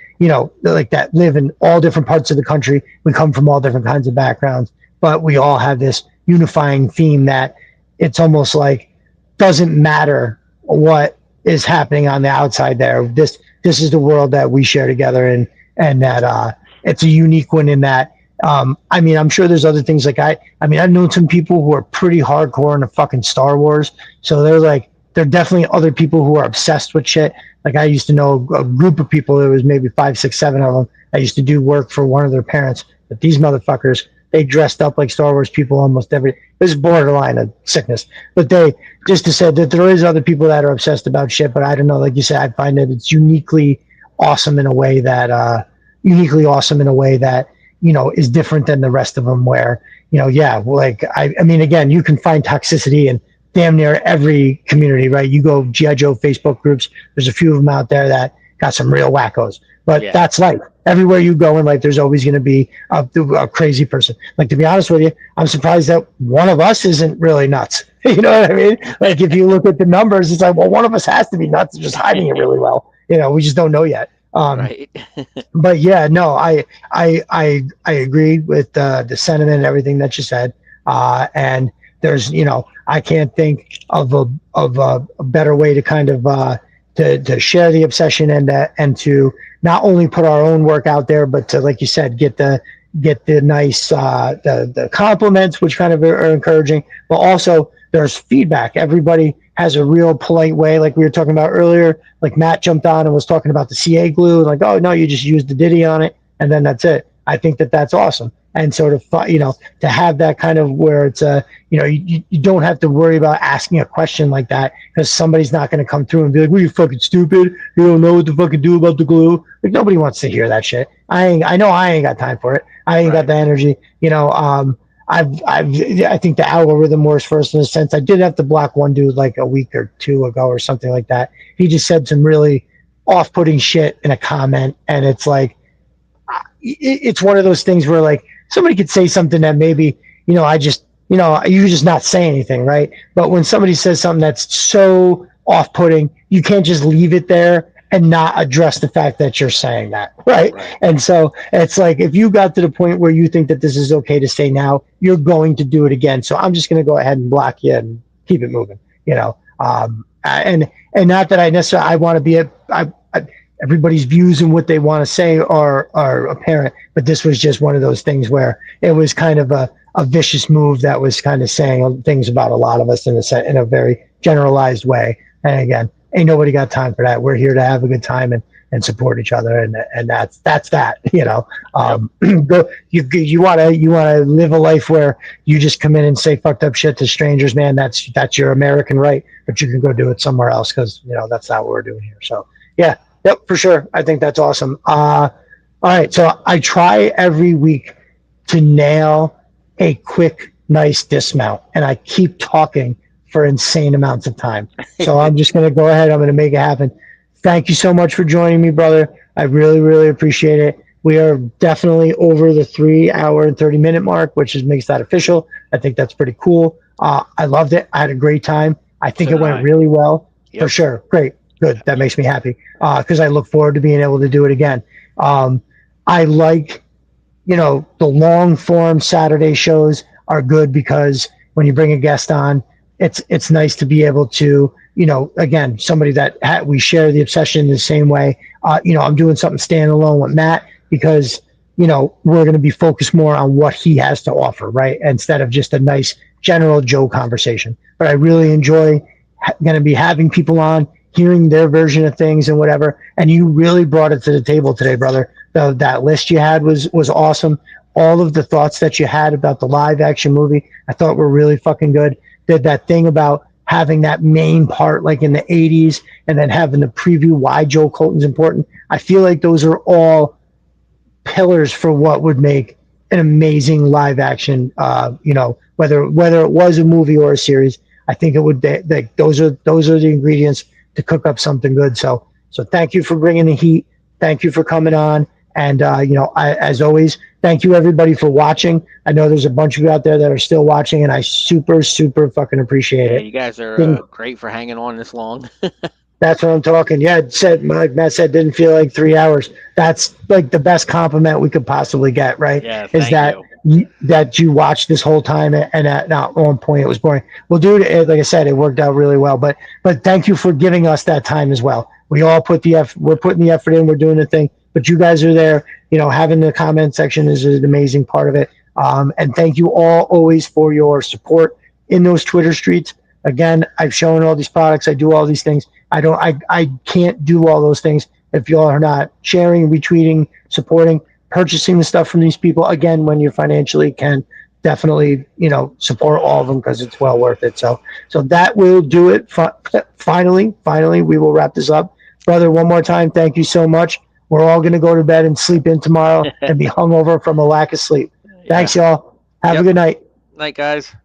like that live in all different parts of the country. We come from all different kinds of backgrounds, but we all have this unifying theme that it's almost like doesn't matter what is happening on the outside there. This is the world that we share together, and that it's a unique one in that. I'm sure there's other things like I've known some people who are pretty hardcore into fucking Star Wars. So there are definitely other people who are obsessed with shit. Like I used to know a group of people. There was maybe 5, 6, 7 of them. I used to do work for one of their parents. But these motherfuckers, they dressed up like Star Wars people almost it was borderline of sickness. But they just to say that there is other people that are obsessed about shit. But I don't know. Like you said, I find that it's uniquely awesome in a way that is different than the rest of them. Where again, you can find toxicity in damn near every community, right? You go GI Joe Facebook groups. There's a few of them out there that got some real wackos, but Yeah. that's life. Everywhere you go in life, there's always going to be a crazy person. Like, to be honest with you, I'm surprised that one of us isn't really nuts. You know what I mean? Like, if you look at the numbers, it's like, well, one of us has to be nuts, just hiding it really well. We just don't know yet. Right. But yeah, no, I agree with the sentiment and everything that you said. And there's, I can't think of a better way to kind of to share the obsession and to not only put our own work out there, but to, like you said, get the nice the compliments, which kind of are encouraging, but also there's feedback. Everybody has a real polite way, like we were talking about earlier. Like Matt jumped on and was talking about the CA glue, and like, oh no, you just use the Diddy on it, and then that's it. I think that's awesome. And sort of, to have that kind of where it's you don't have to worry about asking a question like that, because somebody's not going to come through and be like, well, you fucking stupid. You don't know what to fucking do about the glue. Like, nobody wants to hear that shit. I know I ain't got time for it. I ain't got the energy. I think the algorithm works first in a sense. I did have to block one dude like a week or two ago or something like that. He just said some really off-putting shit in a comment, and it's like, it's one of those things where like somebody could say something that maybe you just not say anything, right? But when somebody says something that's so off-putting, you can't just leave it there and not address the fact that you're saying that, right? And so it's like, if you got to the point where you think that this is okay to say now, you're going to do it again. So I'm just going to go ahead and block you and keep it moving, and not that I want to be everybody's views and what they want to say are apparent, but this was just one of those things where it was kind of a vicious move that was kind of saying things about a lot of us in a very generalized way. And again, ain't nobody got time for that. We're here to have a good time and and support each other. And that's that, you want to live a life where you just come in and say fucked up shit to strangers, man. That's your American right, but you can go do it somewhere else. Cause that's not what we're doing here. So yeah, yep, for sure. I think that's awesome. All right. So I try every week to nail a quick, nice dismount, and I keep talking for insane amounts of time. So I'm just going to go ahead. I'm going to make it happen. Thank you so much for joining me, brother. I really, really appreciate it. We are definitely over the 3 hour and 30-minute mark, which makes that official. I think that's pretty cool. I loved it. I had a great time. I think it went really well. Yep. For sure. Great. Good. That makes me happy because I look forward to being able to do it again. I like, the long form Saturday shows are good because when you bring a guest on, it's nice to be able to, again, somebody that we share the obsession in the same way. I'm doing something standalone with Matt because, we're going to be focused more on what he has to offer, right? Instead of just a nice general Joe conversation. But I really enjoy going to be having people on, hearing their version of things and whatever. And you really brought it to the table today, brother. That list you had was awesome. All of the thoughts that you had about the live action movie, I thought were really fucking good. Did that thing about having that main part like in the 80s and then having the preview why Joe Colton's important. I feel like those are all pillars for what would make an amazing live action, whether it was a movie or a series. I think it would those are the ingredients to cook up something good. So thank you for bringing the heat. Thank you for coming on. And, as always, thank you everybody for watching. I know there's a bunch of you out there that are still watching, and I super, super fucking appreciate it. You guys are great for hanging on this long. That's what I'm talking. Yeah, Matt said didn't feel like 3 hours. That's like the best compliment we could possibly get, right? Yeah, that you watched this whole time and at not one point it was boring. Well, dude, like I said, it worked out really well. But thank you for giving us that time as well. We all we're putting the effort in. We're doing the thing. But you guys are there. Having the comment section is an amazing part of it. And thank you all always for your support in those Twitter streets. Again, I've shown all these products. I do all these things. I can't do all those things if y'all are not sharing, retweeting, supporting, purchasing the stuff from these people. Again, when you financially can, definitely, support all of them because it's well worth it. So that will do it. Finally, we will wrap this up. Brother, one more time, thank you so much. We're all going to go to bed and sleep in tomorrow and be hungover from a lack of sleep. Thanks, y'all. Have a good night. Night, guys.